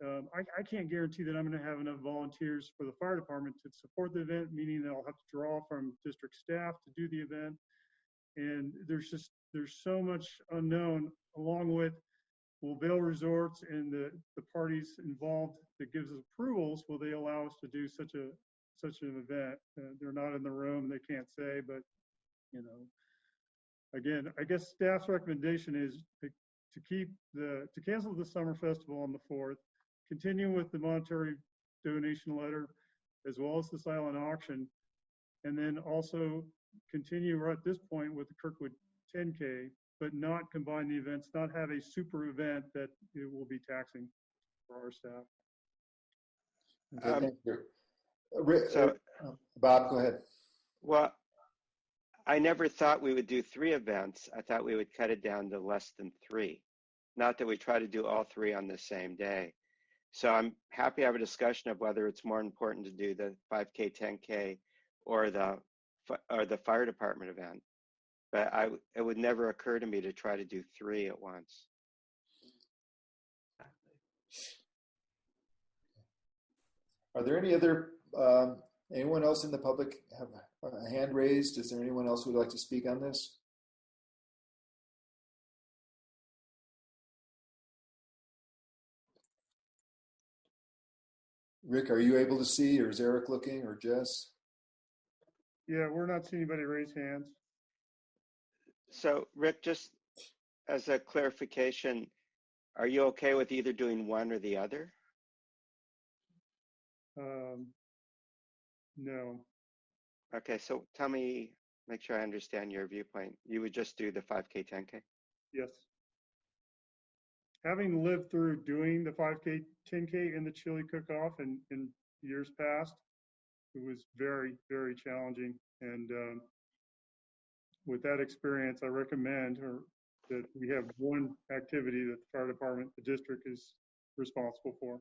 J: I can't guarantee that I'm going to have enough volunteers for the fire department to support the event, meaning that I'll have to draw from district staff to do the event. And there's so much unknown, along with, will Vail Resorts and the parties involved that gives us approvals, will they allow us to do such an event? They're not in the room, they can't say, but again, I guess staff's recommendation is to cancel the summer festival on the 4th, continue with the monetary donation letter, as well as the silent auction, and then also continue right at this point with the Kirkwood 10K, but not combine the events, not have a super event that it will be taxing for our staff.
A: Okay, thank you. Bob, go ahead.
E: Well, I never thought we would do 3 events. I thought we would cut it down to less than 3. Not that we try to do all 3 on the same day. So I'm happy to have a discussion of whether it's more important to do the 5K, 10K, or the fire department event. But it would never occur to me to try to do 3 at once.
A: Are there any other, anyone else in the public have a hand raised? Is there anyone else who would like to speak on this? Rick, are you able to see, or is Eric looking, or Jess?
J: Yeah, we're not seeing anybody raise hands.
E: So Rick, just as a clarification, are you okay with either doing one or the other?
J: No.
E: Okay, so tell me, make sure I understand your viewpoint. You would just do the 5K, 10K?
J: Yes. Having lived through doing the 5K, 10K in the Chili Cook-Off in years past, it was very, very challenging. And with that experience, I recommend that we have one activity that the fire department, the district, is responsible for.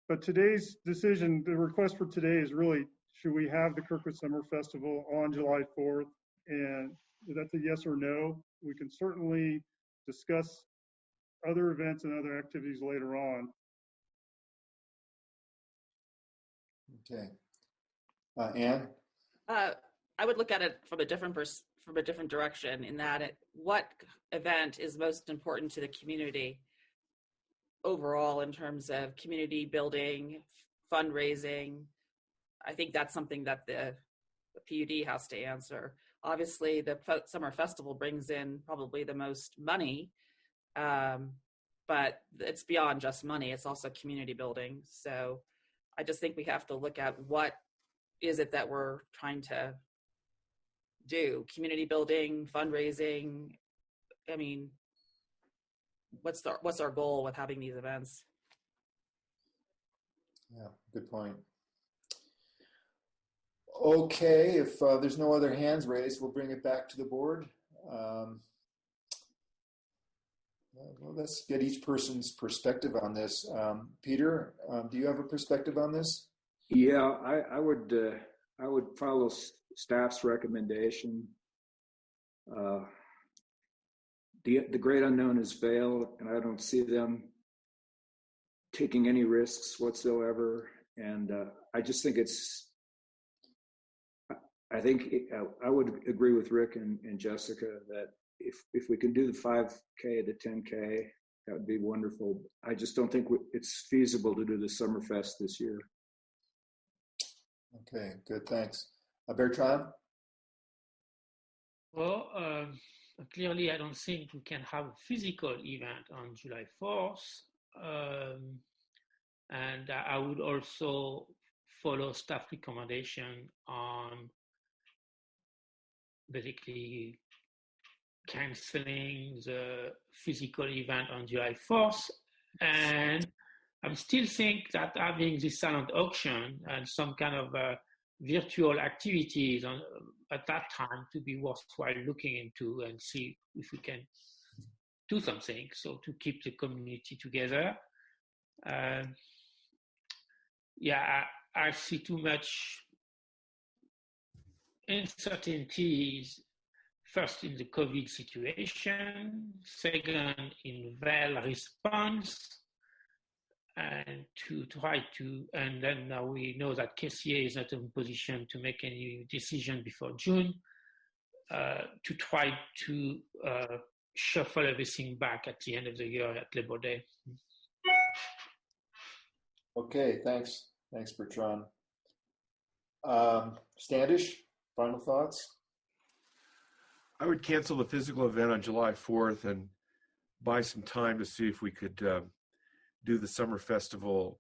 J: But today's decision, the request for today is really, should we have the Kirkwood Summer Festival on July 4th? And that's a yes or no. We can certainly discuss other events and other activities later on.
A: Okay. Ann?
K: I would look at it from a different direction, in that what event is most important to the community overall in terms of community building, fundraising. I think that's something that the PUD has to answer. Obviously, the summer festival brings in probably the most money, but it's beyond just money. It's also community building. So I just think we have to look at what is it that we're trying to do. Community building, fundraising. I mean, what's our goal with having these events?
A: Yeah, good point. Okay, if there's no other hands raised, we'll bring it back to the board. Well, let's get each person's perspective on this. Peter, do you have a perspective on this?
C: Yeah, I would follow staff's recommendation. The great unknown is Vail, and I don't see them taking any risks whatsoever. And I just think I would agree with Rick and Jessica that if we can do the 5K, the 10K, that would be wonderful. I just don't think it's feasible to do the Summerfest this year.
A: Okay, good, thanks. Bertrand?
I: Well, clearly I don't think we can have a physical event on July 4th. And I would also follow staff recommendation on basically canceling the physical event on July 4th. And I still think that having this silent auction and some kind of virtual activities at that time to be worthwhile looking into and see if we can do something so to keep the community together. I see too much uncertainties, first in the COVID situation, second in Vail response, and and then now we know that KCA is not in position to make any decision before June, to try to shuffle everything back at the end of the year at Labor Day.
A: Okay, thanks. Thanks, Bertrand. Standish, final thoughts?
D: I would cancel the physical event on July 4th and buy some time to see if we could do the summer festival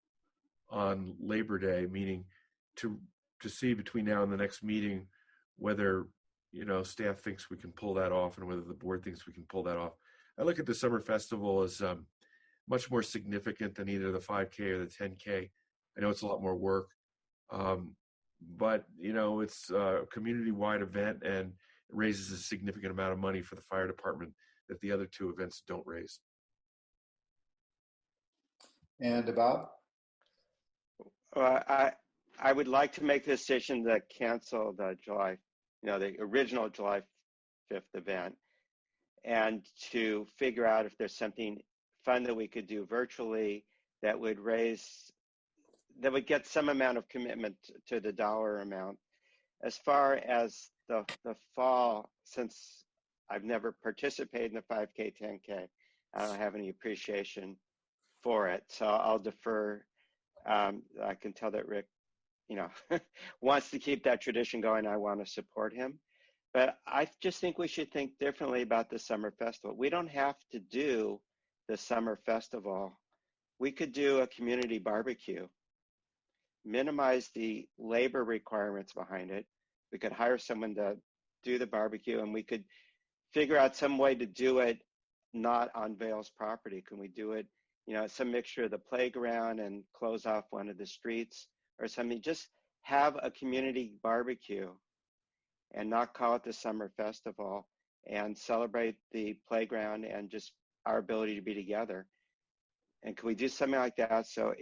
D: on Labor Day, meaning to see between now and the next meeting whether staff thinks we can pull that off and whether the board thinks we can pull that off. I look at the summer festival as much more significant than either the 5K or the 10K. I know it's a lot more work, but it's a community-wide event and it raises a significant amount of money for the fire department that the other two events don't raise.
A: And Bob?
E: I would like to make the decision to cancel the the original July 5th event, and to figure out if there's something fun that we could do virtually that would get some amount of commitment to the dollar amount. As far as the fall, since I've never participated in the 5K, 10K, I don't have any appreciation for it. So I'll defer. I can tell that Rick, wants to keep that tradition going. I want to support him. But I just think we should think differently about the summer festival. We don't have to do the summer festival. We could do a community barbecue, minimize the labor requirements behind it. We could hire someone to do the barbecue, and we could figure out some way to do it not on Vail's property. Can we do it, some mixture of the playground and close off one of the streets or something? Just have a community barbecue and not call it the summer festival, and celebrate the playground and just our ability to be together. And can we do something like that so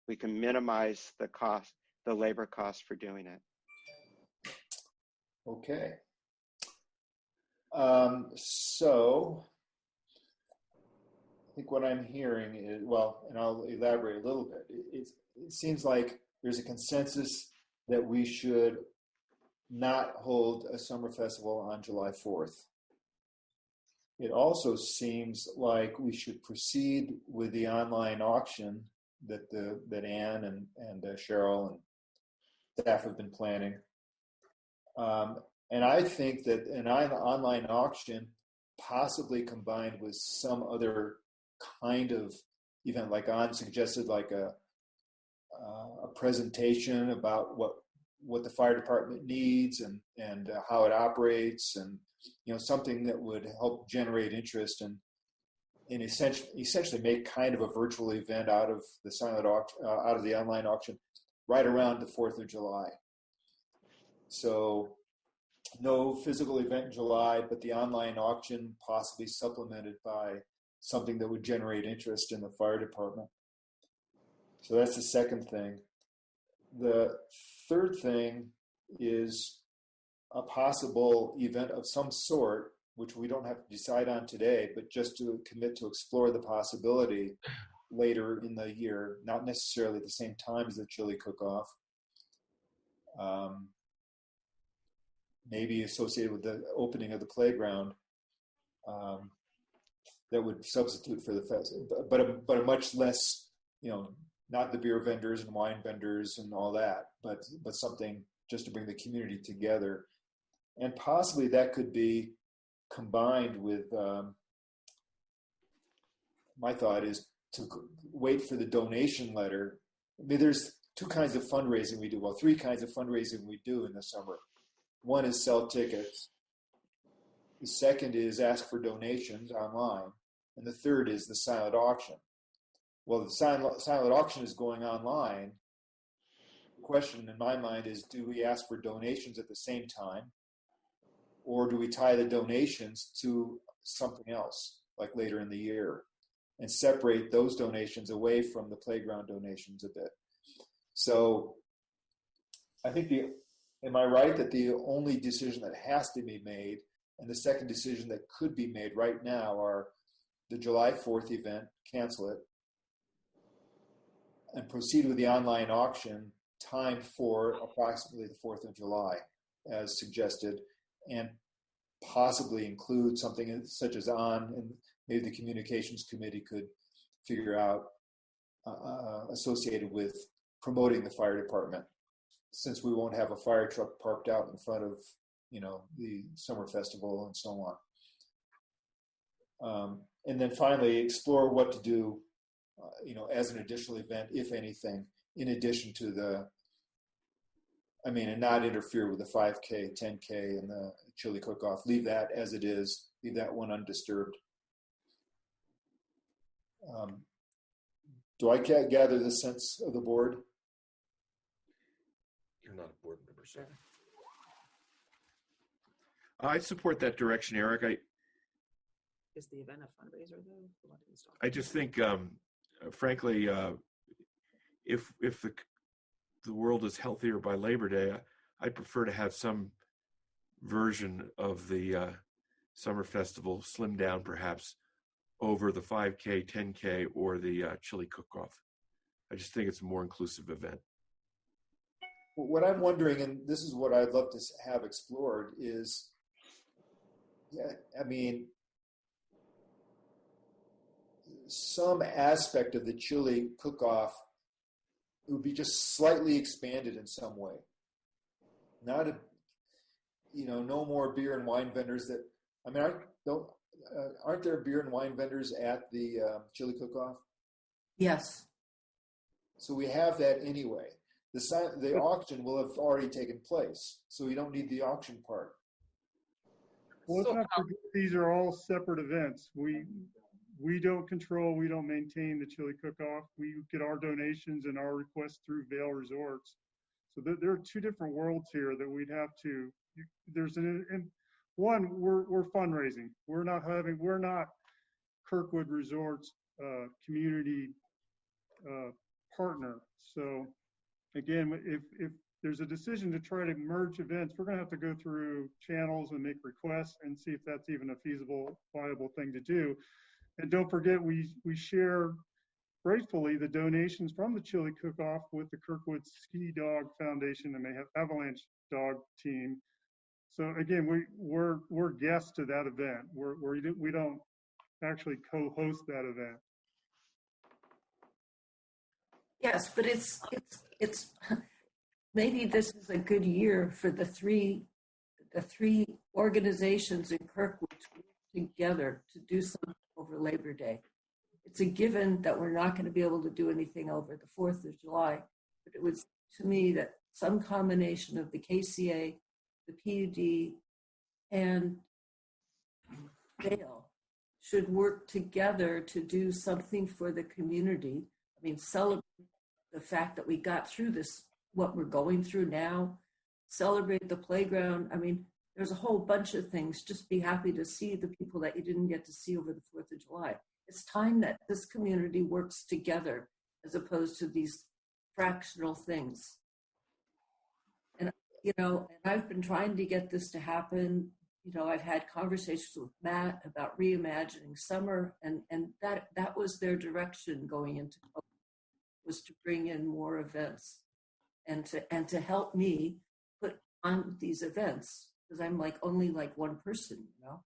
E: we can minimize the cost, the labor cost for doing it?
A: Okay. So I think what I'm hearing is, and I'll elaborate a little bit. It seems like there's a consensus that we should not hold a summer festival on July 4th. It also seems like we should proceed with the online auction that Ann and Cheryl and staff have been planning. And I think that an online auction, possibly combined with some other kind of event, like An suggested, like a presentation about what the fire department needs and how it operates, and something that would help generate interest and essentially make kind of a virtual event out of the silent auction, out of the online auction, right around the 4th of July. So no physical event in July, but the online auction possibly supplemented by something that would generate interest in the fire department. So that's the second thing. The third thing is a possible event of some sort, which we don't have to decide on today, but just to commit to explore the possibility later in the year, not necessarily at the same time as the chili cook-off. Maybe associated with the opening of the playground, that would substitute for the festival, but a much less, not the beer vendors and wine vendors and all that, but something just to bring the community together. And possibly that could be combined with, my thought is to wait for the donation letter. I mean, there's two kinds of fundraising we do. Well, three kinds of fundraising we do in the summer. One is sell tickets. The second is ask for donations online. And the third is the silent auction. Well, the silent auction is going online. The question in my mind is, do we ask for donations at the same time? Or do we tie the donations to something else, like later in the year, and separate those donations away from the playground donations a bit? So I think am I right that the only decision that has to be made and the second decision that could be made right now are the July 4th event, cancel it, and proceed with the online auction timed for approximately the 4th of July, as suggested, and possibly include something such as and maybe the communications committee could figure out associated with promoting the fire department, since we won't have a fire truck parked out in front of the summer festival and so on. And then finally explore what to do as an additional event, if anything, in addition to and not interfere with the 5K, 10K, and the chili cook-off. Leave that as it is. Leave that one undisturbed. Do I gather the sense of the board?
D: You're not a board member, sir. I support that direction, Eric.
K: Is the event a fundraiser, though?
D: I just think, frankly, if the world is healthier by Labor Day, I'd prefer to have some version of the summer festival slimmed down, perhaps, over the 5K, 10K, or the chili cook-off. I just think it's a more inclusive event.
A: What I'm wondering, and this is what I'd love to have explored, is, some aspect of the chili cook-off would be just slightly expanded in some way. No more beer and wine vendors aren't there beer and wine vendors at the chili cook-off?
H: Yes.
A: So we have that anyway. The auction will have already taken place, so we don't need the auction part.
J: Well, let's not forget these are all separate events. We don't control, we don't maintain the chili cook-off. We get our donations and our requests through Vail Resorts. So there are two different worlds here that we'd have to. We're fundraising. We're not Kirkwood Resorts community partner. So again, if there's a decision to try to merge events, we're going to have to go through channels and make requests and see if that's even a feasible, viable thing to do. And don't forget, we share gratefully the donations from the chili cook-off with the Kirkwood Ski Dog Foundation and they have Avalanche Dog Team. So again, we're guests to that event. We don't actually co-host that event.
H: Yes, but it's maybe this is a good year for the the three organizations in Kirkwood to work together to do something over Labor Day. It's a given that we're not going to be able to do anything over the 4th of July, but it was to me that some combination of the KCA, the PUD, and Dale should work together to do something for the community. I mean, celebrate the fact that we got through this, what we're going through now, celebrate the playground. I mean, there's a whole bunch of things. Just be happy to see the people that you didn't get to see over the 4th of July. It's time that this community works together as opposed to these fractional things. And, you know, and I've been trying to get this to happen. You know, I've had conversations with Matt about reimagining summer, and that was their direction going into COVID, was to bring in more events and to help me put on these events, because I'm like only like one person, you know.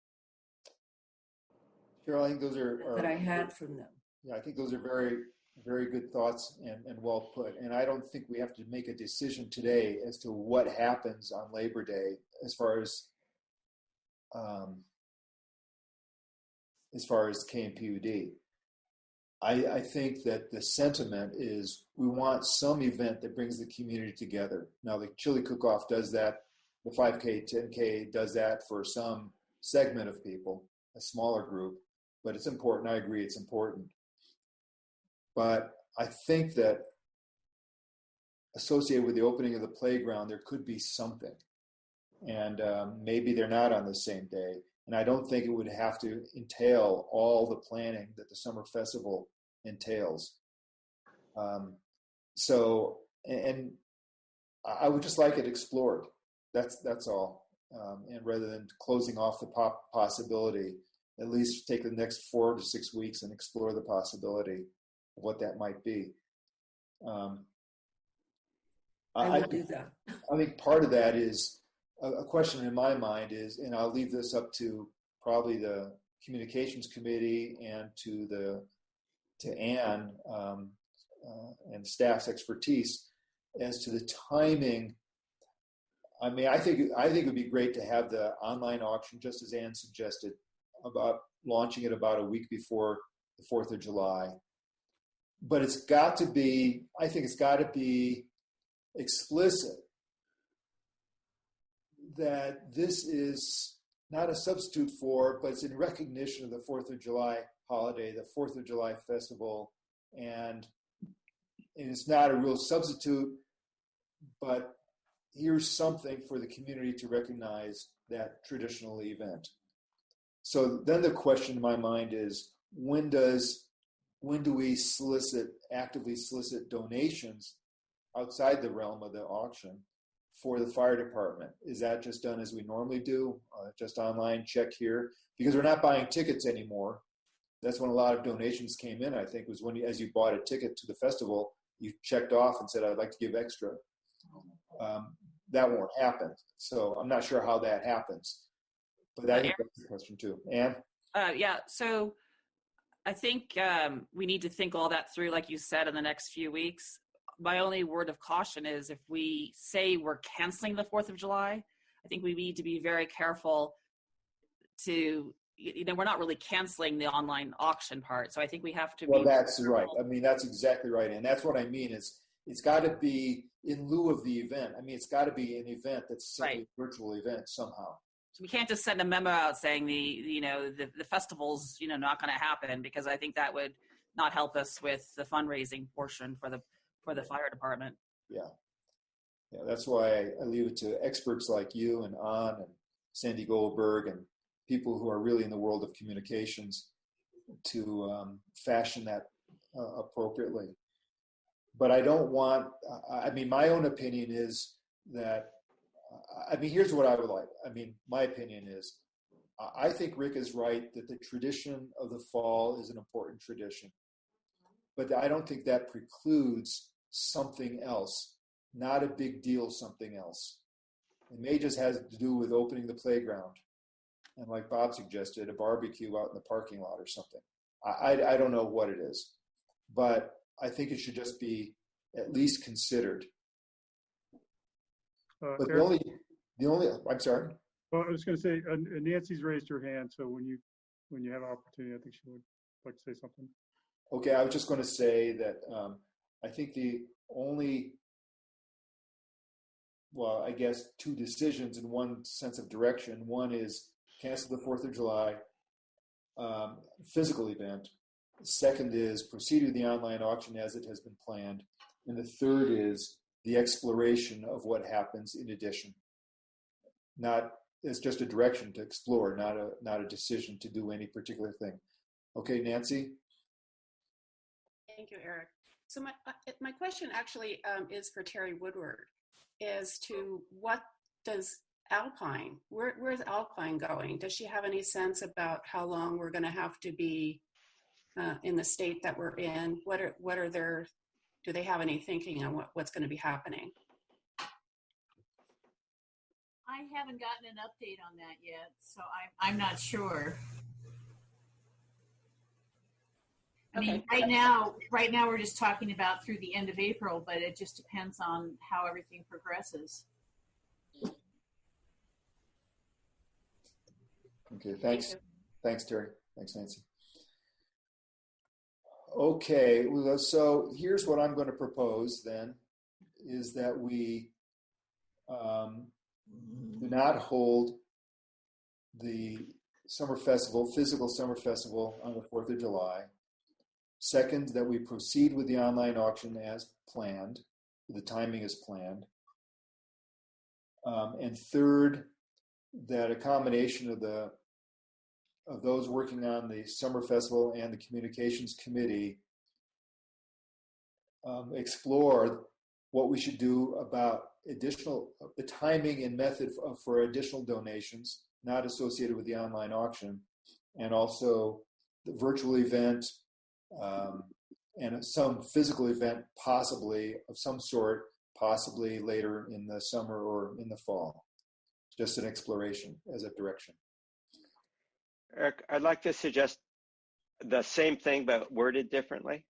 A: Cheryl, I think those are
H: that I had from them.
A: Yeah, I think those are very, very good thoughts and well put. And I don't think we have to make a decision today as to what happens on Labor Day as far as KMPUD. I think that the sentiment is we want some event that brings the community together. Now, the chili cook-off does that. The 5K, 10K does that for some segment of people, a smaller group. But it's important. I agree, it's important. But I think that associated with the opening of the playground, there could be something. And maybe they're not on the same day. And I don't think it would have to entail all the planning that the summer festival entails. So I would just like it explored. That's all. And rather than closing off the possibility, at least take the next 4 to 6 weeks and explore the possibility of what that might be.
H: I will do that.
A: I think part of that is a question in my mind is, and I'll leave this up to probably the communications committee and to Anne and staff's expertise as to the timing. I mean, I think it would be great to have the online auction, just as Anne suggested, about launching it about a week before the 4th of July. But it's got to be explicit that this is not a substitute for, but it's in recognition of the 4th of July holiday, the 4th of July festival. And it's not a real substitute, but here's something for the community to recognize that traditional event. So then the question in my mind is, when do we actively solicit donations outside the realm of the auction for the fire department? Is that just done as we normally do, just online, check here? Because we're not buying tickets anymore. That's when a lot of donations came in, I think, was when as you bought a ticket to the festival, you checked off and said, I'd like to give extra. That won't happen. So I'm not sure how that happens. But I think that's the question too. Anne?
K: Yeah, so I think we need to think all that through, like you said, in the next few weeks. My only word of caution is if we say we're canceling the 4th of July, I think we need to be very careful to, we're not really canceling the online auction part. So I think we have to
A: Well, that's right. I mean, that's exactly right. And that's what I mean is it's got to be in lieu of the event. I mean, it's got to be an event that's simply a virtual event somehow.
K: So we can't just send a memo out saying the festival's not going to happen, because I think that would not help us with the fundraising portion for the fire department.
A: Yeah, that's why I leave it to experts like you and Ann and Sandy Goldberg and people who are really in the world of communications to fashion that appropriately. But I don't want. I mean, my own opinion is that. I mean, here's what I would like. I mean, my opinion is, I think Rick is right that the tradition of the fall is an important tradition. But I don't think that precludes something else, not a big deal, something else. It may just have to do with opening the playground. And like Bob suggested, a barbecue out in the parking lot or something. I don't know what it is. But I think it should just be at least considered. But the only, I'm sorry.
J: Well, I was going to say, Nancy's raised her hand, so when you have opportunity, I think she would like to say something.
A: Okay, I was just going to say that I think the only, well, I guess two decisions in one sense of direction. One is cancel the 4th of July physical event. The second is proceed with the online auction as it has been planned. And the third is the exploration of what happens in addition. It's just a direction to explore, not a decision to do any particular thing. Okay, Nancy?
N: Thank you, Eric. So my question actually is for Terry Woodward, as to what does Alpine, where's Alpine going? Does she have any sense about how long we're going to have to be in the state that we're in? Do they have any thinking on what's going to be happening?
O: I haven't gotten an update on that yet, so I'm not sure. I mean, right now we're just talking about through the end of April, but it just depends on how everything progresses.
A: Okay, thanks. Thanks, Terry. Thanks, Nancy. Okay, so here's what I'm going to propose then, is that we do not hold the summer festival, physical summer festival on the 4th of July. Second, that we proceed with the online auction as planned, the timing is planned. And third, that a combination of those working on the summer festival and the communications committee explore what we should do about the timing and method for additional donations not associated with the online auction, and also the virtual event and some physical event possibly of some sort, possibly later in the summer or in the fall. Just an exploration as a direction.
E: Eric, I'd like to suggest the same thing but worded differently.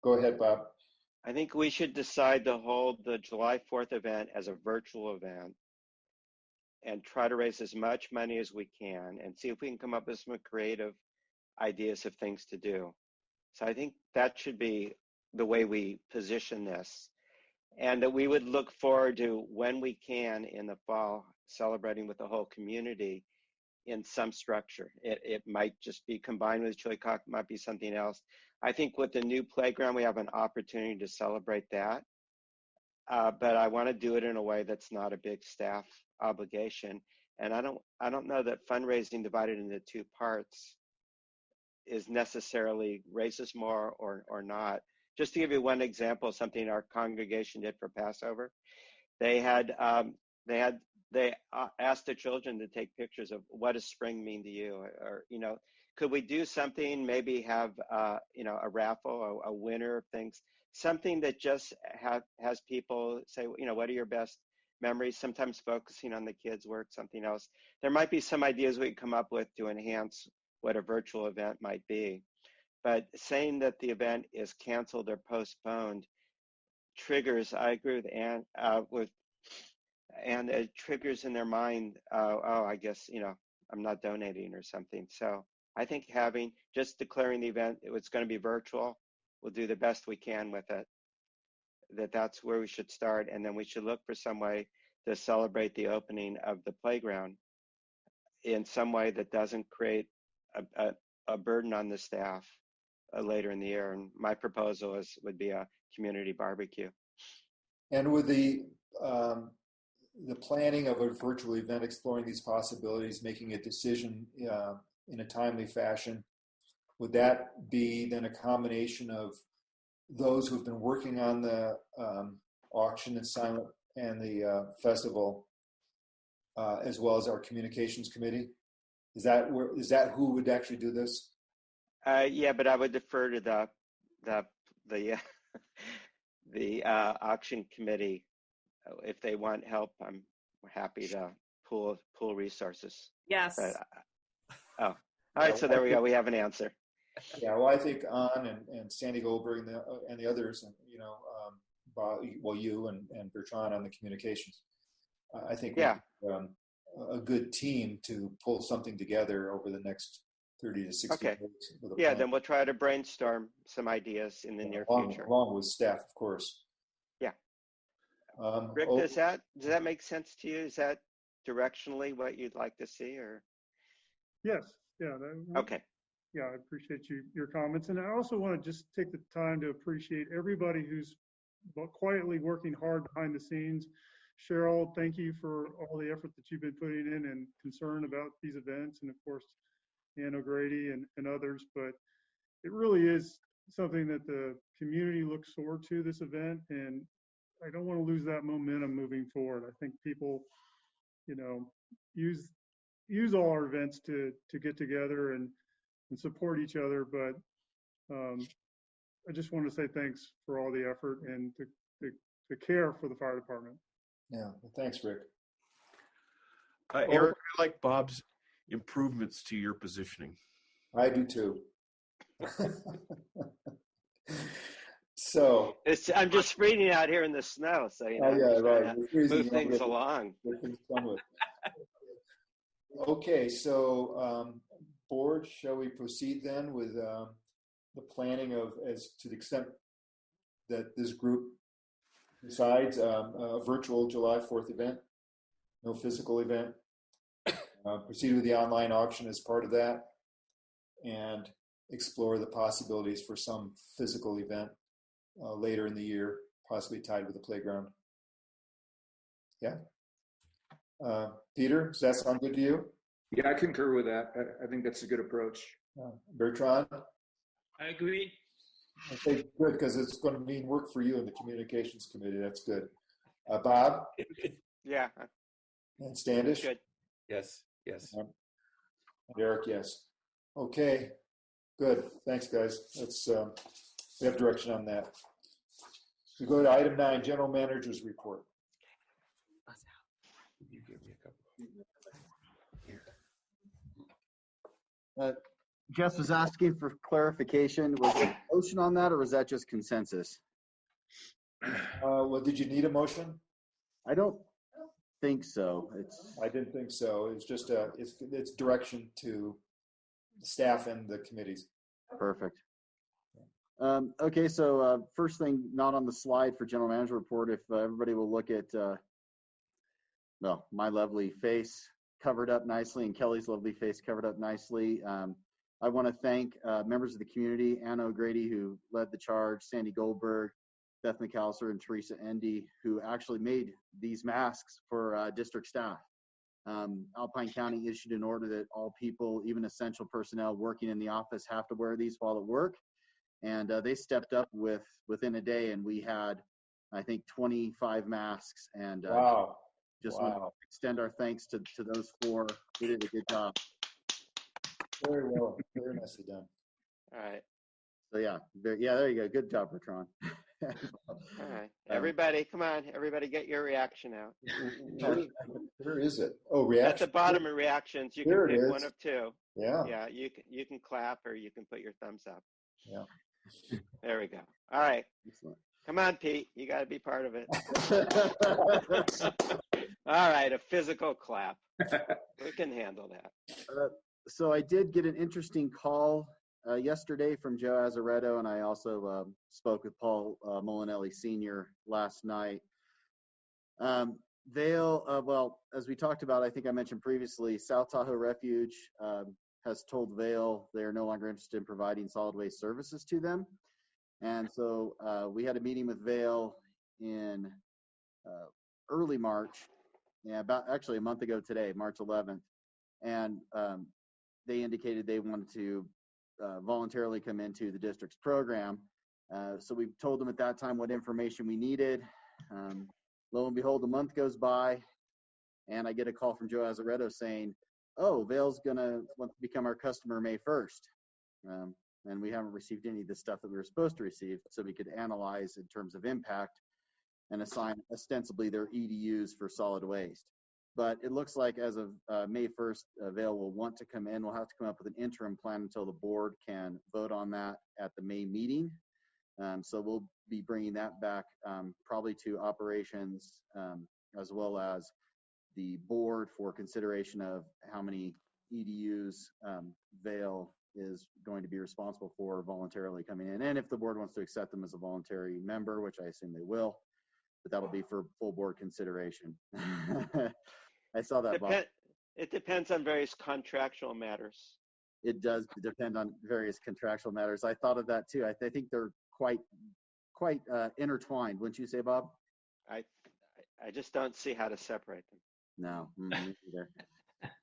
A: Go ahead, Bob.
E: I think we should decide to hold the July 4th event as a virtual event and try to raise as much money as we can and see if we can come up with some creative ideas of things to do. So I think that should be the way we position this, and that we would look forward to, when we can in the fall, celebrating with the whole community in some structure. It might just be combined with chili cook, might be something else. I think with the new playground, we have an opportunity to celebrate that. But I want to do it in a way that's not a big staff obligation. And I don't know that fundraising divided into two parts is necessarily raises more or not. Just to give you one example of something our congregation did for Passover, they asked the children to take pictures of what does spring mean to you, or could we do something, maybe have a raffle, a winner of things, something that just has people say, what are your best memories, sometimes focusing on the kids' work, something else. There might be some ideas we can come up with to enhance what a virtual event might be. But saying that the event is canceled or postponed triggers, I agree with Ann, and it triggers in their mind, I guess, I'm not donating or something. So I think just declaring the event, it's going to be virtual, we'll do the best we can with it, that's where we should start. And then we should look for some way to celebrate the opening of the playground in some way that doesn't create a burden on the staff later in the year. And my proposal would be a community barbecue.
A: And with the planning of a virtual event, exploring these possibilities, making a decision in a timely fashion, would that be then a combination of those who've been working on the auction and silent and the festival, as well as our communications committee? Is that who would actually do this?
E: Yeah, but I would defer to the auction committee. If they want help, I'm happy to pool resources.
K: Yes.
E: But, all right. So there we go. We have an answer.
A: Yeah. Well, I think Ann and Sandy Goldberg and the others, and Bob, you and Bertrand on the communications. I think a good team to pull something together over the next 30 to 60
E: Okay.
A: days. With a
E: Yeah,
A: plan.
E: then we'll try to brainstorm some ideas in the near future.
A: Along with staff, of course.
E: Yeah. Rick,
A: oh,
E: does that make sense to you? Is that directionally what you'd like to see, or?
J: Yes, yeah.
E: Okay.
J: Yeah, I appreciate your comments. And I also want to just take the time to appreciate everybody who's quietly working hard behind the scenes. Cheryl, thank you for all the effort that you've been putting in and concern about these events. And of course, Ann O'Grady and others. But it really is something that the community looks forward to, this event. And I don't want to lose that momentum moving forward. I think people, use all our events to get together and support each other. But I just want to say thanks for all the effort and the care for the fire department.
A: Yeah, well, thanks, Rick.
D: Eric, I like Bob's improvements to your positioning.
A: I do too. So
E: I'm just freezing out here in the snow, so
A: right.
E: Move things along.
A: Okay, so board, shall we proceed then with the planning of, as to the extent that this group decides, a virtual July 4th event, no physical event. Proceed with the online auction as part of that, and explore the possibilities for some physical event later in the year, possibly tied with the playground. Yeah. Peter, does that sound good to you?
C: Yeah, I concur with that. I think that's a good approach.
A: Bertrand?
I: I agree.
A: Okay, good, because it's going to mean work for you in the communications committee. That's good. Bob?
E: Yeah.
A: And Standish?
E: Good.
D: Yes.
A: And Eric, yes. Okay, good. Thanks, guys. Let's we have direction on that. We go to item 9, General Manager's Report.
D: You give me a couple.
B: Jess was asking for clarification. Was there a motion on that, or was that just consensus?
A: Well, did you need a motion?
B: I don't think so.
A: I didn't think so. It's just it's direction to staff and the committees.
B: Perfect. Okay, so first thing, not on the slide for general manager report, if everybody will look at, well, my lovely face covered up nicely and Kelly's lovely face covered up nicely. I want to thank members of the community, Anna O'Grady, who led the charge, Sandy Goldberg, Beth McAllister, and Teresa Endy, who actually made these masks for district staff. Alpine County issued an order that all people, even essential personnel working in the office, have to wear these while at work. And they stepped up within a day, and we had, I think, 25 masks. And
A: wow.
B: Want to extend our thanks to those 4. They did a good job.
A: Very well. Very nicely done.
E: All right.
B: So yeah, there you go. Good job, Bertrand.
E: All right. Everybody, come on. Everybody get your reaction out.
A: Where is it? Oh, reaction.
E: At the bottom of reactions, you
A: there
E: can pick one of 2.
A: Yeah.
E: Yeah, you can clap or you can put your thumbs up.
A: Yeah.
E: There we go. All right.
B: Excellent.
E: Come on, Pete. You got to be part of it. All right, a physical clap. We can handle that.
B: So I did get an interesting call yesterday from Joe Azaretto, and I also spoke with Paul Molinelli Sr. last night. Well, as we talked about, I think I mentioned previously, South Tahoe Refuge has told Vail they're no longer interested in providing solid waste services to them. And so we had a meeting with Vail in early March, about actually a month ago today, March 11th. And they indicated they wanted to voluntarily come into the district's program. So we told them at that time what information we needed. Lo and behold, a month goes by, and I get a call from Joe Azaretto saying, oh, Vail's going to want to become our customer May 1st. And we haven't received any of the stuff that we were supposed to receive, so we could analyze in terms of impact and assign ostensibly their EDUs for solid waste. But it looks like as of May 1st, Vail will want to come in. We'll have to come up with an interim plan until the board can vote on that at the May meeting. So we'll be bringing that back probably to operations as well as the board for consideration of how many EDUs Vail is going to be responsible for voluntarily coming in, and if the board wants to accept them as a voluntary member, which I assume they will, but that'll be for full board consideration. I saw that, Bob.
E: It depends on various contractual matters.
B: It does depend on various contractual matters. I thought of that too. I think they're quite intertwined, wouldn't you say, Bob?
E: I just don't see how to separate them.
B: No, me either.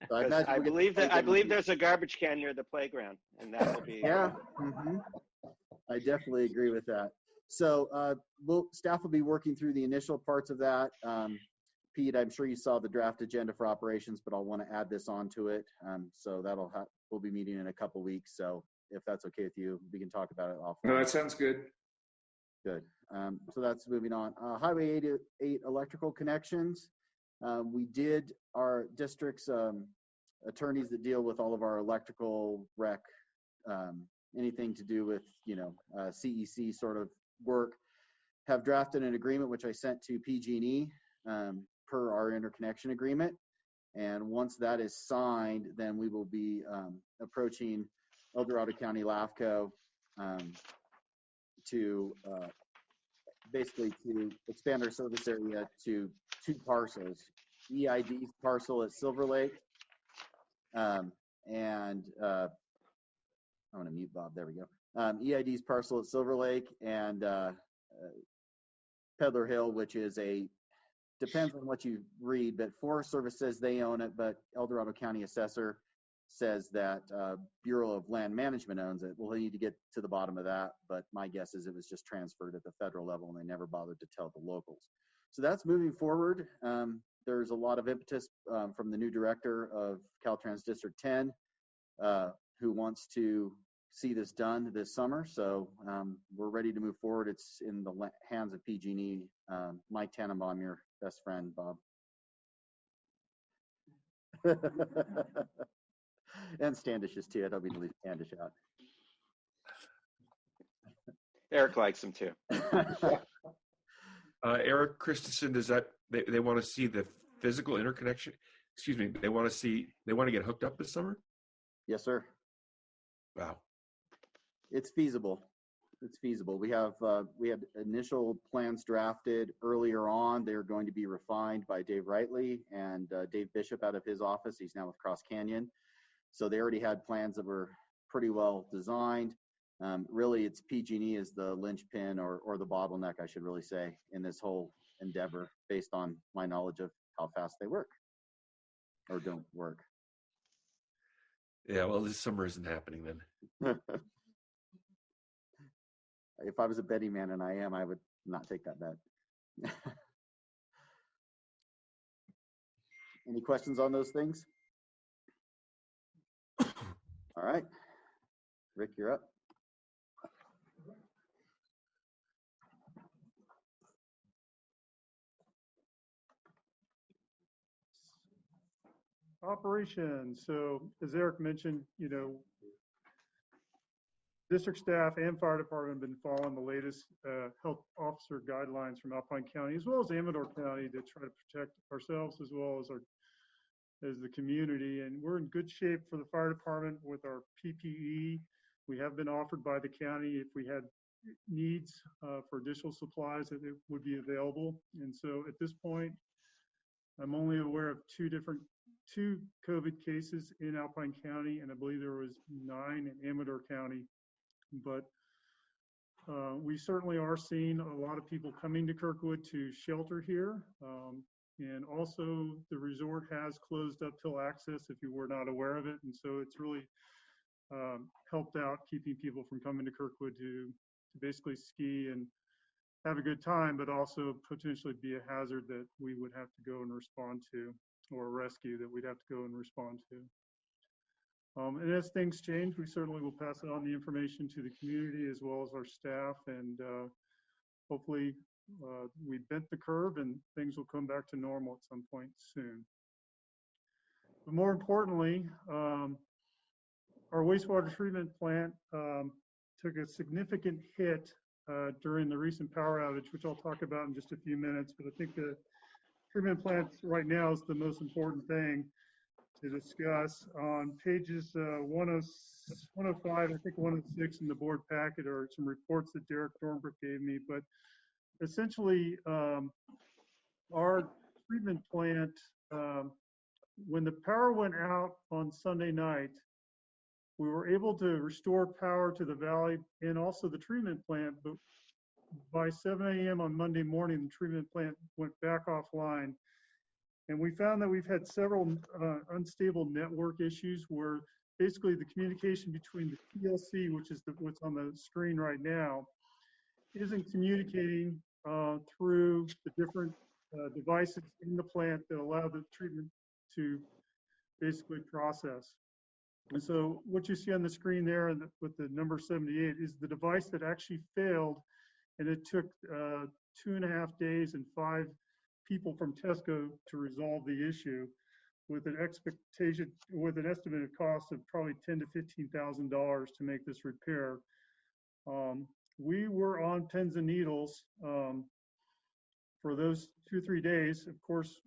B: So
E: I believe there's a garbage can near the playground, and that will be.
B: Yeah, I definitely agree with that. So staff will be working through the initial parts of that. Pete, I'm sure you saw the draft agenda for operations, but I'll want to add this onto it. So we'll be meeting in a couple weeks. So if that's okay with you, we can talk about it offline.
C: No, that sounds good.
B: Good. So that's moving on. Highway 88 electrical connections. We did our district's attorneys that deal with all of our electrical rec, anything to do with, CEC sort of work, have drafted an agreement, which I sent to PG&E per our interconnection agreement. And once that is signed, then we will be approaching El Dorado County LAFCO to basically to expand our service area to 2 parcels, EID's parcel at Silver Lake, and I'm going to mute Bob, there we go. EID's parcel at Silver Lake and Peddler Hill, which is depends on what you read, but Forest Service says they own it, but El Dorado County Assessor says that Bureau of Land Management owns it. We'll need to get to the bottom of that, but my guess is it was just transferred at the federal level and they never bothered to tell the locals. So that's moving forward. There's a lot of impetus from the new director of Caltrans District 10 who wants to see this done this summer. So we're ready to move forward. It's in the hands of PG&E. Mike Tannenbaum, your best friend, Bob. And Standish is too. I don't mean to leave Standish out.
E: Eric likes him too.
D: Eric Christensen, does that they want to see the physical interconnection? Excuse me. They want to get hooked up this summer?
B: Yes, sir.
D: Wow.
B: It's feasible. It's feasible. We had initial plans drafted earlier on. They're going to be refined by Dave Wrightley and Dave Bishop out of his office. He's now with Cross Canyon. So they already had plans that were pretty well designed. Really, it's PG&E is the linchpin or the bottleneck, I should really say, in this whole endeavor, based on my knowledge of how fast they work or don't work.
D: Yeah, well, this summer isn't happening then.
B: If I was a betting man, and I am, I would not take that bet. Any questions on those things? All right. Rick, you're up.
J: Operations. So as Eric mentioned, district staff and fire department have been following the latest health officer guidelines from Alpine County, as well as Amador County, to try to protect ourselves as well as the community. And we're in good shape for the fire department with our PPE. We have been offered by the county if we had needs for additional supplies that it would be available. And so at this point, I'm only aware of two COVID cases in Alpine County, and I believe there was 9 in Amador County. But we certainly are seeing a lot of people coming to Kirkwood to shelter here. And also the resort has closed up till access if you were not aware of it. And so it's really helped out keeping people from coming to Kirkwood to basically ski and have a good time, but also potentially be a hazard that we would have to go and respond to, or a rescue that we'd have to go and respond to. And as things change, we certainly will pass on the information to the community as well as our staff, and hopefully we bent the curve and things will come back to normal at some point soon. But more importantly, our wastewater treatment plant took a significant hit during the recent power outage, which I'll talk about in just a few minutes. But I think the treatment plants right now is the most important thing to discuss. On pages 105, I think 106 in the board packet are some reports that Derek Thornbrook gave me. But essentially, our treatment plant, when the power went out on Sunday night, we were able to restore power to the valley and also the treatment plant. But by 7 a.m. on Monday morning, the treatment plant went back offline. And we found that we've had several unstable network issues where basically the communication between the PLC, which is what's on the screen right now, isn't communicating through the different devices in the plant that allow the treatment to basically process. And so what you see on the screen there with the number 78 is the device that actually failed, and it took 2.5 days and 5 people from Tesco to resolve the issue, with an estimated cost of probably $10,000 to $15,000 to make this repair. We were on pins and needles for those 2-3 days. Of course,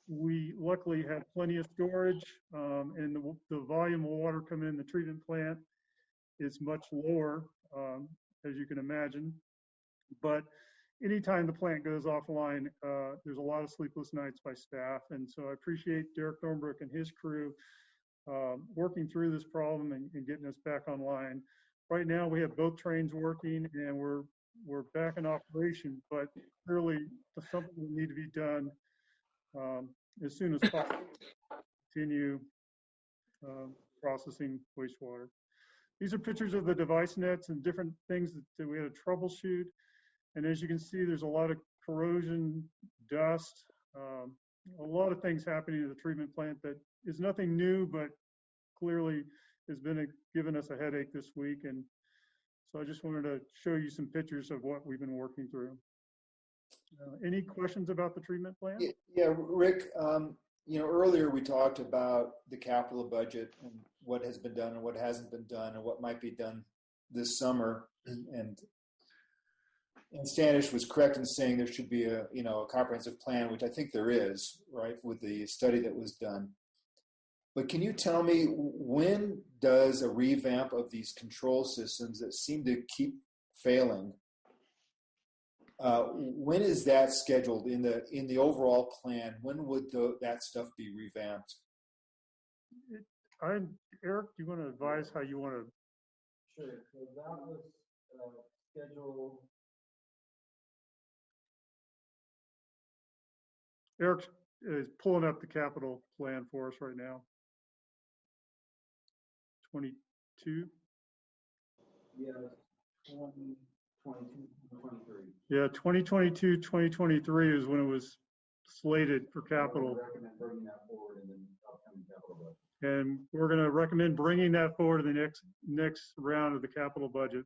J: we luckily had plenty of storage, and the volume of water coming in the treatment plant is much lower, as you can imagine. But anytime the plant goes offline, there's a lot of sleepless nights by staff. And so I appreciate Derek Thornbrook and his crew working through this problem and getting us back online. Right now, we have both trains working, and we're back in operation, but clearly something will need to be done as soon as possible to continue processing wastewater. These are pictures of the device nets and different things that we had to troubleshoot. And as you can see, there's a lot of corrosion, dust, a lot of things happening in the treatment plant that is nothing new, but clearly has been given us a headache this week. And so I just wanted to show you some pictures of what we've been working through. Any questions about the treatment plant?
A: Yeah, Rick, earlier we talked about the capital budget and what has been done and what hasn't been done and what might be done this summer. And Standish was correct in saying there should be a comprehensive plan, which I think there is, right, with the study that was done. But can you tell me, when does a revamp of these control systems that seem to keep failing, when is that scheduled in the overall plan? When would that stuff be revamped?
J: Eric, do you want to advise how you want to?
P: Sure. So that was scheduled.
J: Eric is pulling up the capital plan for us right now. 22?
P: Yeah, 2022, 2023.
J: Yeah, 2022, 2023 is when it was slated for capital.
P: We're recommend bringing that forward in the upcoming capital budget.
J: And we're going to recommend bringing that forward in the next round of the capital budget.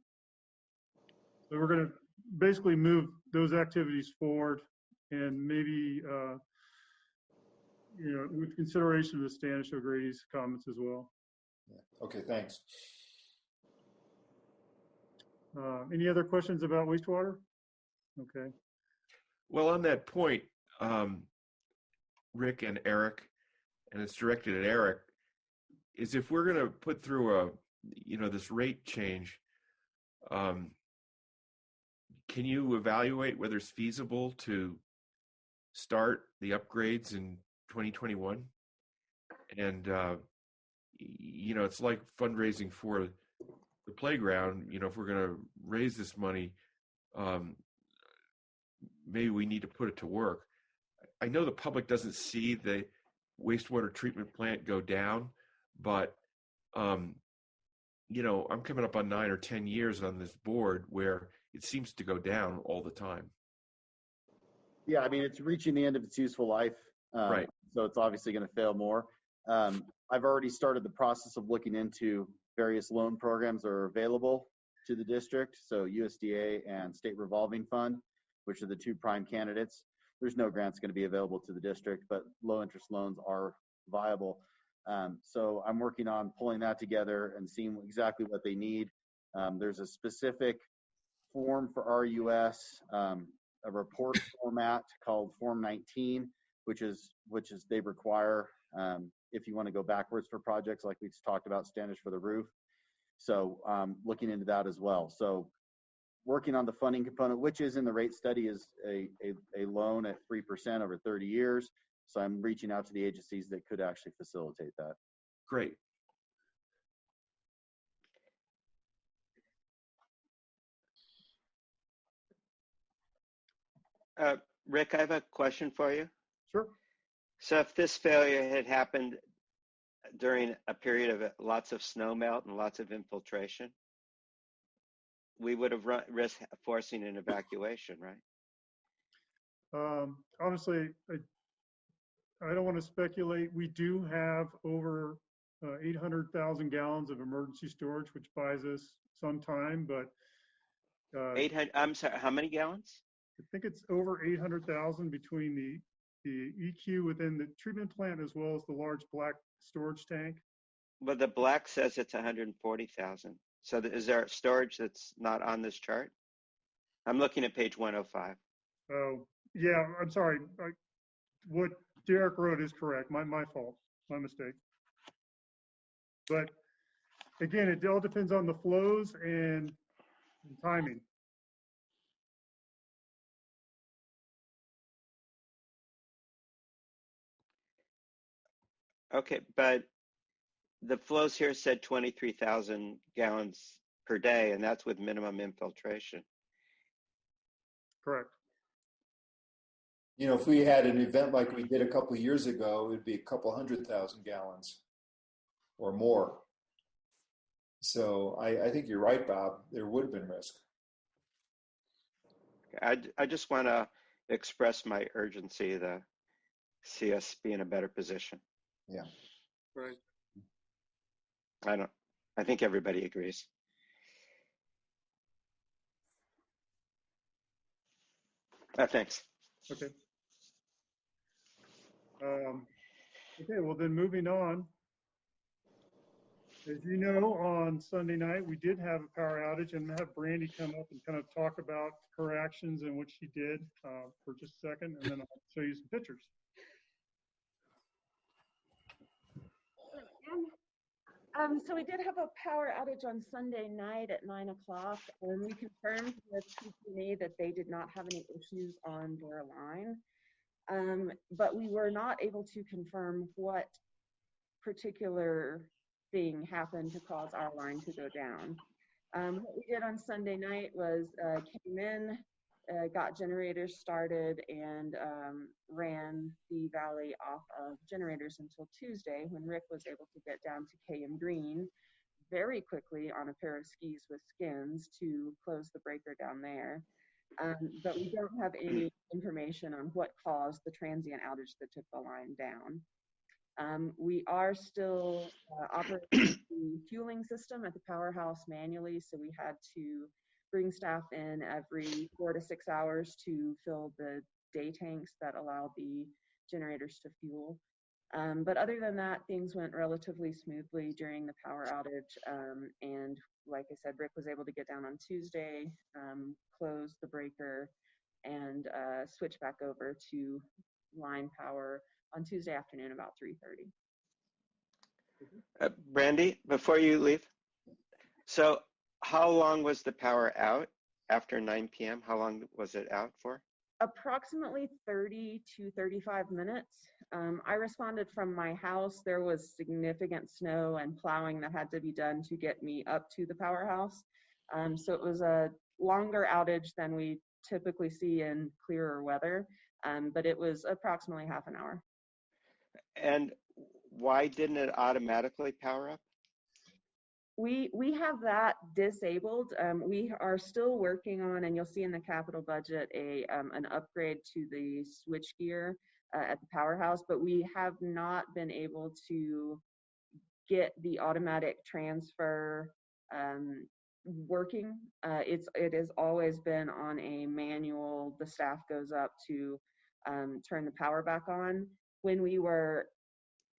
J: So we're going to basically move those activities forward, and maybe with consideration of the Standish O'Grady's comments as well.
A: Yeah. Okay, thanks.
J: Any other questions about wastewater? Okay.
D: Well, on that point, Rick and Eric, and it's directed at Eric, is if we're going to put through this rate change, can you evaluate whether it's feasible to start the upgrades in 2021? And, it's like fundraising for the playground. If we're going to raise this money, maybe we need to put it to work. I know the public doesn't see the wastewater treatment plant go down, but, I'm coming up on 9 or 10 years on this board where it seems to go down all the time.
B: Yeah, I mean, it's reaching the end of its useful life.
D: Right.
B: So it's obviously going to fail more. I've already started the process of looking into various loan programs that are available to the district. So USDA and State Revolving Fund, which are the two prime candidates. There's no grants going to be available to the district, but low interest loans are viable. So I'm working on pulling that together and seeing exactly what they need. There's a specific form for RUS, a report format called Form 19 which is they require if you want to go backwards for projects like we talked about, standards for the roof. So looking into that as well. So working on the funding component, which is in the rate study, is a loan at 3% over 30 years. So I'm reaching out to the agencies that could actually facilitate that.
D: Great.
E: Rick, I have a question for you.
J: Sure.
E: So if this failure had happened during a period of lots of snow melt and lots of infiltration, we would have risked forcing an evacuation, right?
J: Honestly, I don't want to speculate. We do have over 800,000 gallons of emergency storage, which buys us some time, but
E: 800, I'm sorry, how many gallons?
J: I think it's over 800,000 between the EQ within the treatment plant as well as the large black storage tank.
E: Well, the black says it's 140,000. So is there storage that's not on this chart? I'm looking at page 105.
J: Oh, yeah, I'm sorry. What Derek wrote is correct. My fault, my mistake. But again, it all depends on the flows and timing.
E: Okay, but the flows here said 23,000 gallons per day, and that's with minimum infiltration.
J: Correct.
A: You know, if we had an event like we did a couple of years ago, it'd be a couple 100,000 gallons or more. So I think you're right, Bob. There would have been risk.
E: I just want to express my urgency to see us be in a better position.
A: Yeah.
J: Right.
E: I think everybody agrees. Thanks.
J: Okay. Okay, well then moving on. As you know, on Sunday night, we did have a power outage, and have Brandy come up and kind of talk about her actions and what she did for just a second, and then I'll show you some pictures.
G: So we did have a power outage on Sunday night at 9 o'clock, and we confirmed with PG&E that they did not have any issues on their line. But we were not able to confirm what particular thing happened to cause our line to go down. What we did on Sunday night was came in, got generators started, and ran the valley off of generators until Tuesday, when Rick was able to get down to KM Green very quickly on a pair of skis with skins to close the breaker down there. But we don't have any information on what caused the transient outage that took the line down. We are still operating the fueling system at the powerhouse manually, so we had to bring staff in every 4 to 6 hours to fill the day tanks that allow the generators to fuel. But other than that, things went relatively smoothly during the power outage. And like I said, Rick was able to get down on Tuesday, close the breaker, and switch back over to line power on Tuesday afternoon about 3:30.
E: Brandy, before you leave, so how long was the power out after 9 p.m.? How long was it out for?
G: Approximately 30 to 35 minutes. I responded from my house. There was significant snow and plowing that had to be done to get me up to the powerhouse. So it was a longer outage than we typically see in clearer weather, but it was approximately half an hour.
E: And why didn't it automatically power up?
G: We have that disabled. We are still working on, and you'll see in the capital budget, an upgrade to the switchgear at the powerhouse, but we have not been able to get the automatic transfer working. It has always been on a manual. The staff goes up to turn the power back on. When we were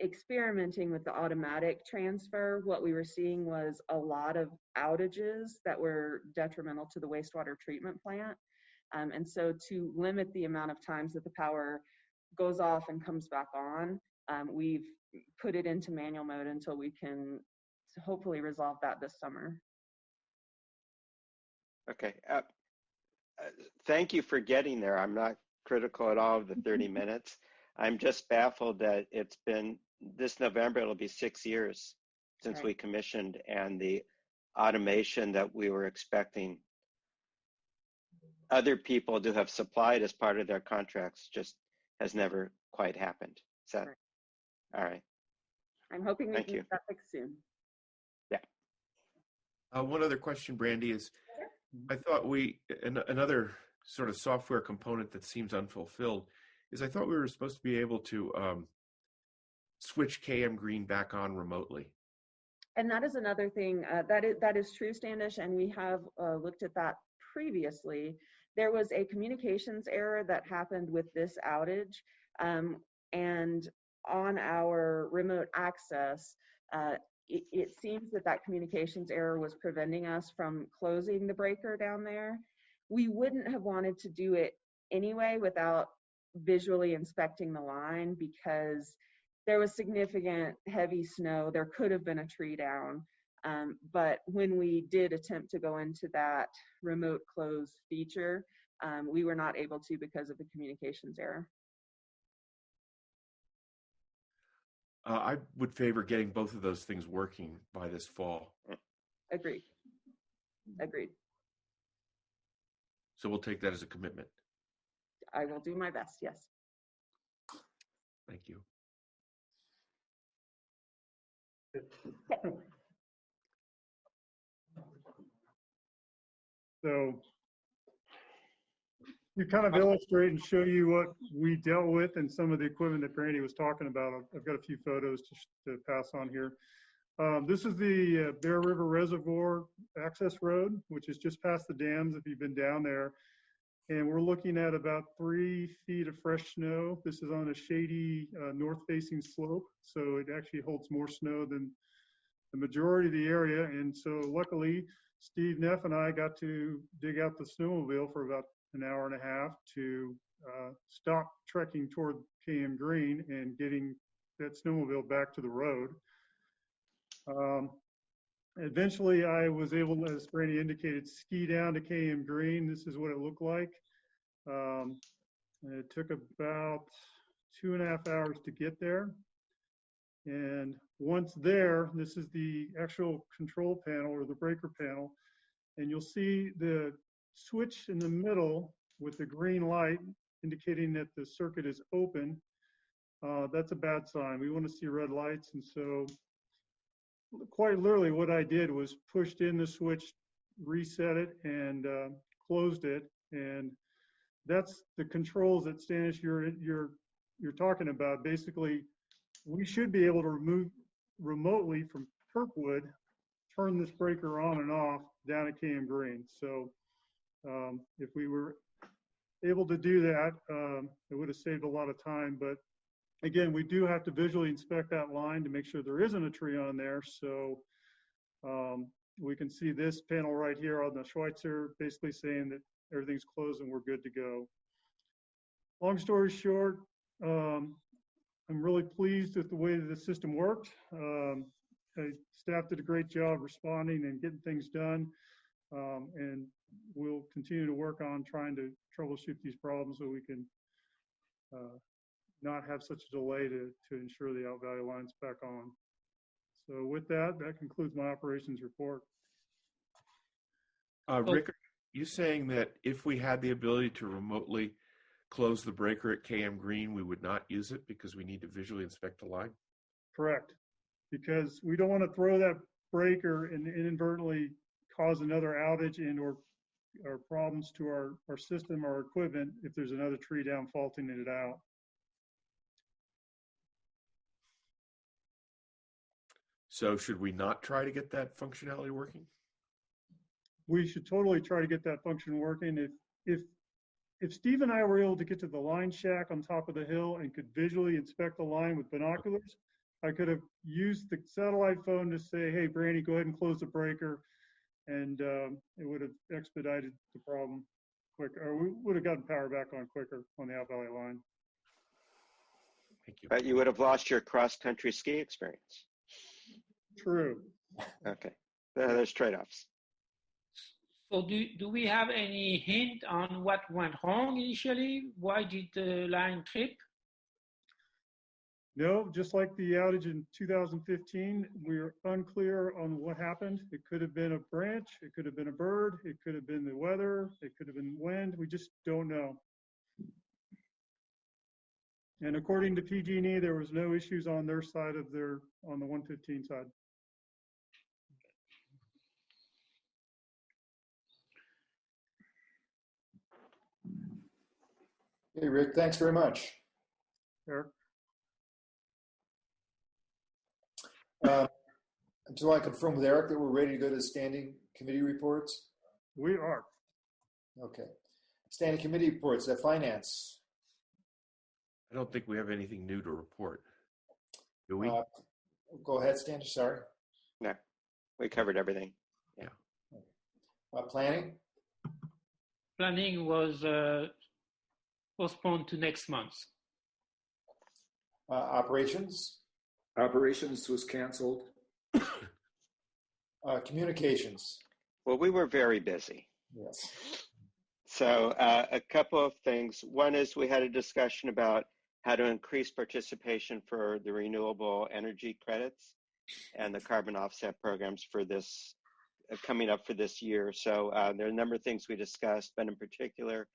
G: experimenting with the automatic transfer, what we were seeing was a lot of outages that were detrimental to the wastewater treatment plant. And so to limit the amount of times that the power
F: goes off and comes back on. We've put it into manual mode until we can hopefully resolve that this summer.
E: Okay. Thank you for getting there. I'm not critical at all of the 30 minutes. I'm just baffled that it's been this November, it'll be 6 years since we commissioned, and the automation that we were expecting other people to have supplied as part of their contracts just has never quite happened. Is that all right?
F: I'm hoping we
E: Thank
F: can
E: you.
F: get that fixed soon.
E: Yeah.
D: One other question, Brandy, is I thought another sort of software component that seems unfulfilled is I thought we were supposed to be able to switch KM Green back on remotely.
F: And that is another thing that is true, Standish, and we have looked at that previously. There was a communications error that happened with this outage, and on our remote access, it seems that communications error was preventing us from closing the breaker down there. We wouldn't have wanted to do it anyway without visually inspecting the line, because there was significant heavy snow. There could have been a tree down. But when we did attempt to go into that remote close feature, we were not able to because of the communications error.
D: I would favor getting both of those things working by this fall.
F: Agreed. Agreed.
D: So we'll take that as a commitment.
F: I will do my best, yes.
D: Thank you.
J: So you kind of illustrate and show you what we dealt with and some of the equipment that Brandy was talking about. I've got a few photos to pass on here. This is the Bear River Reservoir access road, which is just past the dams if you've been down there. And we're looking at about 3 feet of fresh snow. This is on a shady north-facing slope, so it actually holds more snow than the majority of the area. And so luckily, Steve Neff and I got to dig out the snowmobile for about an hour and a half to stop trekking toward KM Green and getting that snowmobile back to the road. Eventually, I was able, as Brandy indicated, ski down to KM Green. This is what it looked like. And it took about 2.5 hours to get there. And once there, this is the actual control panel or the breaker panel. And you'll see the switch in the middle with the green light indicating that the circuit is open. That's a bad sign. We want to see red lights. And so quite literally what I did was pushed in the switch, reset it, and closed it. And that's the controls that Standish you're talking about. Basically, we should be able to remove remotely from Kirkwood, turn this breaker on and off down at KM Green. So if we were able to do that, it would have saved a lot of time. But again, we do have to visually inspect that line to make sure there isn't a tree on there. So we can see this panel right here on the Schweitzer basically saying that everything's closed and we're good to go. Long story short, I'm really pleased with the way that the system worked. Staff did a great job responding and getting things done. And we'll continue to work on trying to troubleshoot these problems so we can not have such a delay to ensure the out value line's back on. So with that concludes my operations report.
D: Rick, are you saying that if we had the ability to remotely close the breaker at KM Green, we would not use it because we need to visually inspect the line?
J: Correct. Because we don't want to throw that breaker and inadvertently cause another outage and or problems to our system or equipment if there's another tree down faulting it out.
D: So should we not try to get that functionality working?
J: We should totally try to get that function working. If Steve and I were able to get to the line shack on top of the hill and could visually inspect the line with binoculars, I could have used the satellite phone to say, hey, Brandy, go ahead and close the breaker. And it would have expedited the problem quicker, or we would have gotten power back on quicker on the out valley line.
D: Thank you.
E: But you would have lost your cross-country ski experience.
J: True.
E: Okay, there's trade-offs.
I: So do we have any hint on what went wrong initially? Why did the line trip?
J: No, just like the outage in 2015, we're unclear on what happened. It could have been a branch, it could have been a bird, it could have been the weather, it could have been wind. We just don't know. And according to PG&E, there was no issues on their side of on the 115 side.
A: Hey, Rick, thanks very much.
J: Eric?
A: Until I confirm with Eric that we're ready to go to the standing committee reports.
J: We are.
A: Okay. Standing committee reports, finance.
D: I don't think we have anything new to report. Do we?
A: Go ahead, Standish, sorry.
E: No, we covered everything.
D: Yeah.
A: Planning?
I: Planning was postponed to next month.
A: Operations?
C: Operations was canceled.
A: Communications?
E: Well, we were very busy.
A: Yes.
E: So a couple of things. One is we had a discussion about how to increase participation for the renewable energy credits and the carbon offset programs for this coming up for this year. So there are a number of things we discussed, but in particular,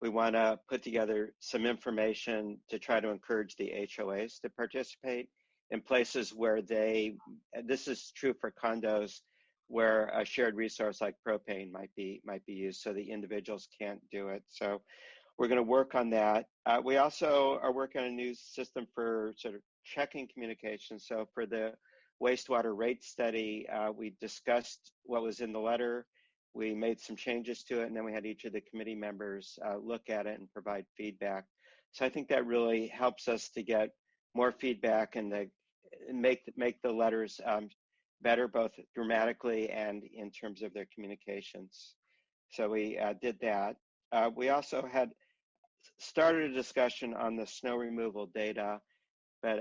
E: we want to put together some information to try to encourage the HOAs to participate in places where this is true for condos, where a shared resource like propane might be used, so the individuals can't do it. So we're going to work on that. We also are working on a new system for sort of checking communication. So for the wastewater rate study, we discussed what was in the letter. We made some changes to it, and then we had each of the committee members look at it and provide feedback. So I think that really helps us to get more feedback and make the letters better, both dramatically and in terms of their communications. So we did that. We also had started a discussion on the snow removal data, but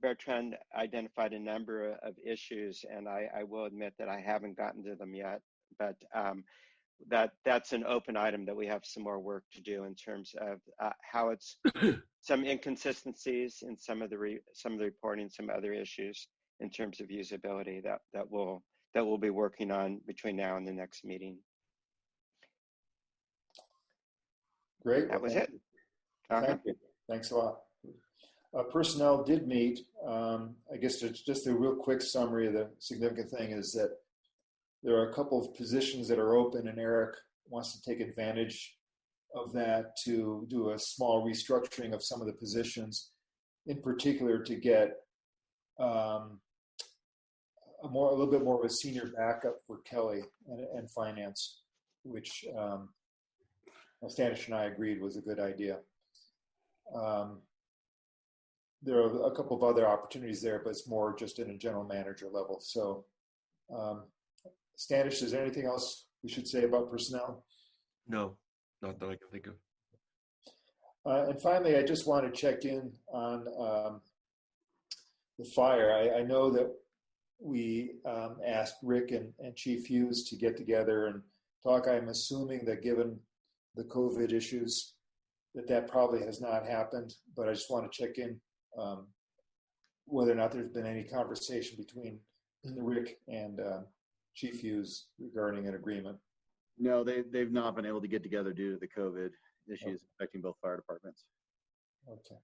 E: Bertrand identified a number of issues, and I will admit that I haven't gotten to them yet, but that's an open item that we have some more work to do in terms of how it's some inconsistencies in some of the reporting, some other issues in terms of usability that we'll be working on between now and the next meeting.
A: Great.
E: That was it.
A: Thank you. Thanks a lot. Personnel did meet. I guess just a real quick summary of the significant thing is that there are a couple of positions that are open, and Eric wants to take advantage of that to do a small restructuring of some of the positions, in particular to get a little bit more of a senior backup for Kelly and finance, which Standish and I agreed was a good idea. There are a couple of other opportunities there, but it's more just in a general manager level. So, Standish, is there anything else we should say about personnel?
D: No, not that I can think of.
A: And finally, I just want to check in on the fire. I know that we asked Rick and Chief Hughes to get together and talk. I'm assuming that given the COVID issues, that probably has not happened, but I just want to check in whether or not there's been any conversation between Rick and Chief Hughes regarding an agreement.
B: No, they've not been able to get together due to the COVID issues affecting both fire departments.
A: Okay.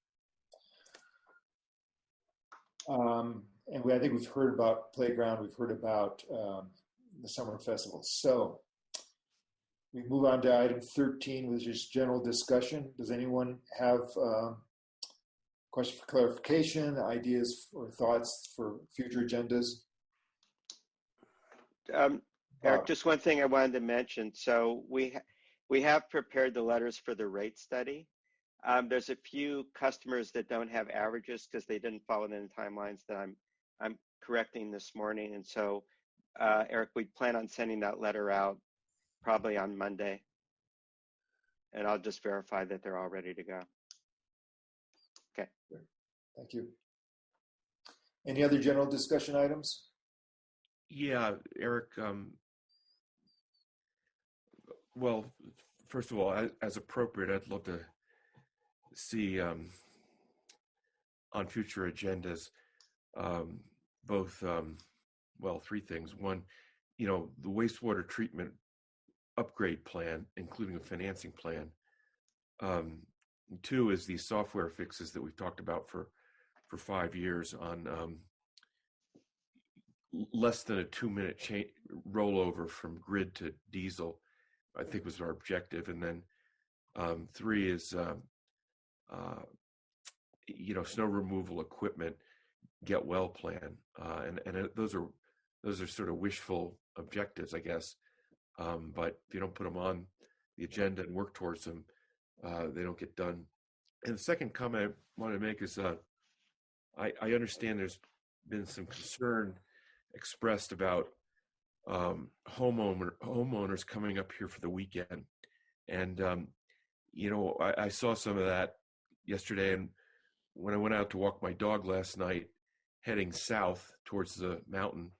A: And I think we've heard about Playground, we've heard about the summer festival. So we move on to item 13, which is general discussion. Does anyone have questions for clarification, ideas or thoughts for future agendas?
E: Eric, just one thing I wanted to mention. So we have prepared the letters for the rate study. There's a few customers that don't have averages because they didn't follow the timelines that I'm correcting this morning. And so, Eric, we plan on sending that letter out probably on Monday. And I'll just verify that they're all ready to go. Okay.
A: Thank you. Any other general discussion items?
D: Yeah, Eric. Well, first of all, as appropriate, I'd love to see on future agendas both, well, three things. One, the wastewater treatment upgrade plan, including a financing plan. Two is these software fixes that we've talked about for 5 years on less than a 2-minute rollover from grid to diesel, I think was our objective. And then three is, snow removal equipment get well plan. And those are sort of wishful objectives, I guess. But if you don't put them on the agenda and work towards them, they don't get done. And the second comment I want to make is I understand there's been some concern expressed about homeowners coming up here for the weekend. And, I saw some of that yesterday. And when I went out to walk my dog last night, heading south towards the mountain,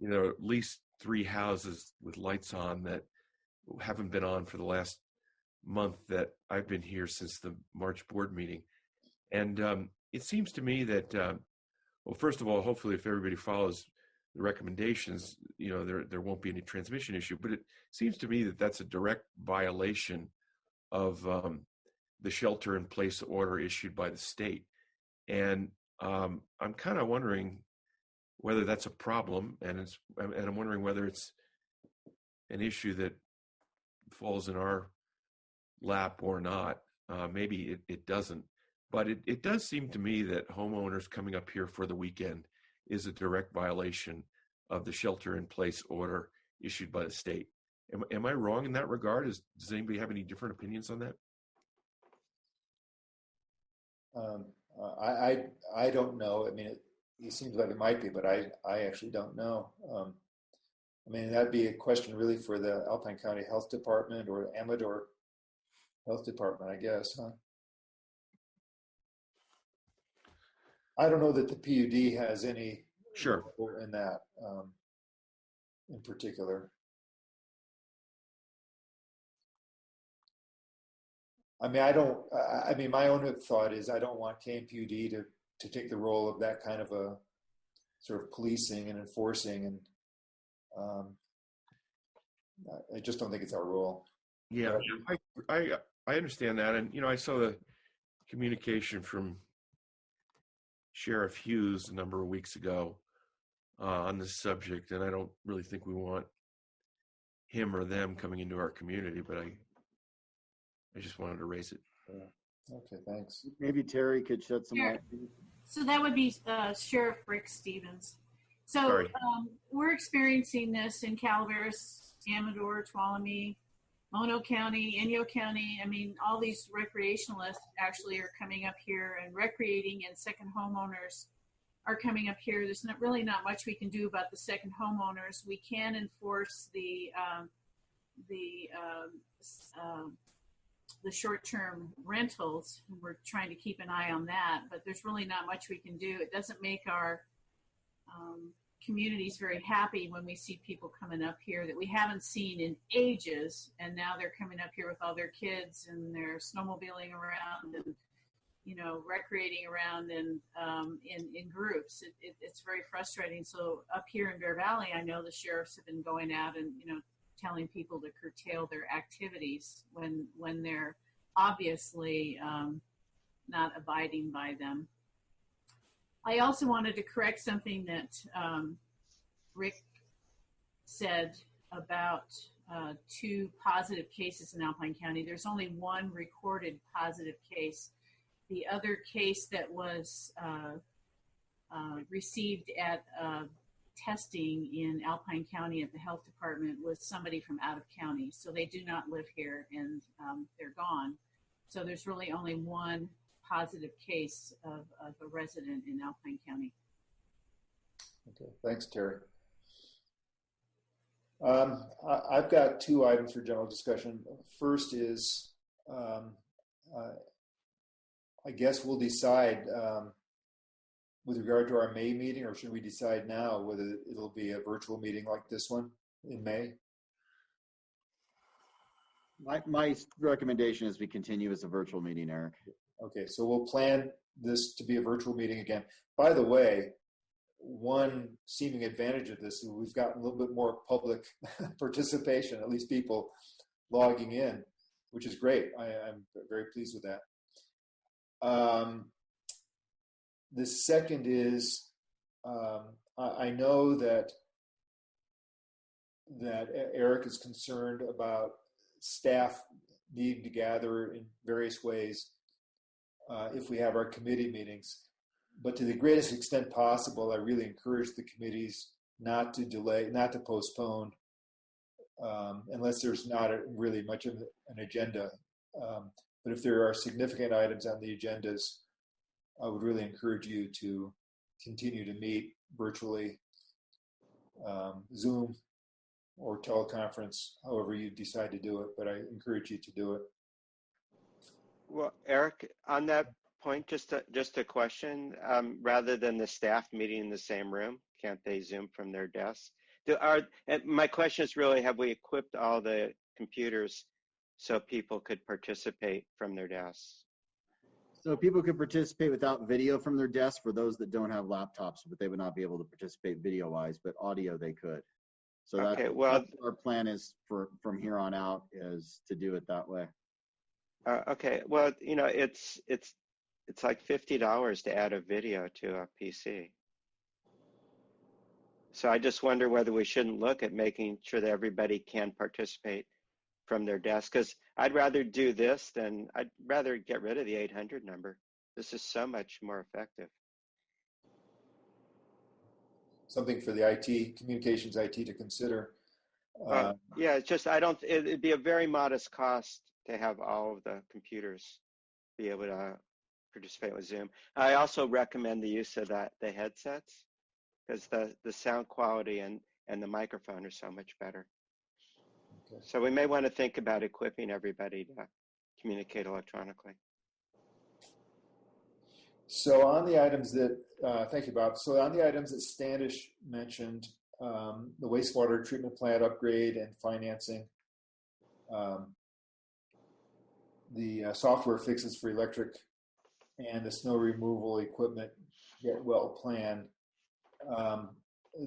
D: at least 3 houses with lights on that haven't been on for the last month that I've been here since the March board meeting. And it seems to me that, well, first of all, hopefully if everybody follows the recommendations, there won't be any transmission issue. But it seems to me that that's a direct violation of the shelter-in-place order issued by the state. And I'm kind of wondering whether that's a problem, and I'm wondering whether it's an issue that falls in our lap or not. Maybe it doesn't, but it does seem to me that homeowners coming up here for the weekend is a direct violation of the shelter-in-place order issued by the state. Am I wrong in that regard? Does anybody have any different opinions on that?
A: I don't know. I mean, it seems like it might be, but I actually don't know. I mean, that'd be a question really for the Alpine County Health Department or Amador Health Department, I guess, huh? I don't know that the PUD has any role in that in particular. I mean, my own thought is I don't want KMPUD to take the role of that kind of a sort of policing and enforcing, and I just don't think it's our role.
D: Yeah, I understand that, and I saw the communication from Sheriff Hughes a number of weeks ago on this subject, and I don't really think we want him or them coming into our community, but I just wanted to raise it.
A: Yeah. Okay, thanks.
B: Maybe Terry could shed some light.
O: So that would be Sheriff Rick Stevens. So we're experiencing this in Calaveras, Amador, Tuolumne, Mono County, Inyo County. I mean, all these recreationalists actually are coming up here and recreating, and second homeowners are coming up here. There's really not much we can do about the second homeowners. We can enforce the short-term rentals. We're trying to keep an eye on that, but there's really not much we can do. It doesn't make our communities very happy when we see people coming up here that we haven't seen in ages, and now they're coming up here with all their kids and they're snowmobiling around and recreating around and in groups. It's very frustrating. So up here in Bear Valley, I know the sheriffs have been going out and telling people to curtail their activities when they're obviously not abiding by them. I also wanted to correct something that Rick said about 2 positive cases in Alpine County. There's only 1 recorded positive case. The other case that was received at testing in Alpine County at the health department was somebody from out of county. So they do not live here, and they're gone. So there's really only 1 positive case of a resident in Alpine County.
A: Okay, thanks, Terry. I've got 2 items for general discussion. First is I guess we'll decide with regard to our May meeting, or should we decide now whether it'll be a virtual meeting like this one in May?
B: My recommendation is we continue as a virtual meeting, Eric.
A: Okay, so we'll plan this to be a virtual meeting again. By the way, one seeming advantage of this is we've gotten a little bit more public participation, at least people logging in, which is great. I'm very pleased with that. The second is, I know that Eric is concerned about staff needing to gather in various ways if we have our committee meetings. But to the greatest extent possible, I really encourage the committees not to delay, not to postpone, unless there's not really much of an agenda. But if there are significant items on the agendas, I would really encourage you to continue to meet virtually, Zoom or teleconference, however you decide to do it, but I encourage you to do it.
E: Well, Eric, on that point, just a question. Rather than the staff meeting in the same room, can't they Zoom from their desks? My question is really, have we equipped all the computers so people could participate from their desks?
B: So people could participate without video from their desk for those that don't have laptops, but they would not be able to participate video-wise, but audio they could. So
E: Okay,
B: that's what our plan is from here on out, is to do it that way.
E: Okay, well, you know, it's like $50 to add a video to a PC. So I just wonder whether we shouldn't look at making sure that everybody can participate from their desk, because I'd rather do this than I'd rather get rid of the 800 number. This is so much more effective.
A: Something for the IT, communications IT to consider.
E: Yeah, it's just, it'd be a very modest cost to have all of the computers be able to participate with Zoom. I also recommend the use of the headsets, because the sound quality and the microphone are so much better. Okay. So we may want to think about equipping everybody to communicate electronically.
A: So on the items that, thank you, Bob. So on the items that Standish mentioned, the wastewater treatment plant upgrade and financing, the software fixes for electric and the snow removal equipment get well planned.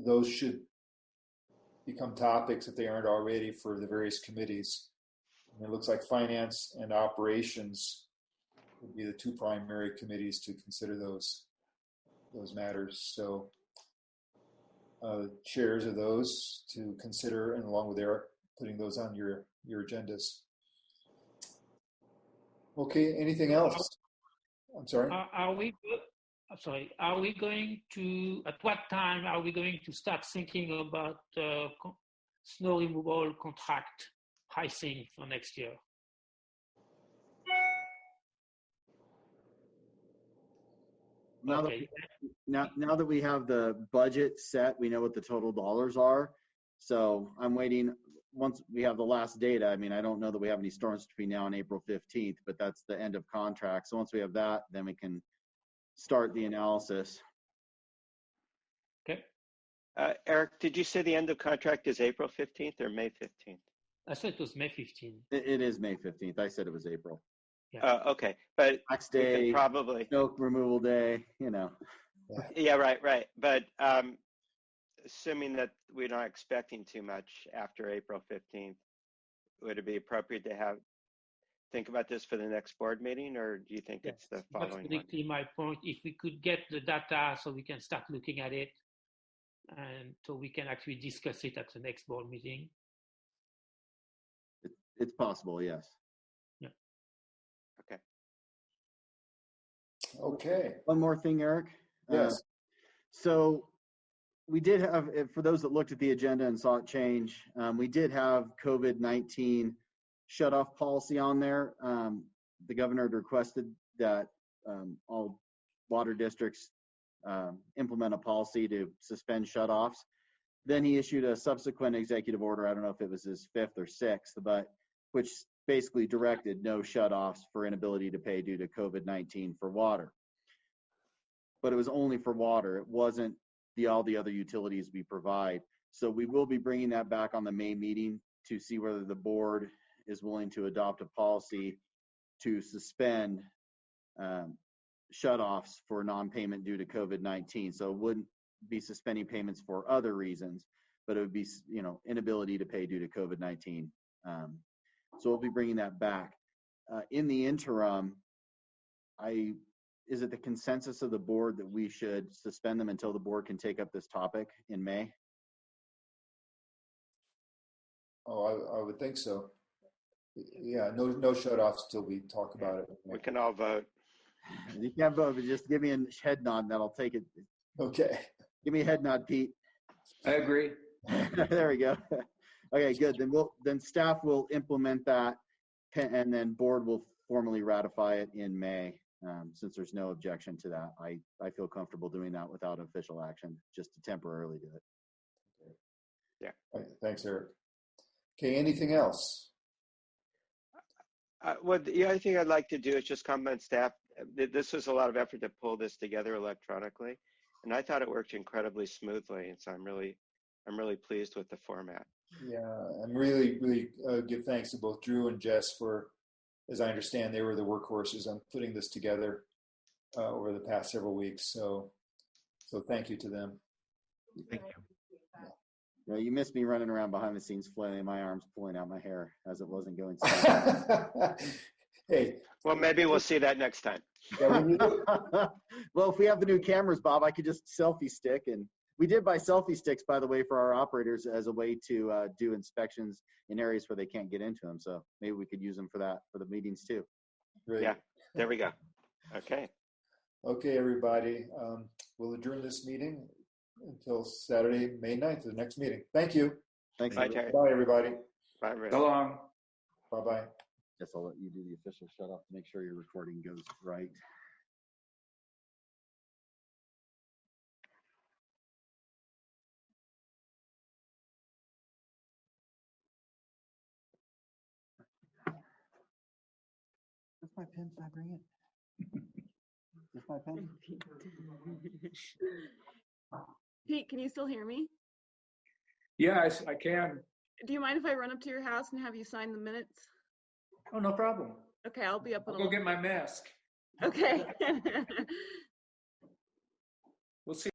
A: Those should become topics, if they aren't already, for the various committees. And it looks like finance and operations would be the two primary committees to consider those matters. So chairs of those to consider, and along with Eric, putting those on your agendas. Okay, anything else? I'm sorry?
I: Are we going to, at what time are we going to start thinking about snow removal contract pricing for next year?
B: Now that we have the budget set, we know what the total dollars are. So I'm waiting, once we have the last data, I mean, I don't know that we have any storms between now and April 15th, but that's the end of contract. So once we have that, then we can start the analysis.
I: Okay.
E: Eric, did you say the end of contract is April 15th or May 15th?
I: I said it was May 15th.
B: It is May 15th. I said it was April.
E: Yeah. Okay, but
B: tax day,
E: probably
B: snow removal day, you know.
E: Yeah, right. But assuming that we're not expecting too much after April 15th, would it be appropriate to think about this for the next board meeting, or do you think it's the following one?
I: That's exactly my point. If we could get the data so we can start looking at it, and so we can actually discuss it at the next board meeting.
B: It's possible, yes.
I: Yeah.
A: Okay.
B: One more thing, Eric.
A: Yes.
B: So we did have, for those that looked at the agenda and saw it change, we did have COVID-19 shut-off policy on there. The governor had requested that all water districts implement a policy to suspend shut-offs. Then he issued a subsequent executive order, I don't know if it was his 5th or 6th, but which basically directed no shutoffs for inability to pay due to COVID-19 for water. But it was only for water. It wasn't all the other utilities we provide. So we will be bringing that back on the May meeting to see whether the board is willing to adopt a policy to suspend shutoffs for non-payment due to COVID-19. So it wouldn't be suspending payments for other reasons, but it would be, inability to pay due to COVID-19. So we'll be bringing that back. In the interim, is it the consensus of the board that we should suspend them until the board can take up this topic in May?
A: Oh, I would think so. Yeah, no shut-offs till we talk about it.
E: We can all vote.
B: You can't vote, but just give me a head nod and I'll take it.
A: Okay.
B: Give me a head nod, Pete.
C: I agree.
B: There we go. Okay, good. Then staff will implement that, and then board will formally ratify it in May. Since there's no objection to that, I feel comfortable doing that without official action, just to temporarily do it.
A: Yeah. Thanks, Eric. Okay, anything else?
E: Well, the other thing I'd like to do is just compliment staff. This was a lot of effort to pull this together electronically, and I thought it worked incredibly smoothly. And so I'm really pleased with the format.
A: Yeah, I'm really give thanks to both Drew and Jess for, as I understand, they were the workhorses on putting this together over the past several weeks. So thank you to them.
D: Thank you.
B: Yeah, you missed me running around behind the scenes, flailing my arms, pulling out my hair as it wasn't going.
A: Hey.
E: Well, maybe we'll see that next time.
B: Well, if we have the new cameras, Bob, I could just selfie stick. And we did buy selfie sticks, by the way, for our operators as a way to do inspections in areas where they can't get into them. So maybe we could use them for that, for the meetings too.
A: Great.
E: Yeah, there we go. Okay.
A: Okay, everybody. We'll adjourn this meeting until Saturday, May 9th, the next meeting. Thank you.
B: Thanks.
E: Bye, Terry.
A: Bye, everybody.
E: Bye, Rick.
C: So long.
A: Bye-bye.
B: Guess I'll let you do the official shut off to make sure your recording goes right. Where's my pen? Can I bring it? Is my pen?
M: Pete, can you still hear me?
C: Yeah, I can.
M: Do you mind if I run up to your house and have you sign the minutes?
C: Oh, no problem.
M: Okay, I'll be up in
C: I'll go get my mask.
M: Okay.
C: We'll see.